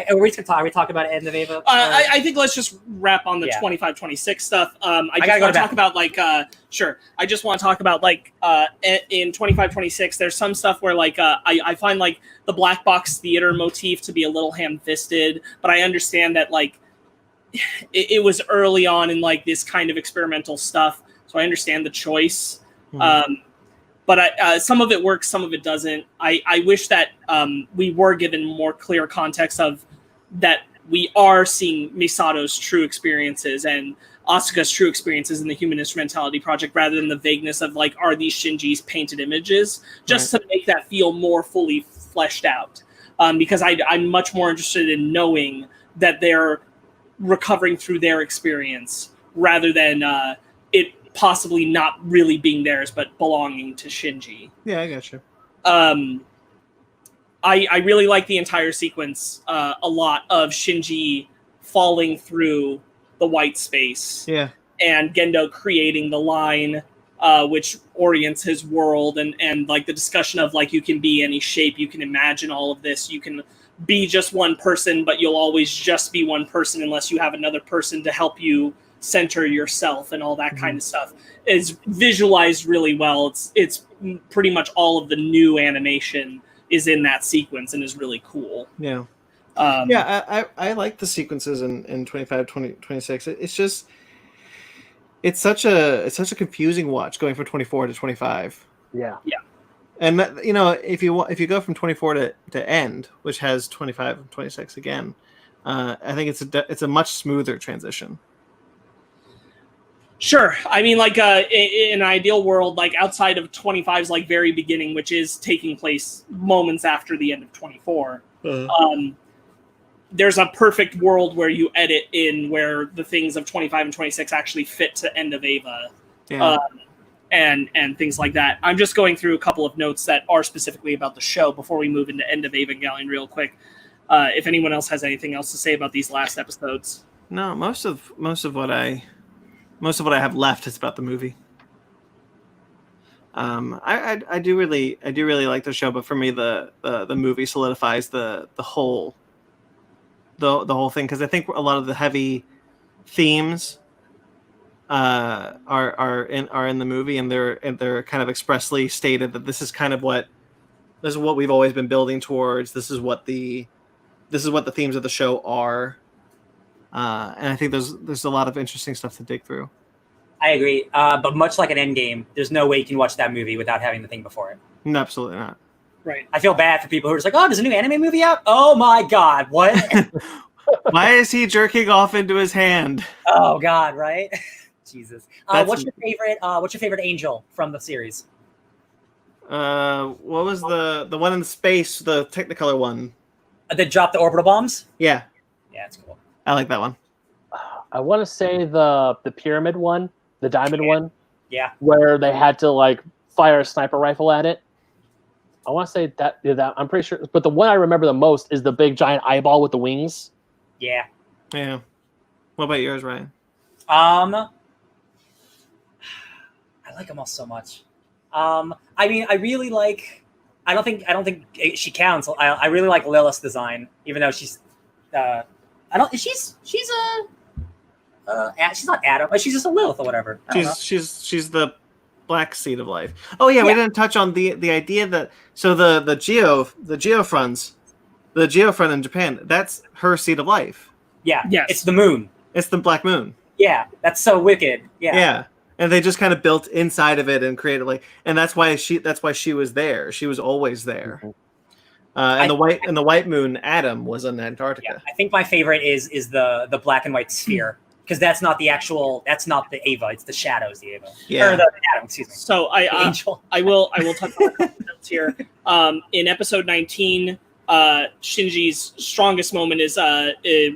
Are we talking about End of Ava? I think let's just wrap on the 25-26 stuff. I just want to talk about sure. I just want to talk about in 25-26. There's some stuff where I find the black box theater motif to be a little ham-fisted, but I understand that it was early on in this kind of experimental stuff, so I understand the choice. But some of it works, some of it doesn't. I wish that we were given more clear context of that we are seeing Misato's true experiences and Asuka's true experiences in the Human Instrumentality Project, rather than the vagueness of are these Shinji's painted images, just to make that feel more fully fleshed out. Because I'm much more interested in knowing that they're recovering through their experience rather than it possibly not really being theirs but belonging to Shinji. Yeah, I got you. I really like the entire sequence a lot of Shinji falling through the white space. Yeah. And Gendo creating the line which orients his world, and the discussion of you can be any shape, you can imagine all of this, you can be just one person, but you'll always just be one person unless you have another person to help you center yourself, and all that kind of stuff is visualized really well. It's pretty much all of the new animation is in that sequence and is really cool. Yeah. I like the sequences in 25, 20, 26. It's just it's such a confusing watch going from 24 to 25. Yeah. And if you go from 24 to End, which has 25 and 26 again, I think it's a much smoother transition. Sure. I mean, in an ideal world, outside of 25's very beginning, which is taking place moments after the end of 24, there's a perfect world where you edit in where the things of 25 and 26 actually fit to End of Ava, and things like that. I'm just going through a couple of notes that are specifically about the show before we move into End of Evangelion real quick. If anyone else has anything else to say about these last episodes. No, most of what I have left is about the movie. I do really like the show, but for me the movie solidifies the whole thing, because I think a lot of the heavy themes are in the movie, and they're kind of expressly stated that this is what we've always been building towards. This is what the themes of the show are. And I think there's a lot of interesting stuff to dig through. I agree. But much like an Endgame, there's no way you can watch that movie without having the thing before it. No, absolutely not. Right. I feel bad for people who are just oh, there's a new anime movie out? Oh my God, what? Why is he jerking off into his hand? Oh God, right? Jesus. What's your favorite angel from the series? What was the one in space, the Technicolor one? That dropped the orbital bombs? Yeah. Yeah, it's cool. I like that one. I want to say the pyramid one, the diamond one. Yeah. Where they had to fire a sniper rifle at it. I want to say that I'm pretty sure, but the one I remember the most is the big giant eyeball with the wings. Yeah. Yeah. What about yours, Ryan? I like them all so much. I mean, I really like. I don't think she counts. I really like Lilith's design, even though she's. She's not Adam, but she's just a Lilith or whatever. She's the black seed of life. Oh yeah, we didn't touch on the idea that the Geofront in Japan, that's her seed of life. Yeah. Yes. It's the moon. It's the black moon. Yeah, that's so wicked. Yeah. Yeah. And they just kind of built inside of it and created and that's why she was there. She was always there. Mm-hmm. The white moon, Adam, was in Antarctica. Yeah, I think my favorite is the black and white sphere, because that's not the Ava, it's the shadows, the Ava. Yeah. Or the Adam, excuse me. So I will touch on a couple notes here. In episode 19, Shinji's strongest moment is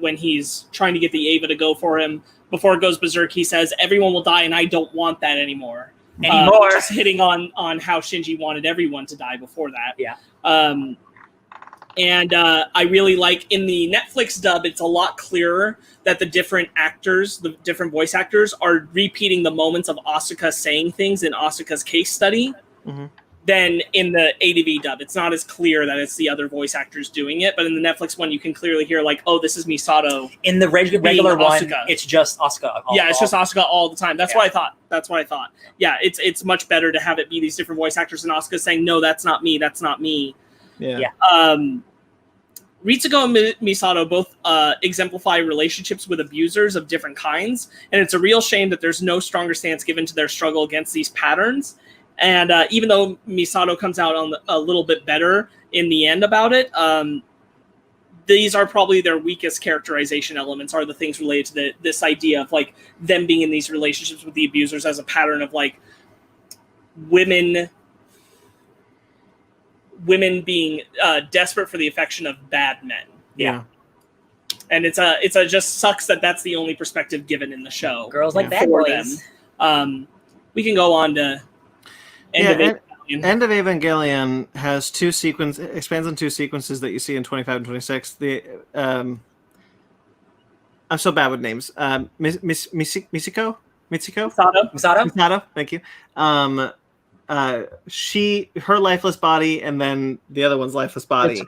when he's trying to get the Ava to go for him. Before it goes berserk, he says, "Everyone will die, and I don't want that anymore." Just hitting on how Shinji wanted everyone to die before that. Yeah. And I really like in the Netflix dub, it's a lot clearer that the different actors, the different voice actors, are repeating the moments of Asuka saying things in Asuka's case study. Mm-hmm. than in the ADV dub. It's not as clear that it's the other voice actors doing it, but in the Netflix one, you can clearly hear like, oh, this is Misato. In the regular one, Asuka. it's just Asuka. It's just Asuka all the time. That's what I thought. Yeah, it's much better to have it be these different voice actors and Asuka saying, no, that's not me. That's not me. Yeah. Ritsuko and Misato both exemplify relationships with abusers of different kinds, and it's a real shame that there's no stronger stance given to their struggle against these patterns. And even though Misato comes out on a little bit better in the end about it, these are probably their weakest characterization elements, are the things related to this idea of like them being in these relationships with the abusers as a pattern of like women being desperate for the affection of bad men. Yeah. And it's a just sucks that that's the only perspective given in the show. Girls like bad boys. We can go on to End of Evangelion has expands on two sequences that you see in 25 and 26. I'm so bad with names. Misato? Misato, thank you. Her lifeless body and then the other one's lifeless body.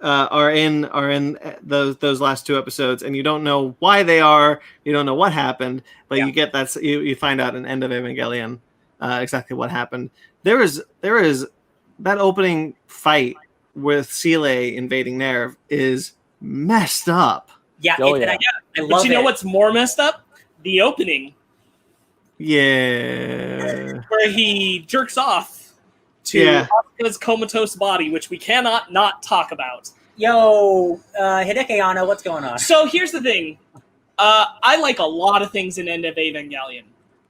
Are in those last two episodes, and you don't know why they are. You don't know what happened, but you get that. You find out in End of Evangelion exactly what happened. There is that opening fight with Sile invading Nerve is messed up. I love it. But you know what's more messed up? The opening. Yeah. Where he jerks off to Asuka's comatose body, which we cannot not talk about. Yo, Hideki Anno, what's going on? So here's the thing. I like a lot of things in End of Evangelion,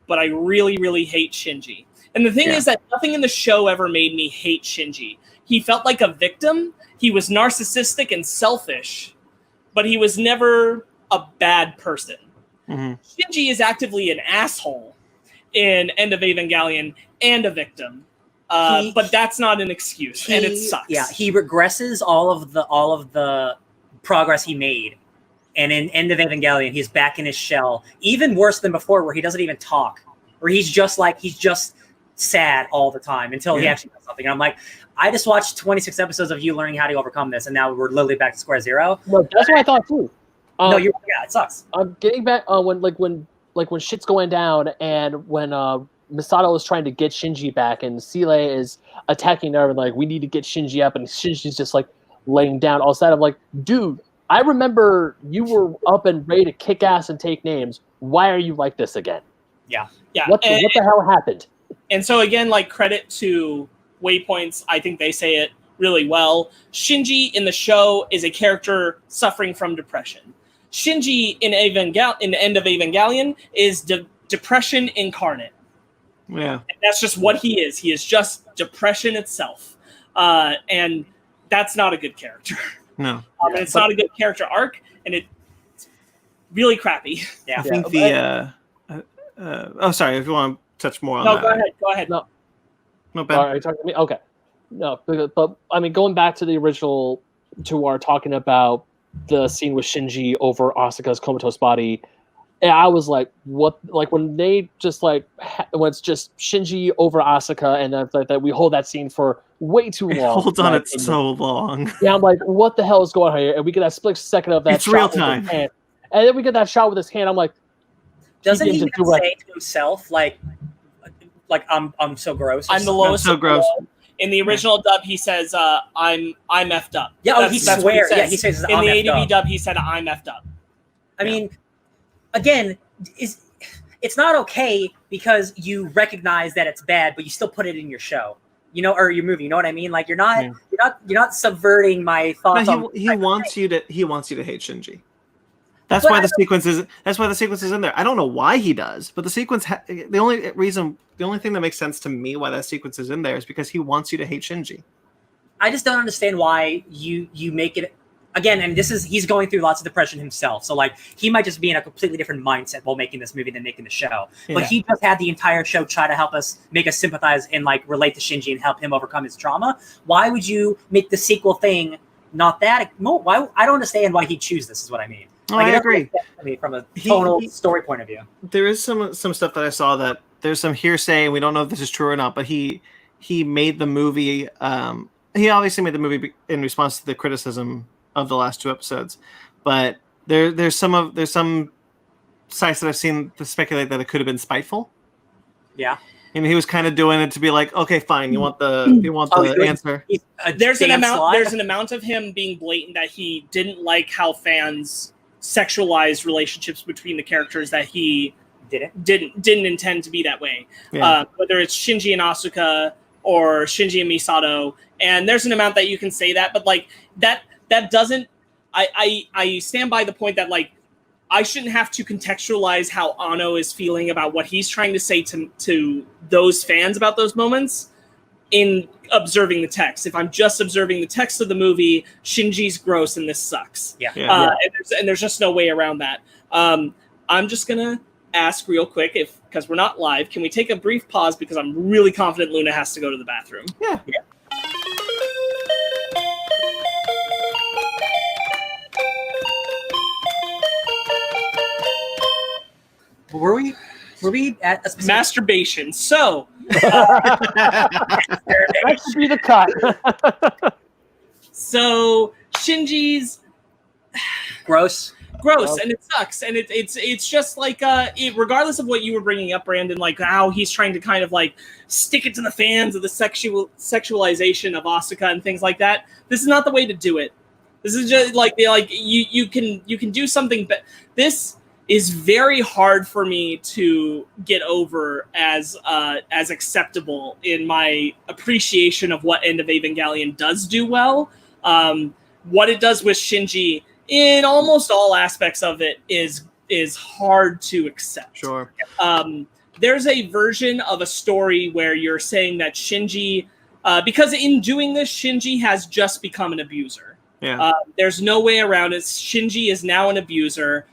but I really, really hate Shinji. And the thing is that nothing in the show ever made me hate Shinji. He felt like a victim. He was narcissistic and selfish, but he was never a bad person. Mm-hmm. Shinji is actively an asshole in End of Evangelion and a victim. But that's not an excuse, and it sucks. Yeah, he regresses all of the progress he made, and in End of Evangelion, he's back in his shell. Even worse than before, where he doesn't even talk, where he's just sad all the time until he actually does something. And I'm like, I just watched 26 episodes of you learning how to overcome this, and now we're literally back to square zero. No, that's what I thought too. No, it sucks. I'm getting back when shit's going down, and when Misato is trying to get Shinji back, and Sile is attacking Nerve, and like, we need to get Shinji up, and Shinji's just like laying down all side. I'm like, dude, I remember you were up and ready to kick ass and take names. Why are you like this again? Yeah. What the hell happened? And so again, like, credit to Waypoints, I think they say it really well. Shinji in the show is a character suffering from depression. Shinji in the End of Evangelion is depression incarnate. Yeah. And that's just what he is. He is just depression itself. And that's not a good character. No. And it's not a good character arc, and it's really crappy. I think sorry, if you want to touch more on that. No, go ahead. No, Ben. Are you talking to me? Okay. No, but I mean, going back to the original tour, talking about the scene with Shinji over Asuka's comatose body, and I was like, what? Like, when they just when it's just Shinji over Asuka, and that we hold that scene for way too long. It holds on it so long. Yeah, I'm like, what the hell is going on here? And we get that split second of that. It's real time. And then we get that shot with his hand. I'm like, doesn't he even say to himself like I'm so gross? I'm the lowest. So gross. In the original dub, he says, "I'm effed up." Yeah, he swears. Yeah, he says, in the ADV dub, he said, "I'm effed up." I mean, again, it's not okay because you recognize that it's bad, but you still put it in your show, or your movie. You know what I mean? Like, you're not subverting my thoughts. No, he wants you to hate Shinji. That's why the sequence is in there. I don't know why he does, but the sequence. The only thing that makes sense to me why that sequence is in there is because he wants you to hate Shinji. I just don't understand why you make it again. And he's going through lots of depression himself, so like he might just be in a completely different mindset while making this movie than making the show. Yeah. But he just had the entire show try to help us make us sympathize and like relate to Shinji and help him overcome his trauma. Why would you make the sequel thing not that? Why? I don't understand why he'd choose this. Is what I mean. Oh, I agree. From a tonal story point of view, there is some stuff that I saw that there's some hearsay, and we don't know if this is true or not. But he he made the movie. He obviously made the movie in response to the criticism of the last 2 episodes, but there's some sites that I've seen to speculate that it could have been spiteful. Yeah. And he was kind of doing it to be like, okay, fine, you want the answer. There's an amount of him being blatant that he didn't like how fans sexualized relationships between the characters that he didn't intend to be that way. Yeah. Whether it's Shinji and Asuka or Shinji and Misato, and there's an amount that you can say that, but like that doesn't. I stand by the point that like I shouldn't have to contextualize how Anno is feeling about what he's trying to say to those fans about those moments in observing the text. If I'm just observing the text of the movie, Shinji's gross and this sucks. Yeah. And there's just no way around that. I'm just gonna ask real quick, because we're not live, can we take a brief pause because I'm really confident Luna has to go to the bathroom. Yeah. Were we at a specific... Masturbation. So That should be the cut. so Shinji's gross, and it sucks, and it's just like regardless of what you were bringing up, Brandon, like how he's trying to kind of like stick it to the fans of the sexualization of Asuka and things like that. This is not the way to do it. This is just like you can do something, but this is very hard for me to get over as acceptable in my appreciation of what End of Evangelion does do well. What it does with Shinji in almost all aspects of it is hard to accept. Sure. There's a version of a story where you're saying that Shinji, because in doing this, Shinji has just become an abuser. Yeah. There's no way around it. Shinji is now an abuser.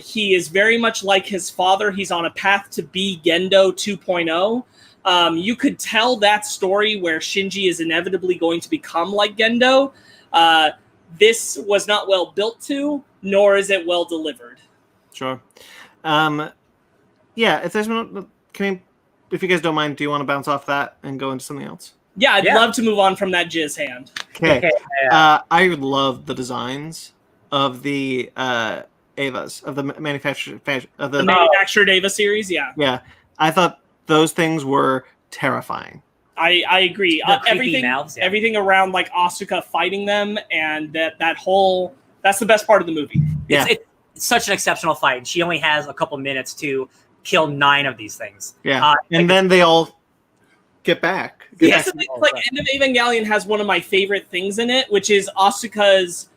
He is very much like his father. He's on a path to be Gendo 2.0. You could tell that story where Shinji is inevitably going to become like Gendo. This was not well built to, nor is it well delivered. Sure. Yeah, if you guys don't mind, do you want to bounce off that and go into something else? Yeah, I'd love to move on from that jizz hand. Okay. I love the designs of the Evas, of the manufactured Eva series. Yeah, I thought those things were terrifying. I agree. Everything around like Asuka fighting them and that's the best part of the movie. Yeah. It's such an exceptional fight. She only has a couple minutes to kill 9 of these things. Yeah, and then they all get back. End of Evangelion has one of my favorite things in it, which is Asuka's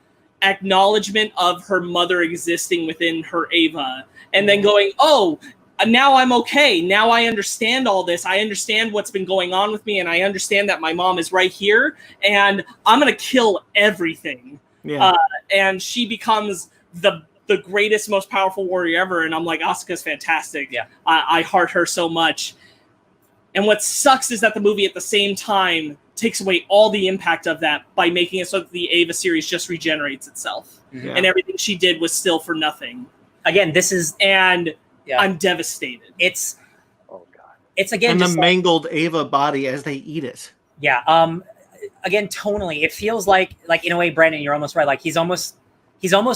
acknowledgement of her mother existing within her Eva, and then going, oh, now I'm okay. Now I understand all this. I understand what's been going on with me, and I understand that my mom is right here, and I'm going to kill everything. Yeah. And she becomes the greatest, most powerful warrior ever, and I'm like, Asuka's fantastic. Yeah. I heart her so much. And what sucks is that the movie at the same time takes away all the impact of that by making it so that the Eva series just regenerates itself. Yeah. And everything she did was still for nothing. Again, this is... And I'm devastated. It's... Oh, God. It's, again, and just the mangled Eva body as they eat it. Yeah. Again, tonally, it feels like in a way, Brandon, you're almost right. Like, he's almost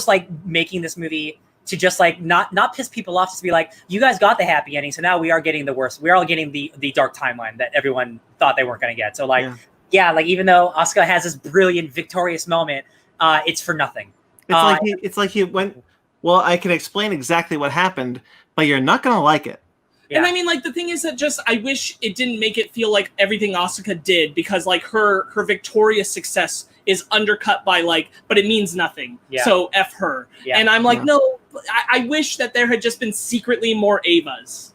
like making this movie to just like not piss people off, just be like, you guys got the happy ending, so now we are getting the worst. We're all getting the dark timeline that everyone thought they weren't going to get. So like, like even though Asuka has this brilliant victorious moment, it's for nothing. It's like he went, well, I can explain exactly what happened, but you're not going to like it. Yeah. And I mean, like, the thing is that just, I wish it didn't make it feel like everything Asuka did, because like her victorious success is undercut by like, but it means nothing. Yeah. So F her. Yeah. And I'm like, no, I wish that there had just been secretly more Evas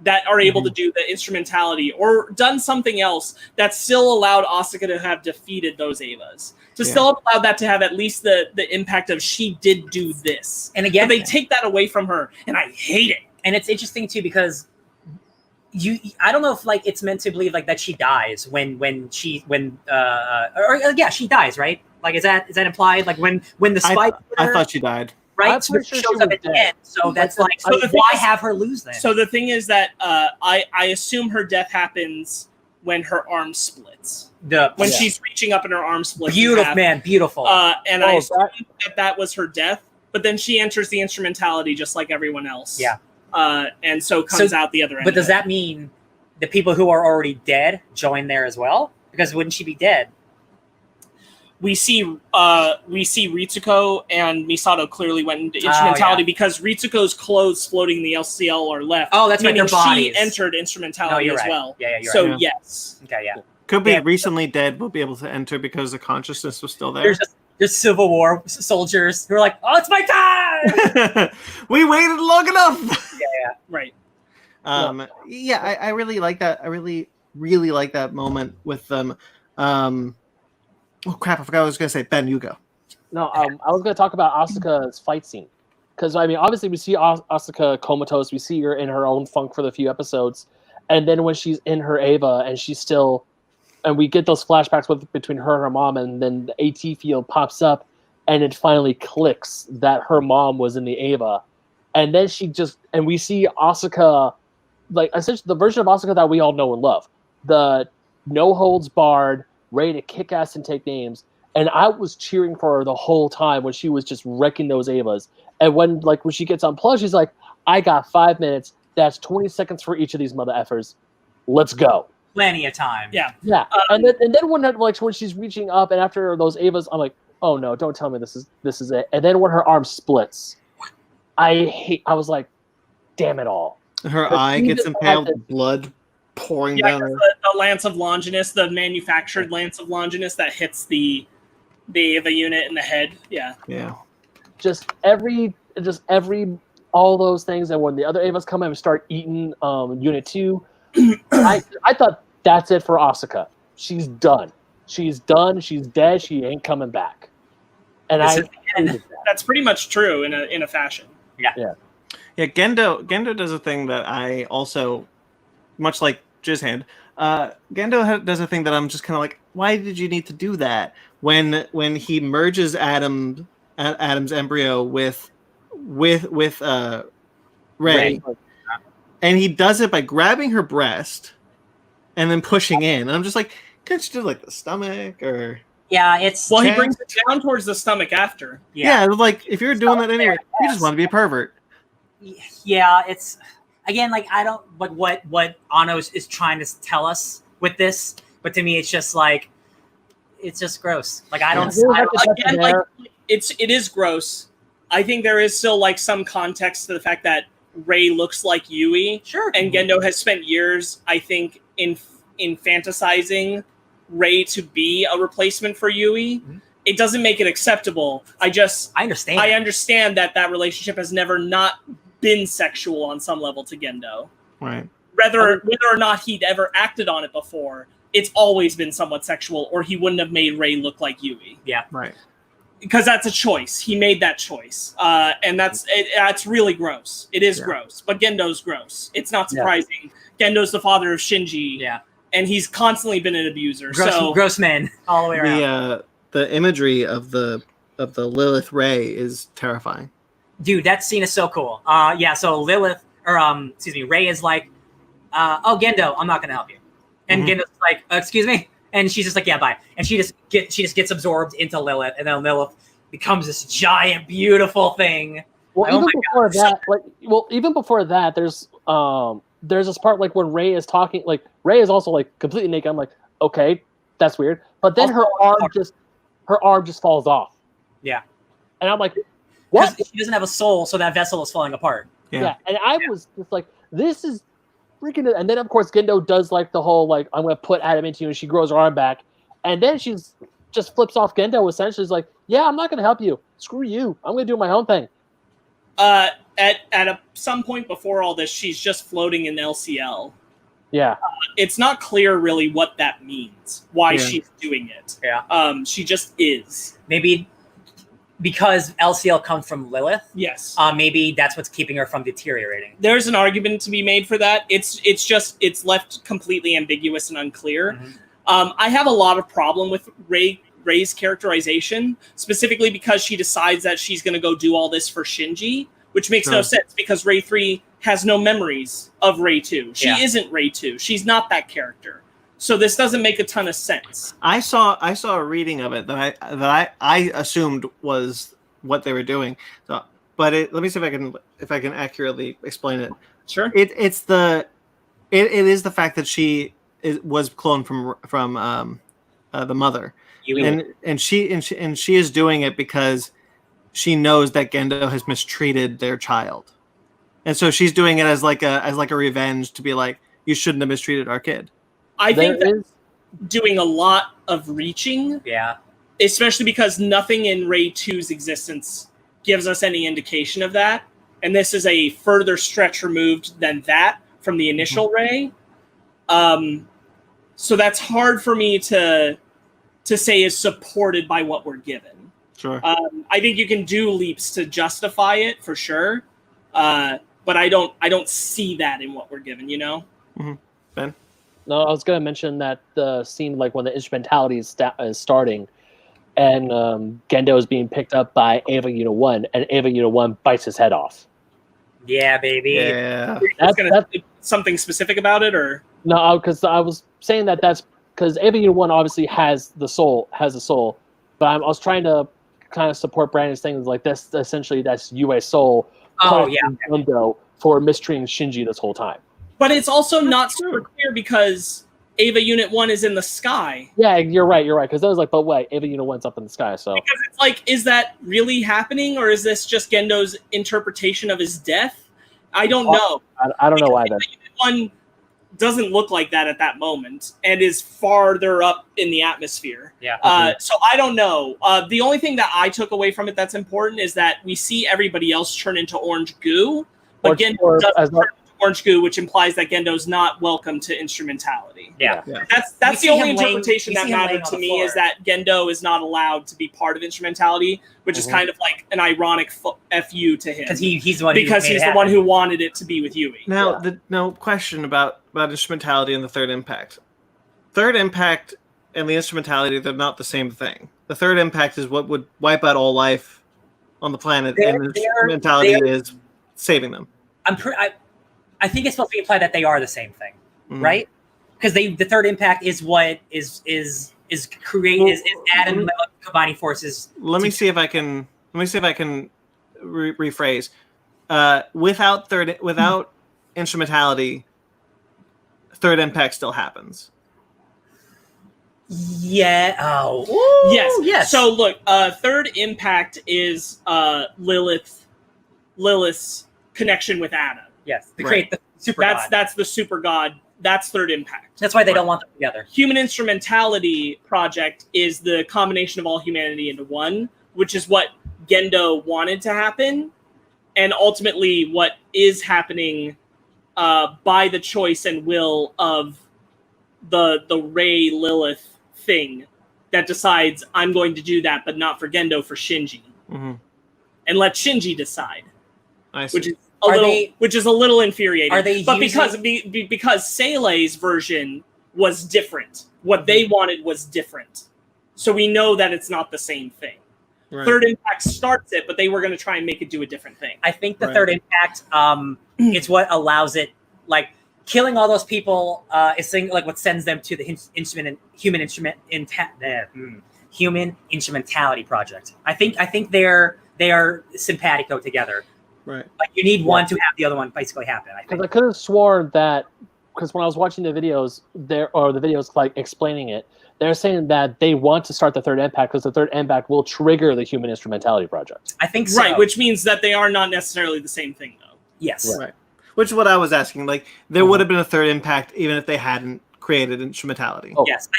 that are able to do the instrumentality, or done something else that still allowed Asuka to have defeated those Evas. To still allow that to have at least the impact of she did do this. And again, but they take that away from her, and I hate it. And it's interesting too, because I don't know if like it's meant to believe like that she dies she dies, right? Like is that implied? Like when the spy I thought she died. Right? So it shows up at the end. So that's like, so why have her lose then? So the thing is that I assume her death happens when her arm splits. When She's reaching up and her arm splits. Beautiful, man, beautiful. And I assumed that was her death, but then she enters the instrumentality just like everyone else. Yeah. And so comes out the other end. But does that mean the people who are already dead join there as well? Because wouldn't she be dead? We see Ritsuko and Misato clearly went into instrumentality because Ritsuko's clothes floating in the LCL are left. Oh, that's right, their bodies. She entered instrumentality as well. Yeah, you're right. So yes. Okay, yeah. Could be recently dead, will be able to enter because the consciousness was still there. There's Civil War soldiers who are like, oh, it's my time! We waited long enough! Yeah. Right. I really like that. I really like that moment with them. Oh crap! I forgot what I was going to say. Ben, you go. No, I was going to talk about Asuka's fight scene. Because, I mean, obviously we see Asuka comatose. We see her in her own funk for the few episodes. And then when she's in her Eva and she's still... And we get those flashbacks between her and her mom, and then the AT field pops up, and it finally clicks that her mom was in the Eva. And then and we see Asuka, like, essentially the version of Asuka that we all know and love. The no holds barred, ready to kick ass and take names. And I was cheering for her the whole time when she was just wrecking those Evas. And when she gets unplugged, she's like, I got 5 minutes. That's 20 seconds for each of these mother effers. Let's go. Plenty of time. Yeah. And then when she's reaching up and after those Evas, I'm like, oh no, don't tell me this is it. And then when her arm splits, I was like, damn it all. Her eye gets impaled, blood pouring down. The Lance of Longinus, the manufactured Lance of Longinus that hits the Eva unit in the head. Yeah. Just all those things, and when the other Evas come in and start eating Unit 2, I thought that's it for Asuka. She's done. She's done. She's dead. She ain't coming back. And that's pretty much true in a fashion. Yeah. Gendo does a thing that I also, much like Jizzhand, Gendo does a thing that I'm just kind of like, why did you need to do that? When he merges Adam's embryo with Rey, and he does it by grabbing her breast and then pushing in. And I'm just like, can't you do like the stomach or? Yeah, it's he brings it down towards the stomach after. Yeah, like if you're doing that anyway, you just want to be a pervert. Yeah, it's again like I don't like what Anno is trying to tell us with this, but to me it's just like it's just gross. Like it is gross. I think there is still like some context to the fact that Rey looks like Yui. Sure. And Gendo has spent years, I think, in fantasizing Rey to be a replacement for Yui. Mm-hmm. It doesn't make it acceptable. I understand. I understand that relationship has never not been sexual on some level to Gendo. Right. Whether or not he'd ever acted on it before, it's always been somewhat sexual, or he wouldn't have made Rey look like Yui. Yeah. Right. Because that's a choice. He made that choice. And that's really gross. It is gross. But Gendo's gross. It's not surprising. Yeah. Gendo's the father of Shinji. Yeah. And he's constantly been an abuser. Gross man all the way around. The imagery of the Lilith Rey is terrifying. Dude, that scene is so cool. So Lilith, Rey is like, oh, Gendo, I'm not going to help you. And Gendo's like, excuse me? And she's just like, yeah, bye. And she just gets absorbed into Lilith, and then Lilith becomes this giant, beautiful thing. Well, even before that, there's this part like when Rey is talking, like Rey is also like completely naked. I'm like, okay, that's weird. But then her arm just falls off. Yeah. And I'm like, what? She doesn't have a soul, so that vessel is falling apart. Yeah. And I was just like, this is freaking. And then of course Gendo does like the whole like I'm gonna put Adam into you, and she grows her arm back, and then she's just flips off Gendo essentially. Is like, yeah, I'm not gonna help you. Screw you. I'm gonna do my own thing. At some point before all this, she's just floating in LCL. Yeah. It's not clear really what that means. Why she's doing it. Yeah. She just is. Maybe because LCL comes from Lilith. Yes. Maybe that's what's keeping her from deteriorating. There's an argument to be made for that. It's left completely ambiguous and unclear. Mm-hmm. I have a lot of problem with Rey's characterization, specifically because she decides that she's going to go do all this for Shinji, which makes no sense because Rey 3 has no memories of Rey 2. She isn't Rey 2. She's not that character. So this doesn't make a ton of sense. I saw a reading of it that I assumed was what they were doing. So, but let me see if I can accurately explain it. Sure. It is the fact that she was cloned from the mother, and she is doing it because she knows that Gendo has mistreated their child, and so she's doing it as like a revenge to be like, you shouldn't have mistreated our kid. I think that's doing a lot of reaching. Yeah. Especially because nothing in Ray 2's existence gives us any indication of that. And this is a further stretch removed than that from the initial Ray. So that's hard for me to say is supported by what we're given. Sure. I think you can do leaps to justify it for sure. But I don't see that in what we're given, you know? Mm-hmm. Ben? No, I was going to mention that the scene, like when the instrumentality is starting, and Gendo is being picked up by Eva Unit 1, and Eva Unit 1 bites his head off. Yeah, baby. Yeah. That's something specific about it, or no? Because I was saying that's because Eva Unit 1 obviously has a soul, but I was trying to kind of support Brandon's things like this. Essentially, that's UA's soul. Oh yeah. Gendo for mistreating Shinji this whole time. But it's also not super clear because Eva Unit 1 is in the sky. Yeah, you're right. Because I was like, but wait, Eva Unit 1's up in the sky, so. Because it's like, is that really happening, or is this just Gendo's interpretation of his death? I don't know. I don't know either. Eva Unit 1 doesn't look like that at that moment and is farther up in the atmosphere. Yeah. So I don't know. The only thing that I took away from it that's important is that we see everybody else turn into orange goo, but Gendo doesn't turn orange goo, which implies that Gendo's not welcome to instrumentality. Yeah. That's the only interpretation that mattered to me, is that Gendo is not allowed to be part of instrumentality, which is kind of like an ironic FU to him. Because he's the one who wanted it to be with Yui. Now, no question about instrumentality and the third impact. Third impact and the instrumentality, they're not the same thing. The third impact is what would wipe out all life on the planet, and the instrumentality is saving them. I think it's supposed to imply that they are the same thing, right? Because the third impact is what is Adam and Lilith combining forces. Let me see if I can rephrase. Without instrumentality, third impact still happens. Yeah. Oh. Yes. So look, third impact is Lilith's connection with Adam. Yes, to create the super god. That's the super god. That's third impact. That's why they don't want them together. Human instrumentality project is the combination of all humanity into one, which is what Gendo wanted to happen, and ultimately what is happening by the choice and will of the Rey Lilith thing that decides, I'm going to do that, but not for Gendo, for Shinji, and let Shinji decide. I see. Which is a little infuriating. But because Sele's version was different, what they wanted was different, so we know that it's not the same thing. Right. Third impact starts it, but they were going to try and make it do a different thing. I think the third impact, it's what allows it. Like killing all those people is like what sends them to the human instrumentality project. I think they are simpatico together. Right. Like you need one to have the other one basically happen. I think. Because I could have sworn that, because when I was watching the videos like explaining it, they're saying that they want to start the third impact because the third impact will trigger the human instrumentality project. I think so. Right, which means that they are not necessarily the same thing, though. Yes. Right. Which is what I was asking. Like, there would have been a third impact even if they hadn't created instrumentality. Oh. Yes.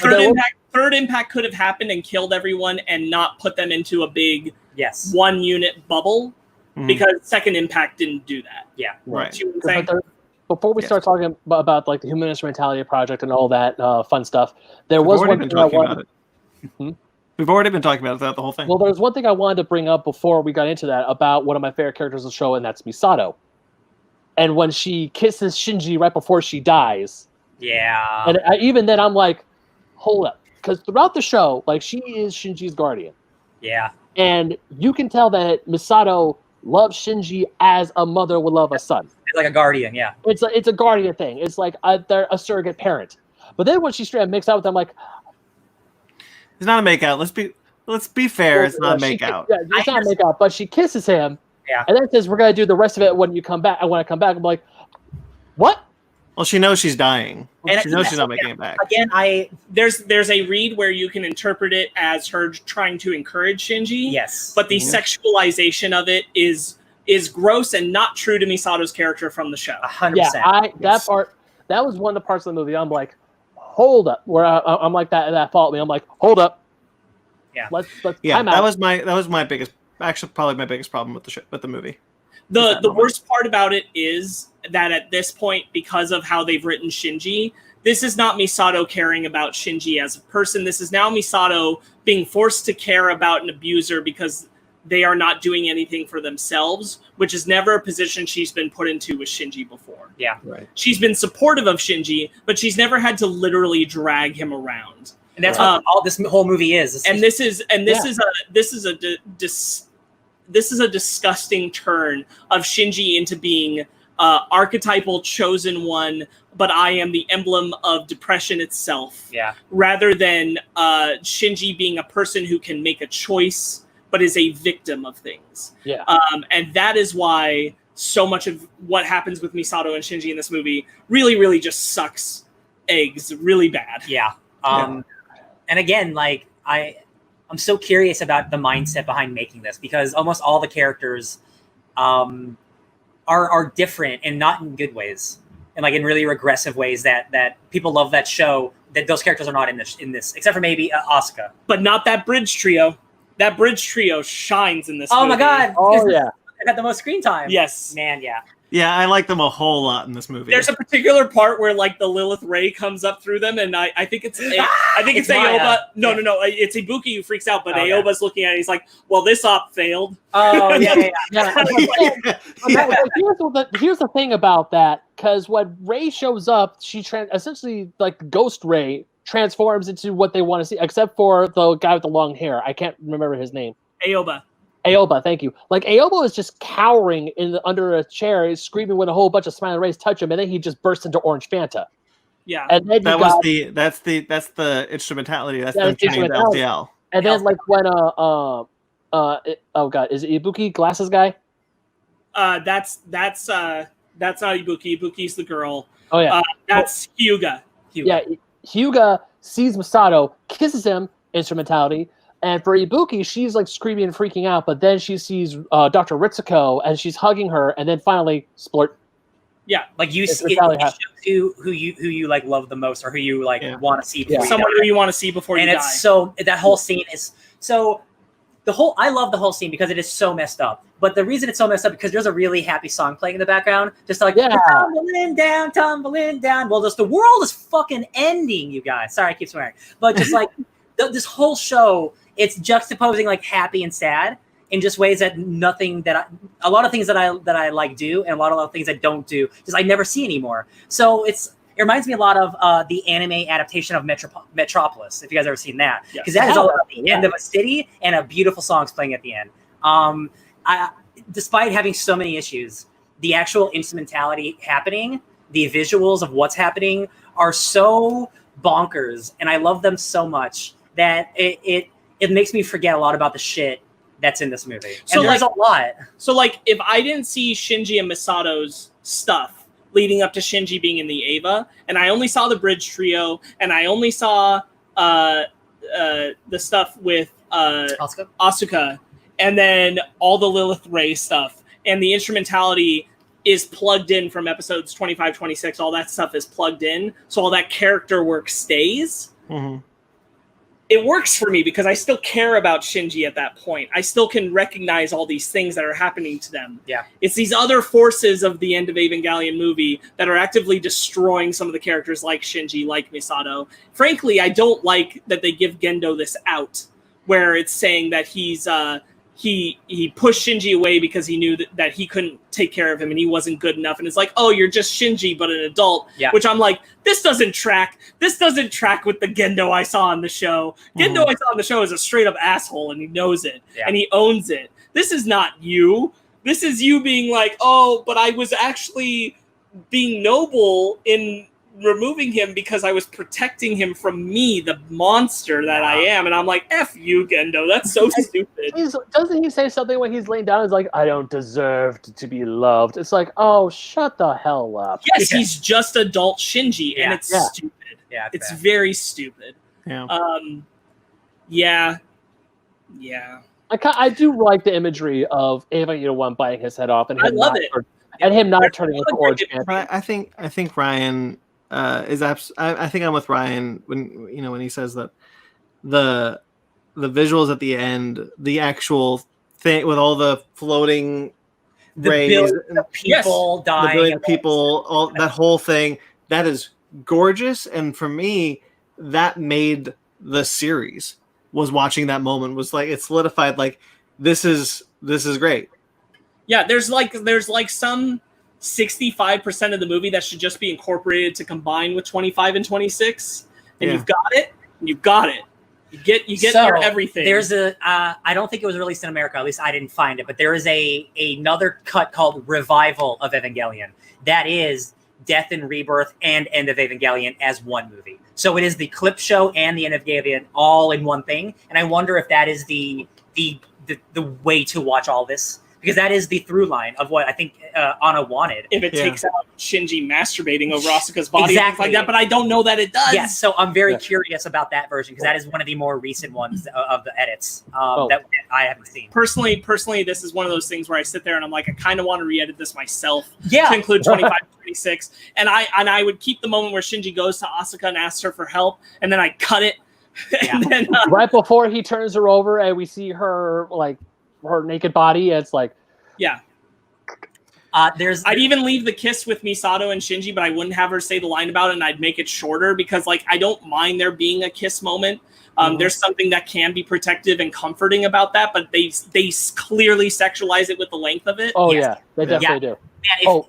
Third impact could have happened and killed everyone and not put them into a big one unit bubble. Because second impact didn't do that. Yeah, right. Before we start talking about like the human instrumentality project and all that fun stuff, there was one thing I wanted. We've already been talking about it throughout the whole thing. Well, there's one thing I wanted to bring up before we got into that about one of my favorite characters of the show, and that's Misato. And when she kisses Shinji right before she dies, and even then I'm like, hold up, because throughout the show, like she is Shinji's guardian. Yeah, and you can tell that Misato loves Shinji as a mother would love a son. It's like a guardian, yeah. It's a guardian thing. It's like they're a surrogate parent. But then when she straight up makes out with them, like, It's not a makeout. Let's be fair. It's not a makeout. Yeah, it's not a makeout, but she kisses him. Yeah. And then says, "We're gonna do the rest of it when you come back." And when I come back, I'm like, "What?" Well, she knows she's dying. And She knows she's not making it back. Again, There's a read where you can interpret it as her trying to encourage Shinji. yes, But the sexualization of it is gross and not true to Misato's character from the show. 100%. That was one of the parts of the movie. I'm like, hold up. Where I'm like that followed me. I'm like, hold up. Yeah. Let's Yeah, time that out. was my biggest, actually probably my biggest problem with the movie. The worst part about it is that at this point, because of how they've written Shinji, this is not Misato caring about Shinji as a person. This is now Misato being forced to care about an abuser because they are not doing anything for themselves, which is never a position she's been put into with Shinji before. Yeah. Right. She's been supportive of Shinji, but she's never had to literally drag him around. And that's what all this whole movie is. This is a disgusting turn of Shinji into being archetypal chosen one, but I am the emblem of depression itself. Yeah. Rather than Shinji being a person who can make a choice, but is a victim of things. Yeah. And that is why so much of what happens with Misato and Shinji in this movie really, really just sucks eggs really bad. Yeah. And again, like I'm so curious about the mindset behind making this, because almost all the characters are different and not in good ways, and like in really regressive ways that people love that show. That those characters are not in this, except for maybe Asuka. But not that bridge trio. That bridge trio shines in this movie. Oh my god! Oh yeah. I got the most screen time. Yes. Man, yeah. Yeah, I like them a whole lot in this movie. There's a particular part where like the Lilith Ray comes up through them, and I think it's It's Aoba. Maya. No, it's Ibuki who freaks out, but Oh, yeah. Aoba's looking at it. He's like, "Well, this op failed." Oh yeah. Here's the thing about that, because when Ray shows up, she essentially, like Ghost Ray, transforms into what they want to see, except for the guy with the long hair. I can't remember his name. Aoba, thank you. Like Aoba is just cowering under a chair, screaming when a whole bunch of smiling rays touch him, and then he just bursts into orange Fanta. Yeah, and then that's the instrumentality. That's them turning into LTL. And then like when oh god, is it Ibuki glasses guy? That's not Ibuki. Ibuki's the girl. Oh yeah, that's Hyuga. Yeah, Hyuga sees Misato, kisses him, instrumentality. And for Ibuki, she's like screaming and freaking out, but then she sees Dr. Ritsuko and she's hugging her, and then finally splurt. Yeah, like it shows you who you like love the most, or who you like want to see. Someone who you want to see before you die. And it's so that whole scene is so I love the whole scene because it is so messed up. But the reason it's so messed up because there's a really happy song playing in the background, just like tumbling down. Well, just the world is fucking ending, you guys. Sorry, I keep swearing, but just like this whole show. It's juxtaposing like happy and sad in just ways that a lot of things that I like do, and a lot of things I don't do, just I never see anymore. So it reminds me a lot of the anime adaptation of Metropolis, if you guys ever seen that, because that is all about the end of a city and a beautiful songs playing at the end. Despite having so many issues, the actual instrumentality happening, the visuals of what's happening are so bonkers, and I love them so much that it makes me forget a lot about the shit that's in this movie. So there's a lot. So like, if I didn't see Shinji and Misato's stuff leading up to Shinji being in the Eva, and I only saw the bridge trio, and I only saw the stuff with Asuka, and then all the Lilith Ray stuff, and the instrumentality is plugged in from episodes 25, 26, all that stuff is plugged in, so all that character work stays. Mm-hmm. It works for me because I still care about Shinji at that point. I still can recognize all these things that are happening to them. Yeah. It's these other forces of the end of Evangelion movie that are actively destroying some of the characters like Shinji, like Misato. Frankly, I don't like that they give Gendo this out, where it's saying that he's he pushed Shinji away because he knew that he couldn't take care of him and he wasn't good enough. And it's like, oh, you're just Shinji, but an adult. Yeah. Which I'm like, this doesn't track. This doesn't track with the Gendo I saw on the show. Gendo I saw on the show is a straight up asshole, and he knows it. And he owns it. This is not you. This is you being like, oh, but I was actually being noble in removing him because I was protecting him from me, the monster that I am. And I'm like, F you, Gendo. That's so stupid. Doesn't he say something when he's laying down? He's like, I don't deserve to be loved. It's like, oh, shut the hell up. Yes, he's just adult Shinji, and it's stupid. Yeah, it's very stupid. Yeah. Yeah. I do like the imagery of Evangelion 1 biting his head off, and I love it. And him not turning into Orange Panther. I think Ryan is I think I'm with Ryan when he says that the visuals at the end, the actual thing with all the floating rays, people dying, the billion people, all that whole thing, that is gorgeous. And for me, that made the series. Was watching that moment was like it solidified like this is great. Yeah, there's like some 65% of the movie that should just be incorporated to combine with 25 and 26, and you've got it. You get your everything. There's I don't think it was released in America. At least I didn't find it. But there is another cut called Revival of Evangelion. That is Death and Rebirth and End of Evangelion as one movie. So it is the clip show and the End of Evangelion all in one thing. And I wonder if that is the way to watch all this. Because that is the through line of what I think Anna wanted. If it takes out Shinji masturbating over Asuka's body and things like that, but I don't know that it does. Yes, so I'm very curious about that version because that is one of the more recent ones of the edits that I haven't seen. Personally, this is one of those things where I sit there and I'm like, I kind of want to re-edit this myself to include 25 and 26. And I would keep the moment where Shinji goes to Asuka and asks her for help, and then I cut it. And then, right before he turns her over and we see her like her naked body, it's like I'd even leave the kiss with Misato and Shinji, but I wouldn't have her say the line about it, and I'd make it shorter because like I don't mind there being a kiss moment. There's something that can be protective and comforting about that, but they clearly sexualize it with the length of it. They definitely do. Man,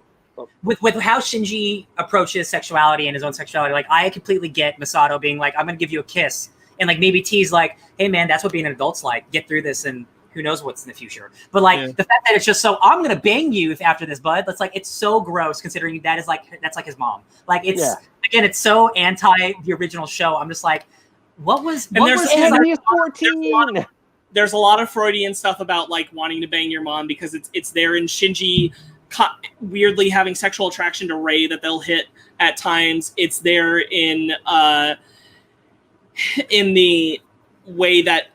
with how Shinji approaches sexuality and his own sexuality, like I completely get Misato being like, I'm gonna give you a kiss, and like maybe tease like, hey man, that's what being an adult's like. Get through this, and who knows what's in the future. But like the fact that it's just so, I'm gonna bang you after this, bud. That's like, it's so gross considering that's like his mom. Like it's again, it's so anti the original show. I'm just like, there's a lot of Freudian stuff about like wanting to bang your mom because it's there in Shinji weirdly having sexual attraction to Rei that they'll hit at times. It's there in the way that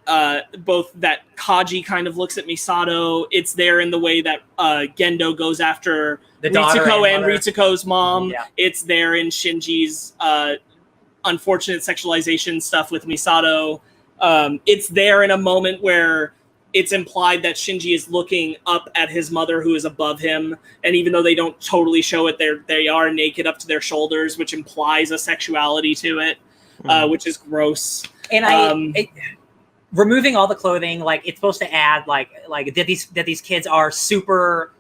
both that Kaji kind of looks at Misato. It's there in the way that Gendo goes after Ritsuko and Ritsuko's mom. It's there in Shinji's unfortunate sexualization stuff with Misato. It's there in a moment where it's implied that Shinji is looking up at his mother who is above him, and even though they don't totally show it, they are naked up to their shoulders, which implies a sexuality to it, which is gross. And removing all the clothing, like it's supposed to add like that these kids are super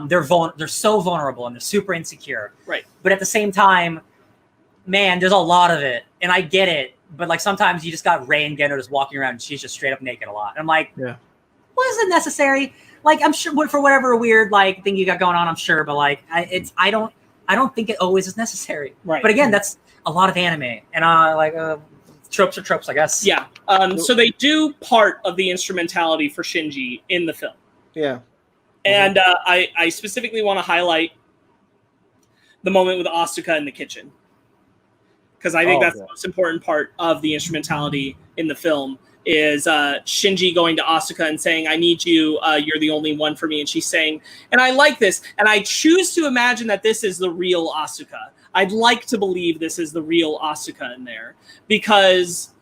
they're so vulnerable and they're super insecure. Right. But at the same time, man, there's a lot of it, and I get it. But like sometimes you just got Rei and Gendo just walking around and she's just straight up naked a lot. And I'm like, was it necessary? Like I'm sure for whatever weird like thing you got going on, I'm sure, but like I don't think it always is necessary. Right. But again, that's a lot of anime, and tropes are tropes, I guess. Yeah. So they do part of the instrumentality for Shinji in the film. Yeah. And I specifically want to highlight the moment with Asuka in the kitchen. Because I think that's the most important part of the instrumentality in the film is Shinji going to Asuka and saying, I need you, you're the only one for me. And she's saying, and I like this, and I choose to imagine that this is the real Asuka. I'd like to believe this is the real Asuka in there. Because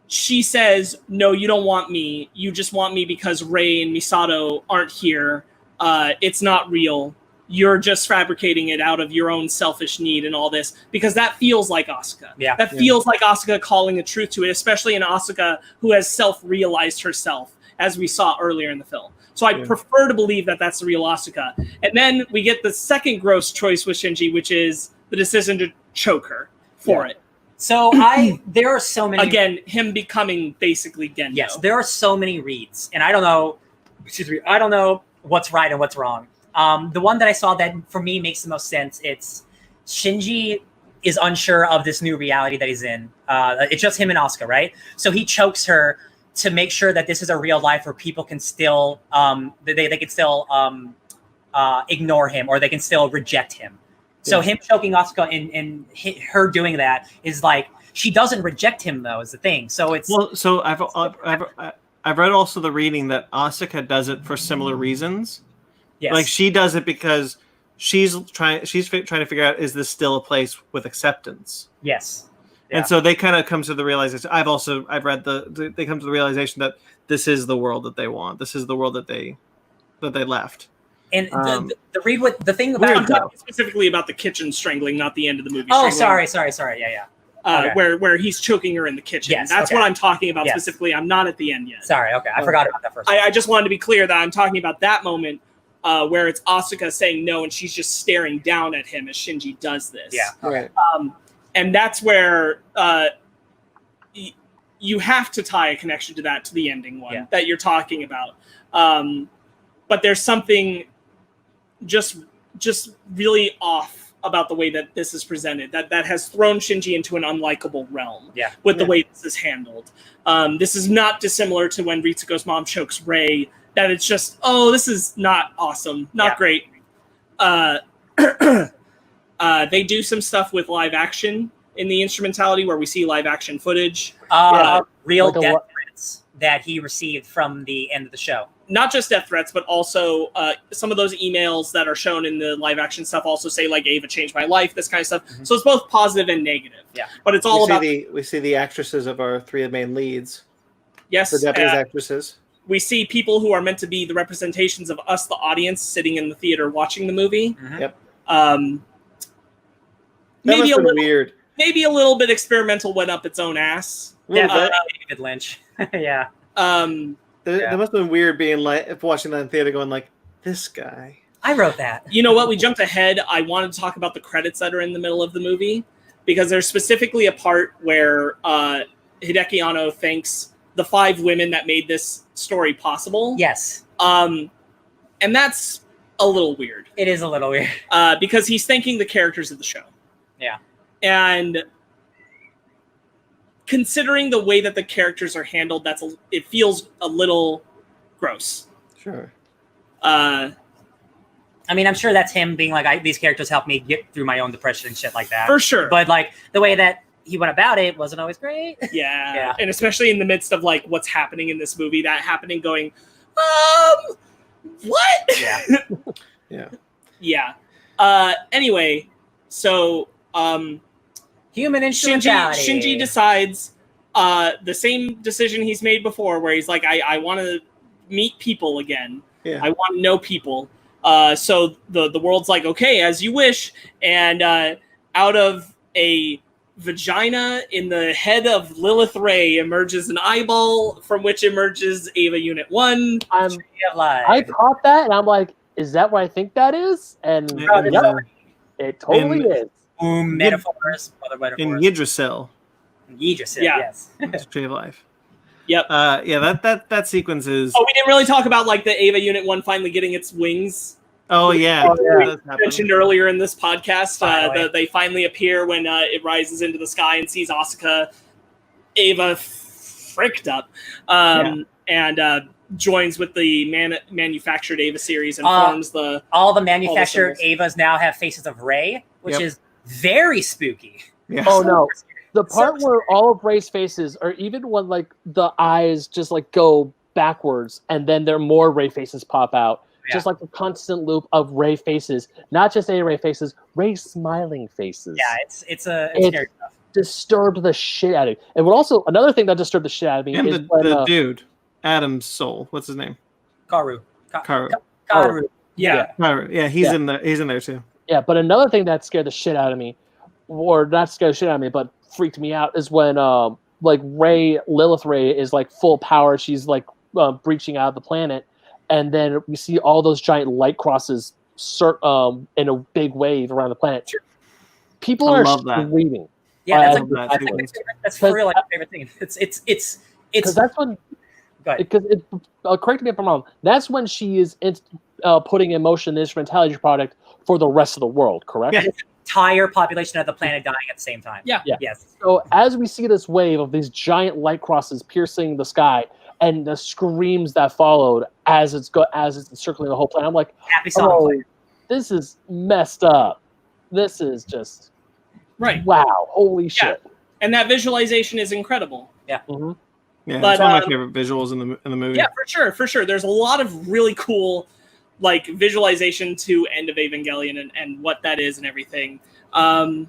she says, no, you don't want me. You just want me because Rei and Misato aren't here. It's not real. You're just fabricating it out of your own selfish need and all this, because that feels like Asuka. Yeah. That feels like Asuka calling the truth to it, especially in Asuka who has self-realized herself, as we saw earlier in the film. So I prefer to believe that that's the real Asuka. And then we get the second gross choice with Shinji, which is the decision to choke her for it. So there are so many. Again, him becoming basically Gendo. Yes, there are so many reads, and I don't know what's right and what's wrong. The one that I saw that for me makes the most sense, it's Shinji is unsure of this new reality that he's in. It's just him and Asuka, right? So he chokes her to make sure that this is a real life where people can still they can still ignore him, or they can still reject him. So him choking Asuka and her doing that is like, she doesn't reject him though, is the thing. So it's So I've read also the reading that Asuka does it for similar reasons. yes. Like she does it because she's trying to figure out, is this still a place with acceptance? Yes. Yeah. And so they kind of come to the realization. I've read they come to the realization that this is the world that they want. This is the world that they left. And the thing Weird, about I'm talking specifically about the kitchen strangling, not the end of the movie. oh, Strangling, sorry. Yeah. Okay. where he's choking her in the kitchen. Yes, That's okay. what I'm talking about Yes. specifically. I'm not at the end yet. Sorry. Okay. I forgot about that first. I just wanted to be clear that I'm talking about that moment where it's Asuka saying no, and she's just staring down at him as Shinji does this. Yeah. Right. And that's where you have to tie a connection to the ending one that you're talking about. But there's something just really off about the way that this is presented, that has thrown Shinji into an unlikable realm with the way this is handled. This is not dissimilar to when Ritsuko's mom chokes Rei, that it's just, oh, this is not awesome, not great. They do some stuff with live action in the instrumentality where we see live action footage. Real Like a death what? threats that he received from the end of the show. Not just death threats, but also some of those emails that are shown in the live action stuff also say like, Ava changed my life, this kind of stuff. So it's both positive and negative. Yeah. But it's all about we see the actresses of our three main leads, yes, the Japanese actresses. we see people who are meant to be the representations of us, the audience, sitting in the theater watching the movie. Yep. Maybe That a little weird. Maybe a little bit experimental went up its own ass. Definitely David Lynch. Yeah. That must have been weird being like watching that in theater, going like, this guy. I wrote that. You know what? We jumped ahead. I wanted to talk about the credits that are in the middle of the movie because there's specifically a part where Hideki Anno thanks the 5 women that made this story possible. Yes. And that's a little weird. It is a little weird. Because he's thanking the characters of the show. Yeah. And considering the way that the characters are handled, it feels a little gross. Sure. I mean, I'm sure that's him being like, these characters helped me get through my own depression and shit like that. For sure. But like the way that he went about it wasn't always great. Yeah. And especially in the midst of like what's happening in this movie, that happening going, what? Yeah. Yeah. Anyway, so human instrumentality. Shinji decides the same decision he's made before, where he's like, I want to meet people again. Yeah. I want to know people. So the world's like, okay, as you wish. And out of a vagina in the head of Lilith Ray emerges an eyeball, from which emerges Ava Unit 1. I caught that, and I'm like, is that what I think that is? And it totally is. Metaphors. Other In metaphors. Yggdrasil. Yggdrasil, Yeah. yes. Tree of Life. Yep. That sequence is. Oh, we didn't really talk about like the Ava Unit 1 finally getting its wings. Oh yeah. We mentioned earlier in this podcast, they finally appear when it rises into the sky and sees Asuka, Ava fricked up, and joins with the manufactured Ava series and forms all the manufactured symbols. Avas now have faces of Rey, which is very spooky. Yeah. Oh no. The part where all of Rey's faces, or even when like the eyes just like go backwards and then there more Rey faces pop out. Yeah. Just like a constant loop of Rey faces. Not just any Rey faces, Rey smiling faces. Yeah, it's scary stuff. Disturbed the shit out of me. And what also another thing that disturbed the shit out of me And is the dude, Adam's soul. What's his name? Karu. Karu. Yeah. Karu. Yeah, he's in there. He's in there too. Yeah, but another thing that scared the shit out of me, or not scared the shit out of me, but freaked me out, is when like Lilith Ray is like full power. She's like breaching out of the planet, and then we see all those giant light crosses in a big wave around the planet. People are screaming. Yeah, that's for real like my favorite thing. It's because that's when. Because correct me if I'm wrong. That's when she is putting in motion the instrumentality product for the rest of the world. Correct? entire population of the planet dying at the same time. Yeah. Yes. So as we see this wave of these giant light crosses piercing the sky and the screams that followed as it's circling the whole planet, I'm like, Happy song. this is messed up. This is just wow, holy shit. And that visualization is incredible. Mm-hmm. Yeah, But, it's one of my favorite visuals in the movie. Yeah, for sure. There's a lot of really cool like visualization to End of Evangelion and what that is and everything. I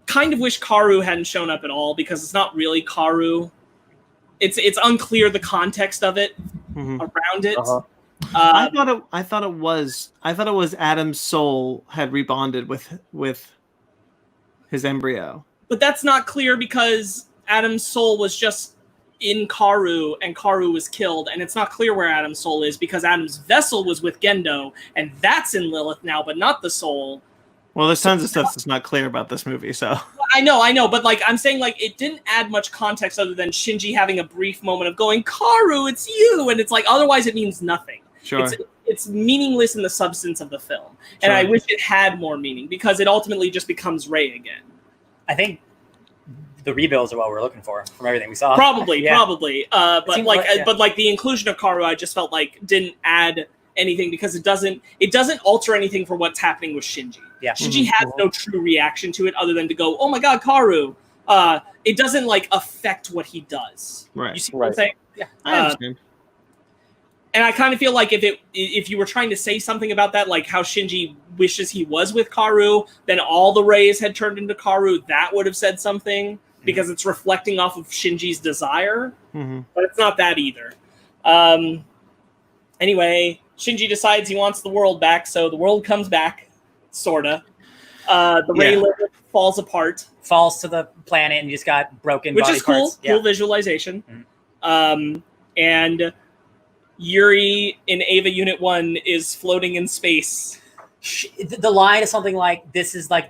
kind of wish Karu hadn't shown up at all because it's not really Karu. It's unclear the context of it around it. Uh-huh. I thought it was Adam's soul had rebonded with his embryo. But that's not clear because Adam's soul was just in Karu and Karu was killed, and it's not clear where Adam's soul is because Adam's vessel was with Gendo, and that's in Lilith now, but not the soul. Well, there's tons of stuff that's not clear about this movie, so I know, but like I'm saying, like it didn't add much context other than Shinji having a brief moment of going, Karu, it's you, and it's like otherwise it means nothing. sure. It's meaningless in the substance of the film, and I wish it had more meaning because it ultimately just becomes Rei again. I think the rebuilds are what we're looking for from everything we saw. Probably. But like, the inclusion of Karu, I just felt like didn't add anything because it doesn't alter anything for what's happening with Shinji. Yeah. Shinji has no true reaction to it other than to go, oh my god, Karu. It doesn't like affect what he does. Right. You see what I'm saying? Yeah. I understand. And I kind of feel like if you were trying to say something about that, like how Shinji wishes he was with Karu, then all the Reis had turned into Karu, that would have said something because it's reflecting off of Shinji's desire. But it's not that either. Anyway, Shinji decides he wants the world back, so the world comes back, sorta. The Rei Lilith falls apart. Falls to the planet and you just got broken Which body is cool. parts. Yeah. Cool visualization. And Yuri in Eva Unit 1 is floating in space. The line is something like, this is the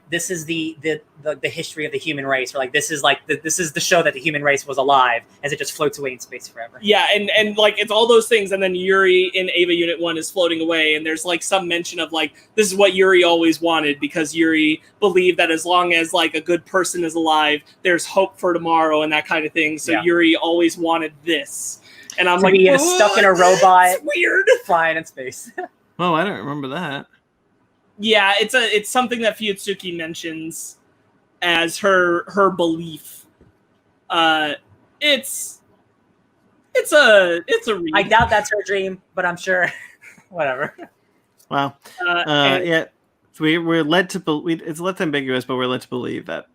history of the human race, or like this is the show that the human race was alive as it just floats away in space forever. Yeah, and like it's all those things, and then Yuri in Eva Unit 1 is floating away, and there's like some mention of like this is what Yuri always wanted because Yuri believed that as long as like a good person is alive, there's hope for tomorrow and that kind of thing. So Yuri always wanted this. And I'm like, stuck in a robot, weird, flying in space. Oh, I don't remember that. Yeah, it's something that Fuyutsuki mentions as her belief. It's a read. I doubt that's her dream, but I'm sure. Whatever. Wow. Yeah, so we're led to believe it's less ambiguous, but we're led to believe that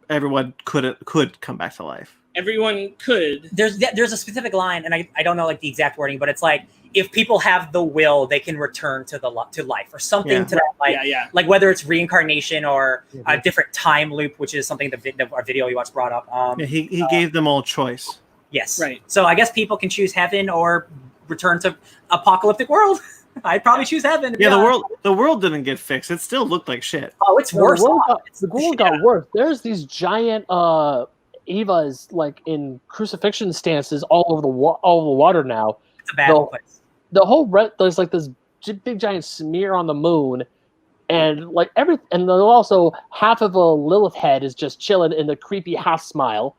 everyone could come back to life. Everyone could. There's a specific line, and I don't know like the exact wording, but it's like if people have the will, they can return to life or something to that. Like, like whether it's reincarnation or a different time loop, which is something our video you watched brought up. He gave them all choice. Yes. Right. So I guess people can choose heaven or return to apocalyptic world. I'd probably choose heaven. Yeah, the world didn't get fixed. It still looked like shit. Oh, it's worse. The world got worse. There's these giant Evas like in crucifixion stances all over the water now. It's a bad place. The whole there's like this big giant smear on the moon, and like and then also half of a Lilith head is just chilling in the creepy half smile.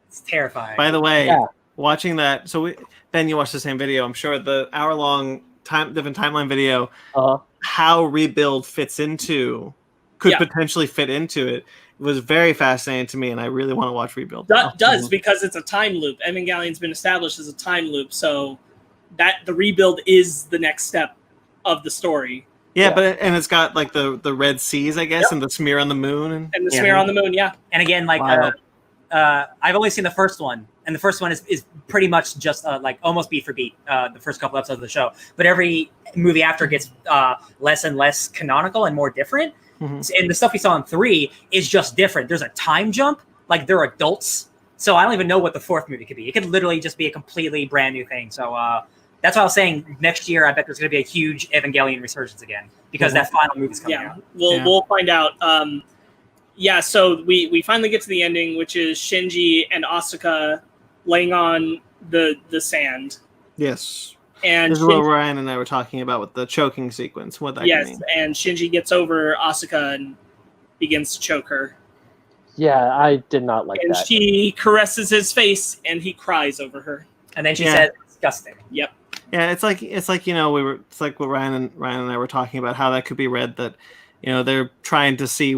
It's terrifying. By the way, watching that, Ben, you watched the same video. I'm sure the hour-long different timeline video. How Rebuild could potentially fit into it. It was very fascinating to me, and I really want to watch Rebuild. Does because it's a time loop. Evangelion's been established as a time loop, so that the Rebuild is the next step of the story. Yeah, but it's got like the Red Seas, I guess, and the smear on the moon, and the smear on the moon. Yeah, and again, like I've only seen the first one, and the first one is pretty much just like almost beat for beat the first couple episodes of the show. But every movie after gets less and less canonical and more different. And the stuff we saw in 3 is just different. There's a time jump, like they're adults. So I don't even know what the fourth movie could be. It could literally just be a completely brand new thing. So that's why I was saying next year I bet there's going to be a huge Evangelion resurgence again because that final movie's coming out. We'll find out. So we finally get to the ending, which is Shinji and Asuka laying on the sand. Yes. And This is what Ryan and I were talking about with the choking sequence. What that can mean. And Shinji gets over Asuka and begins to choke her. Yeah, I did not like and that. she caresses his face, and he cries over her. And then she said, "Disgusting." Yep. Yeah, it's like it's like what Ryan and I were talking about, how that could be read that, they're trying to see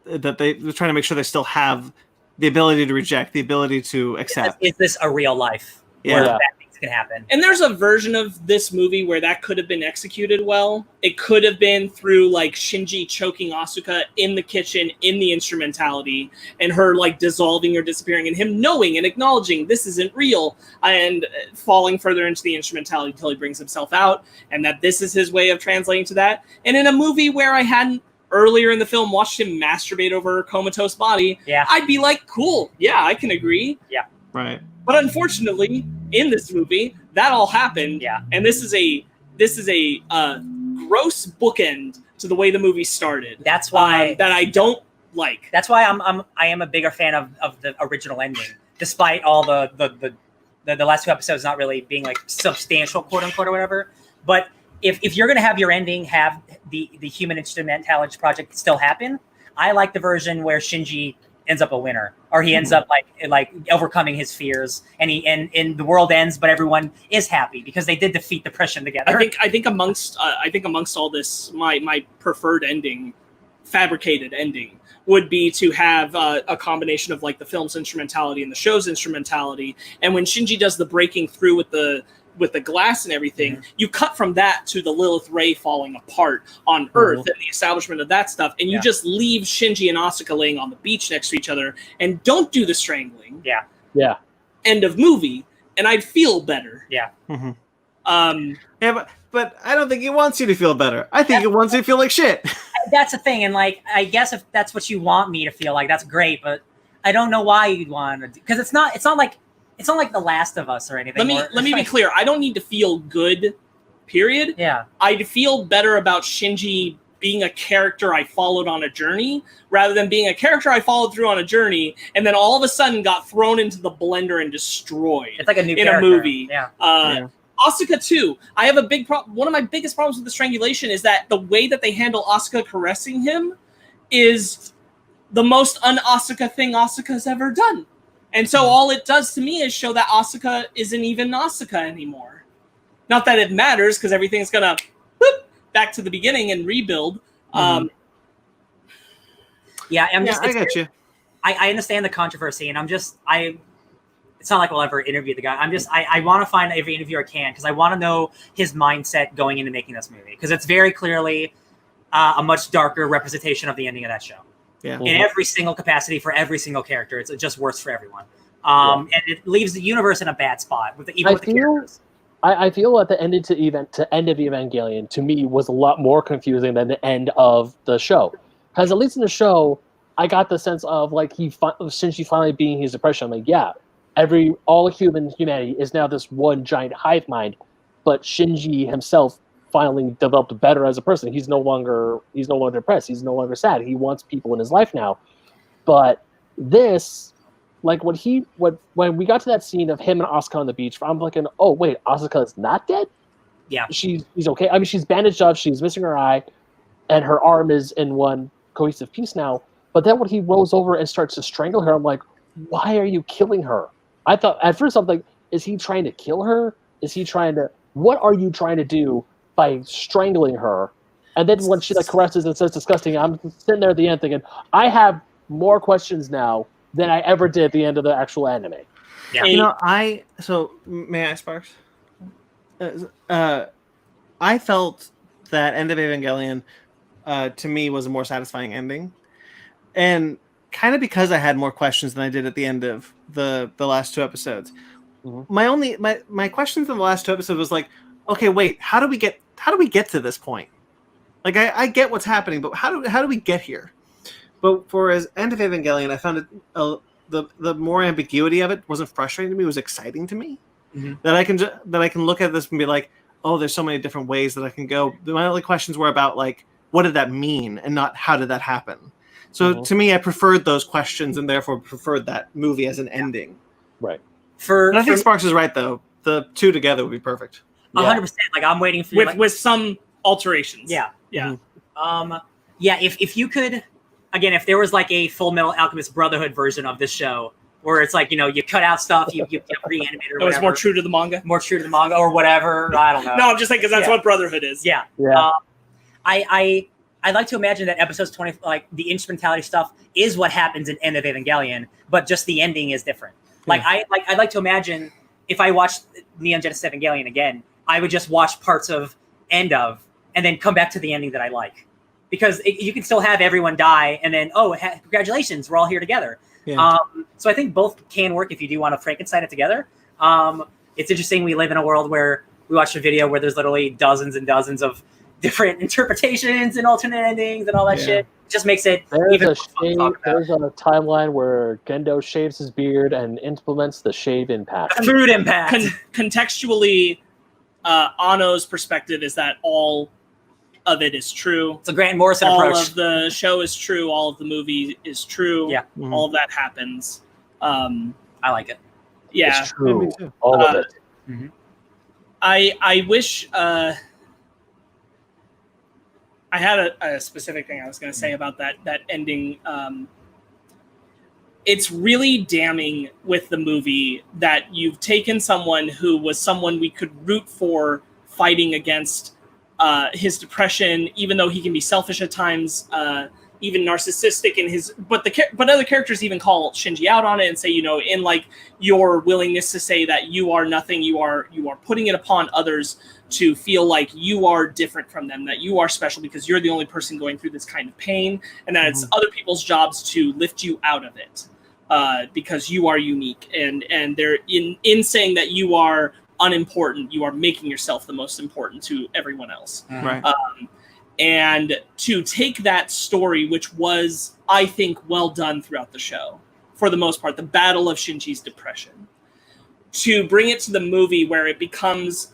they're trying to make sure they still have the ability to reject, the ability to accept. Is this a real life where bad things can happen? And there's a version of this movie where that could have been executed well. It could have been through like Shinji choking Asuka in the kitchen in the instrumentality, and her like dissolving or disappearing, and him knowing and acknowledging this isn't real, and falling further into the instrumentality until he brings himself out, and that this is his way of translating to that. And in a movie where I hadn't earlier in the film watched him masturbate over her comatose body, I'd be like, cool, yeah, I can agree. Yeah. Right. But unfortunately, in this movie, that all happened. Yeah. And this is a gross bookend to the way the movie started. That's why that I don't like. That's why I am a bigger fan of the original ending, despite all the last two episodes not really being like substantial, quote unquote, or whatever. But if you're gonna have your ending have the human instrumentality project still happen, I like the version where Shinji ends up a winner, or he ends up like overcoming his fears, and the world ends, but everyone is happy because they did defeat depression together. I think amongst all this, my preferred ending, fabricated ending, would be to have a combination of like the film's instrumentality and the show's instrumentality. And when Shinji does the breaking through with the glass and everything, you cut from that to the Lilith Ray falling apart on Earth and the establishment of that stuff, and you just leave Shinji and Asuka laying on the beach next to each other and don't do the strangling. Yeah. End of movie, and I'd feel better. Yeah. But I don't think it wants you to feel better. I think it wants you to feel like shit. That's the thing, and like I guess if that's what you want me to feel like, that's great, but I don't know why you'd want to, because it's not like The Last of Us or anything. Let me be clear. I don't need to feel good, period. Yeah. I'd feel better about Shinji being a character I followed on a journey, rather than being a character I followed through on a journey and then all of a sudden got thrown into the blender and destroyed. It's like a new in character. a movie. Yeah. Asuka too. I have a big problem. One of my biggest problems with the strangulation is that the way that they handle Asuka caressing him is the most un-Asuka thing Asuka's ever done. And so all it does to me is show that Asuka isn't even Asuka anymore. Not that it matters, because everything's gonna back to the beginning and rebuild. I get you. I understand the controversy, and it's not like we'll ever interview the guy. I want to find every interview I can, because I want to know his mindset going into making this movie, because it's very clearly a much darker representation of the ending of that show. Yeah. In every single capacity for every single character, it's just worse for everyone. And it leaves the universe in a bad spot with the characters. I feel that the end of Evangelion to me was a lot more confusing than the end of the show, because at least in the show, I got the sense of like Shinji finally being his depression. I'm like, all humanity is now this one giant hive mind, but Shinji himself finally developed better as a person. He's no longer depressed. He's no longer sad. He wants people in his life now. But this, like when we got to that scene of him and Asuka on the beach, I'm like, oh wait, Asuka is not dead? Yeah. She's okay. I mean, she's bandaged up, she's missing her eye, and her arm is in one cohesive piece now. But then when he rolls over and starts to strangle her, I'm like, why are you killing her? I thought at first I'm like, is he trying to kill her? What are you trying to do by strangling her? And then when she like caresses and says disgusting, I'm sitting there at the end thinking, I have more questions now than I ever did at the end of the actual anime. Yeah. So may I, Sparks? I felt that end of Evangelion to me was a more satisfying ending, and kind of because I had more questions than I did at the end of the last two episodes. My questions in the last two episodes was like, okay, wait, how do we get to this point? Like I get what's happening, but how do we get here? But for as end of Evangelion, I found it the more ambiguity of it wasn't frustrating to me; it was exciting to me. That I can look at this and be like, oh, there's so many different ways that I can go. My only questions were about like, what did that mean, and not how did that happen. So to me, I preferred those questions, and therefore preferred that movie as an ending. Right. I think Sparks is right, though. The two together would be perfect. 100%. Like I'm waiting for with some alterations. Yeah. Yeah. Yeah. If you could, again, if there was like a Full Metal Alchemist Brotherhood version of this show, where it's like, you cut out stuff, you reanimate or whatever. It was more true to the manga. More true to the manga or whatever. I don't know. No, I'm just saying because that's what Brotherhood is. Yeah. I'd like to imagine that episodes 20, like the instrumentality stuff, is what happens in End of Evangelion, but just the ending is different. Like I'd like to imagine if I watched Neon Genesis Evangelion again, I would just watch parts of End of and then come back to the ending that I like, because you can still have everyone die and then congratulations, we're all here together. Yeah. So I think both can work if you do want to Frankenstein it together. It's interesting we live in a world where we watched a video where there's literally dozens and dozens of different interpretations and alternate endings and all that shit. It just makes it even fun. There's a timeline where Gendo shaves his beard and implements the shave impact. The food impact. Contextually, Anno's perspective is that all of it is true. It's a Grant Morrison approach. All of the show is true. All of the movie is true. Yeah. Mhm. All of that happens. I like it. Yeah. It's true. Me too. All of it. Mm-hmm. I wish I had a specific thing I was going to say about that ending. It's really damning with the movie that you've taken someone who was someone we could root for fighting against his depression, even though he can be selfish at times, even narcissistic in his. But other characters even call Shinji out on it and say, in like your willingness to say that you are nothing, you are putting it upon others to feel like you are different from them, that you are special because you're the only person going through this kind of pain, and that it's other people's jobs to lift you out of it because you are unique. And they're in saying that you are unimportant, you are making yourself the most important to everyone else. Right. And to take that story, which was, I think, well done throughout the show, for the most part, the battle of Shinji's depression, to bring it to the movie where it becomes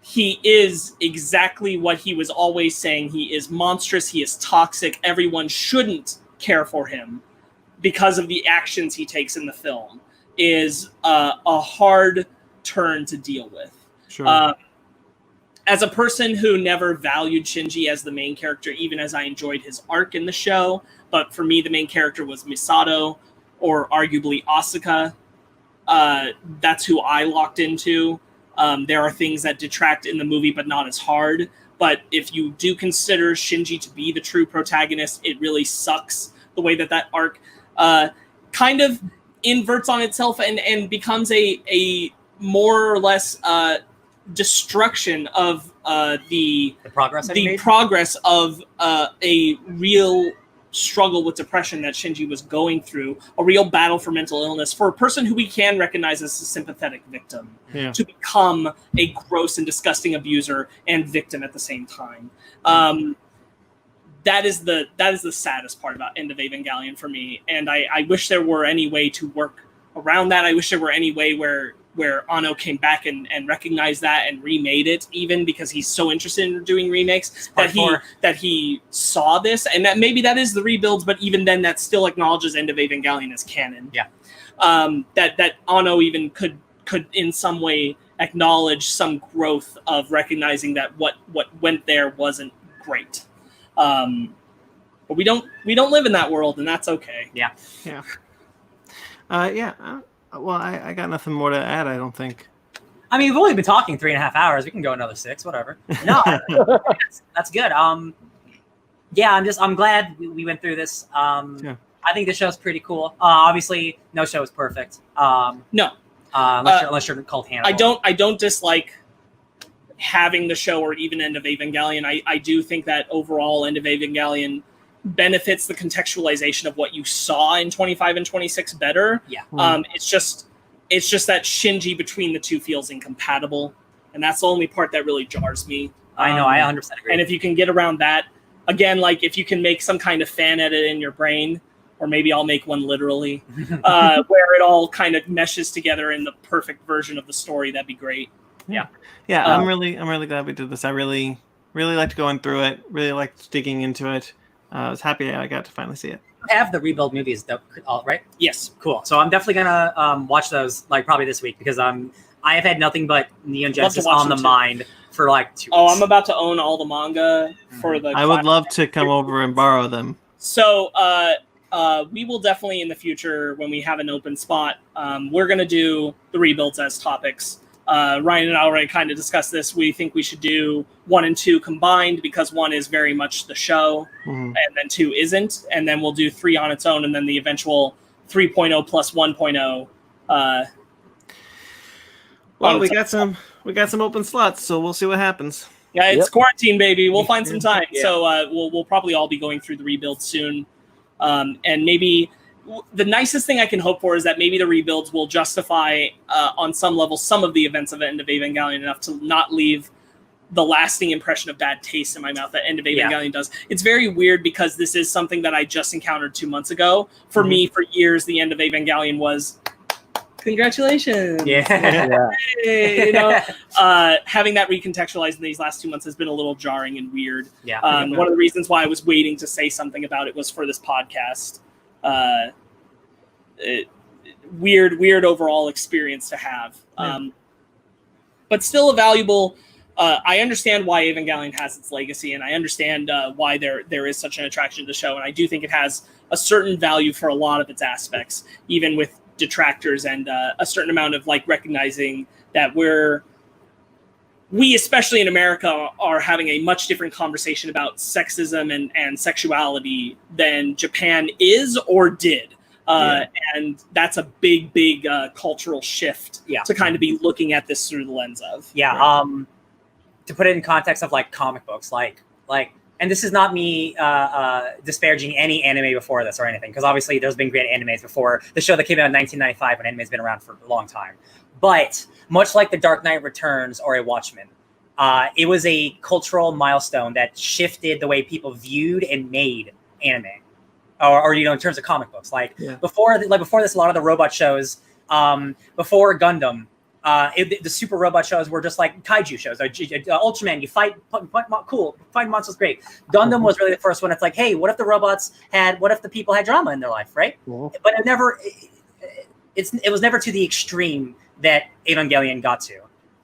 he is exactly what he was always saying. He is monstrous. He is toxic. Everyone shouldn't care for him because of the actions he takes in the film is a hard turn to deal with. Sure. As a person who never valued Shinji as the main character, even as I enjoyed his arc in the show, but for me, the main character was Misato or arguably Asuka. That's who I locked into. There are things that detract in the movie, but not as hard. But if you do consider Shinji to be the true protagonist, it really sucks the way that arc kind of inverts on itself and becomes a more or less destruction of the progress of a real struggle with depression that Shinji was going through, a real battle for mental illness for a person who we can recognize as a sympathetic victim, to become a gross and disgusting abuser and victim at the same time. That is the saddest part about End of Evangelion for me, and I wish there were any way to work around that. I wish there were any way where Anno came back and recognized that and remade it, even because he's so interested in doing remakes that he saw this, and that maybe that is the rebuilds, but even then that still acknowledges End of Evangelion as canon. Yeah. That Anno even could in some way acknowledge some growth of recognizing that what went there wasn't great. But we don't live in that world, and that's okay. Yeah. Yeah. Well, I got nothing more to add, I don't think. I mean, we've only been talking 3.5 hours. We can go another 6, whatever. No, that's good. I'm glad we went through this. I think the show's pretty cool. Obviously, no show is perfect. No. Unless you're called Hannibal. I don't dislike having the show or even End of Evangelion. I do think that overall End of Evangelion benefits the contextualization of what you saw in 25 and 26 better. Yeah. It's just that Shinji between the two feels incompatible, and that's the only part that really jars me. I know, I 100% agree. And if you can get around that, again, like if you can make some kind of fan edit in your brain, or maybe I'll make one literally, where it all kind of meshes together in the perfect version of the story, that'd be great. Yeah. I'm really glad we did this. I really liked going through it. Really liked digging into it. I was happy I got to finally see it. You have the rebuild movies, right? Yes. Cool. So I'm definitely gonna watch those like probably this week because I'm I have had nothing but Neon Love to Genesis watch on the them too. mind for like 2 weeks. Oh, I'm about to own all the manga for the. I would love to come over and borrow them. So, we will definitely in the future, when we have an open spot, we're going to do the rebuilds as topics. Ryan and I already kind of discussed this. We think we should do 1 and 2 combined because 1 is very much the show, and then 2 isn't. And then we'll do 3 on its own, and then the eventual 3.0 plus 1.0. Well, we got some open slots, so we'll see what happens. Yeah, it's quarantine, baby. We'll find some time. Yeah. So we'll probably all be going through the rebuild soon. And maybe the nicest thing I can hope for is that maybe the rebuilds will justify on some level some of the events of End of Evangelion enough to not leave the lasting impression of bad taste in my mouth that End of Evangelion does. It's very weird because this is something that I just encountered 2 months ago. For me, for years, the End of Evangelion was congratulations. Hey, you know, having that recontextualized in these last 2 months has been a little jarring and weird. One of the reasons why I was waiting to say something about it was for this podcast. Weird overall experience to have. But still a valuable. I understand why Evangelion has its legacy, and I understand why there is such an attraction to the show, and I do think it has a certain value for a lot of its aspects, even with detractors, and a certain amount of like recognizing that we especially in America are having a much different conversation about sexism and sexuality than Japan is or did. And that's a big cultural shift to kind of be looking at this through the lens of. To put it in context of like comic books, like, and this is not me disparaging any anime before this or anything, because obviously there's been great animes before the show that came out in 1995 when anime's been around for a long time. But much like The Dark Knight Returns or a Watchmen, it was a cultural milestone that shifted the way people viewed and made anime, or you know, in terms of comic books. Before this, a lot of the robot shows, before Gundam. The super robot shows were just like kaiju shows. Ultraman, you fight monsters, great. Gundam was really the first one. It's like, hey, what if the people had drama in their life, right? But it was never to the extreme that Evangelion got to.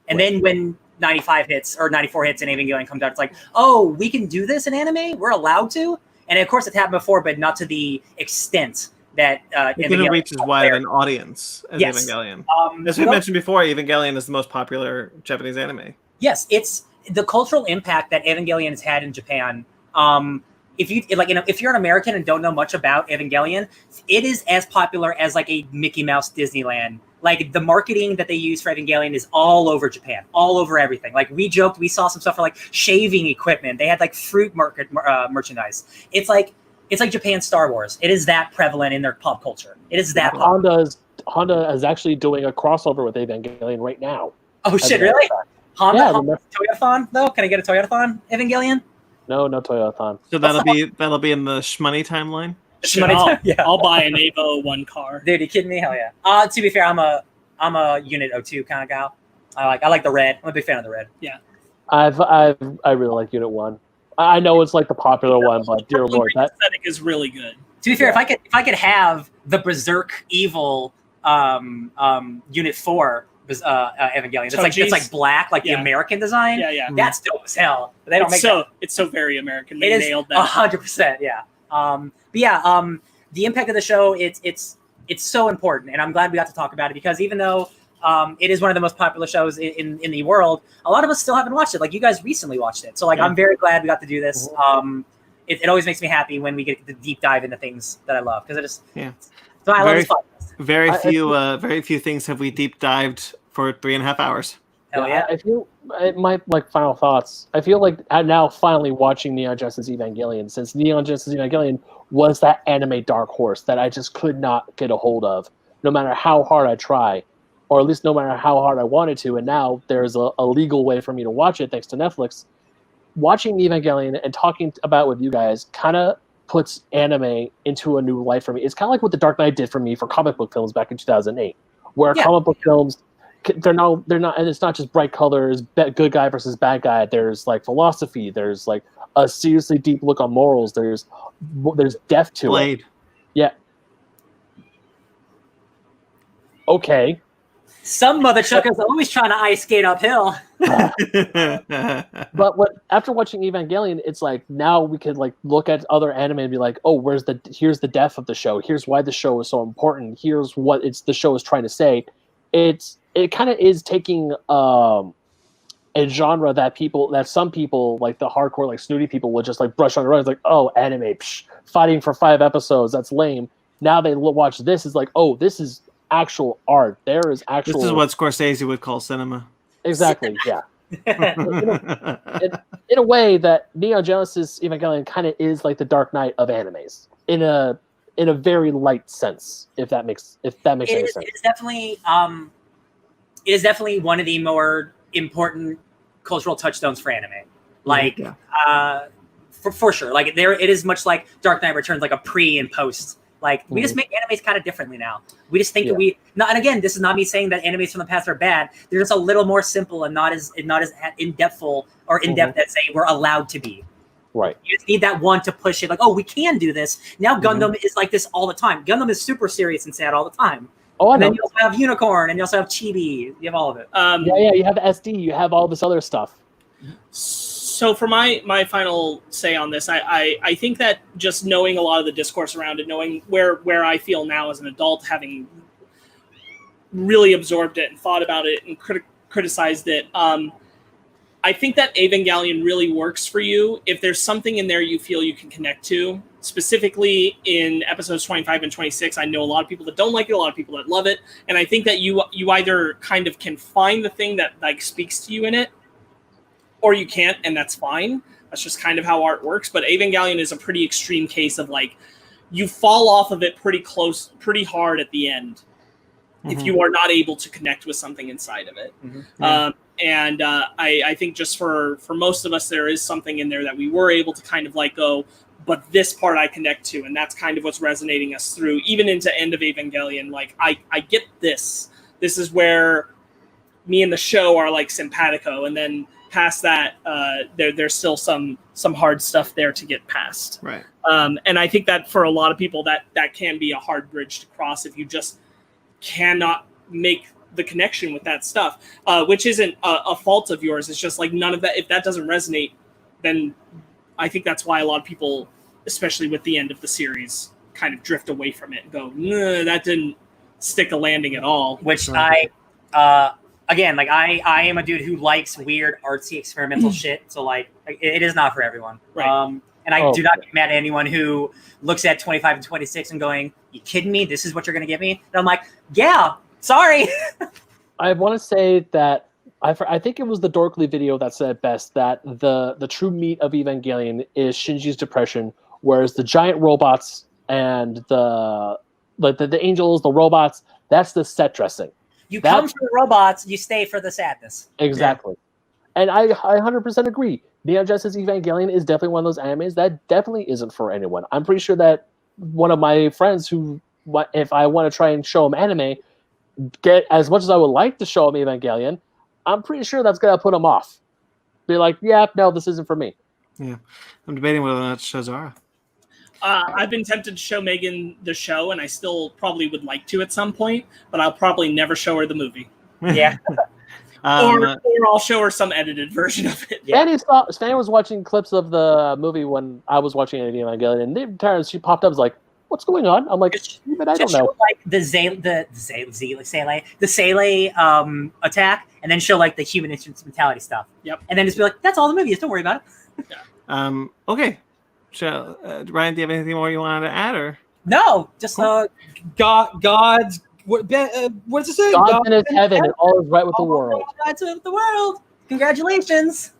And then when 95 hits or 94 hits and Evangelion comes out, it's like, oh, we can do this in anime? We're allowed to? And of course it's happened before, but not to the extent that it didn't reach as wide of an audience as Evangelion. As we mentioned before, Evangelion is the most popular Japanese anime. Yes, it's the cultural impact that Evangelion has had in Japan. If you're an American and don't know much about Evangelion, it is as popular as like a Mickey Mouse Disneyland. Like the marketing that they use for Evangelion is all over Japan, all over everything. Like we joked, we saw some stuff for like shaving equipment. They had like fruit merchandise. It's like Japan's Star Wars. It is that prevalent in their pop culture. It is that. Honda is actually doing a crossover with Evangelion right now. Oh shit! Really? Honda Toyotathon though? Can I get a Toyotathon Evangelion? No Toyotathon. So that'll be in the Shmoney timeline. I'll buy an Evo 1 car. Dude, you kidding me? Hell yeah. To be fair, I'm a Unit 02 kind of gal. I like the red. I'm a big fan of the red. Yeah. I really like Unit 1. I know it's like the popular one, but dear lord, that aesthetic is really good. To be fair, if I could have the Berserk Evil Unit 4 Evangelion, it's like black, like the American design. Yeah. That's dope as hell. But they don't it's so very American. They nailed that 100%. Yeah. The impact of the show, it's so important, and I'm glad we got to talk about it because even though it is one of the most popular shows in the world, a lot of us still haven't watched it. Like you guys recently watched it, so like I'm very glad we got to do this. It always makes me happy when we get the deep dive into things that I love because so I love this podcast. Very few things have we deep dived for 3.5 hours. Hell yeah! I feel my final thoughts. I feel like I'm now finally watching Neon Genesis Evangelion, since Neon Genesis Evangelion was that anime dark horse that I just could not get a hold of, no matter how hard I try, or at least no matter how hard I wanted to. And now there's a legal way for me to watch it thanks to Netflix. Watching Evangelion and talking about it with you guys kind of puts anime into a new life for me. It's kind of like what The Dark Knight did for me for comic book films back in 2008, where comic book films, they're not, and it's not just bright colors, good guy versus bad guy. There's like philosophy. There's like a seriously deep look on morals. There's depth to it. Yeah. Okay. Some mother chucker's always trying to ice skate uphill. But after watching Evangelion, it's like now we could like look at other anime and be like, oh, here's the depth of the show. Here's why the show is so important. Here's what the show is trying to say. It kind of is taking a genre that some people like the hardcore like snooty people would just like brush under. It's like, oh, anime, fighting for 5 episodes, that's lame. Now they watch this, is like, oh, this is actual art. There is actual. This is what Scorsese would call cinema. Exactly. Yeah. in a way that Neon Genesis Evangelion kind of is like the Dark Knight of animes in a very light sense, if that makes any sense. It is definitely one of the more important cultural touchstones for anime. Like, for sure. Like it is much like Dark Knight Returns, like a pre and post. Like we just make animes kind of differently now. We just think that and again, this is not me saying that animes from the past are bad. They're just a little more simple and not as in-depthful or in-depth as they were allowed to be. Right. You just need that one to push it. Like, oh, we can do this. Now Gundam is like this all the time. Gundam is super serious and sad all the time. Oh, and then you also have Unicorn, and you also have Chibi. You have all of it. You have SD. You have all this other stuff. So for my final say on this, I think that just knowing a lot of the discourse around it, knowing where I feel now as an adult, having really absorbed it and thought about it and criticized it, I think that Evangelion really works for you if there's something in there you feel you can connect to. Specifically in episodes 25 and 26, I know a lot of people that don't like it, a lot of people that love it, and I think that you either kind of can find the thing that like speaks to you in it, or you can't, and that's fine. That's just kind of how art works. But Evangelion is a pretty extreme case of like you fall off of it pretty hard at the end if you are not able to connect with something inside of it. I think just for most of us, there is something in there that we were able to kind of like go, but this part I connect to, and that's kind of what's resonating us through, even into End of Evangelion. Like I get this. This is where me and the show are like simpatico, and then past that, there's still some hard stuff there to get past. Right. And I think that for a lot of people, that can be a hard bridge to cross if you just cannot make the connection with that stuff, which isn't a fault of yours. It's just like none of that. If that doesn't resonate, then I think that's why a lot of people, especially with the end of the series, kind of drift away from it and go, nah, that didn't stick a landing at all. Which again, like I am a dude who likes weird, artsy, experimental shit. So like it is not for everyone. Right. And I do not get mad at anyone who looks at 25 and 26 and going, "You kidding me? This is what you're going to give me?" And I'm like, "Yeah, sorry." I want to say that I think it was the Dorkly video that said best that the true meat of Evangelion is Shinji's depression, whereas the giant robots and the angels, the robots, that's the set dressing. You come for the robots, you stay for the sadness. Exactly. Yeah. And I 100% agree. Neon Genesis Evangelion is definitely one of those animes that definitely isn't for anyone. I'm pretty sure that one of my friends who, if I want to try and show him anime, get as much as I would like to show him Evangelion, I'm pretty sure that's going to put him off. Be like, yeah, no, this isn't for me. Yeah. I'm debating whether or not to show Zara. I've been tempted to show Megan the show, and I still probably would like to at some point, but I'll probably never show her the movie. Yeah. Or I'll show her some edited version of it. Yeah. Fanny was watching clips of the movie when I was watching Evangelion, and every time she popped up, was like, "What's going on?" I'm like, "I don't know." Like the Sele attack, and then show like the human instrumentality stuff. Yep. And then just be like, "That's all the movie is. Don't worry about it." Yeah. Okay. So, Ryan, do you have anything more you wanted to add, or no? Just God's. What does it say? God's in his heaven, and all is right with the world. God's with the world. Congratulations.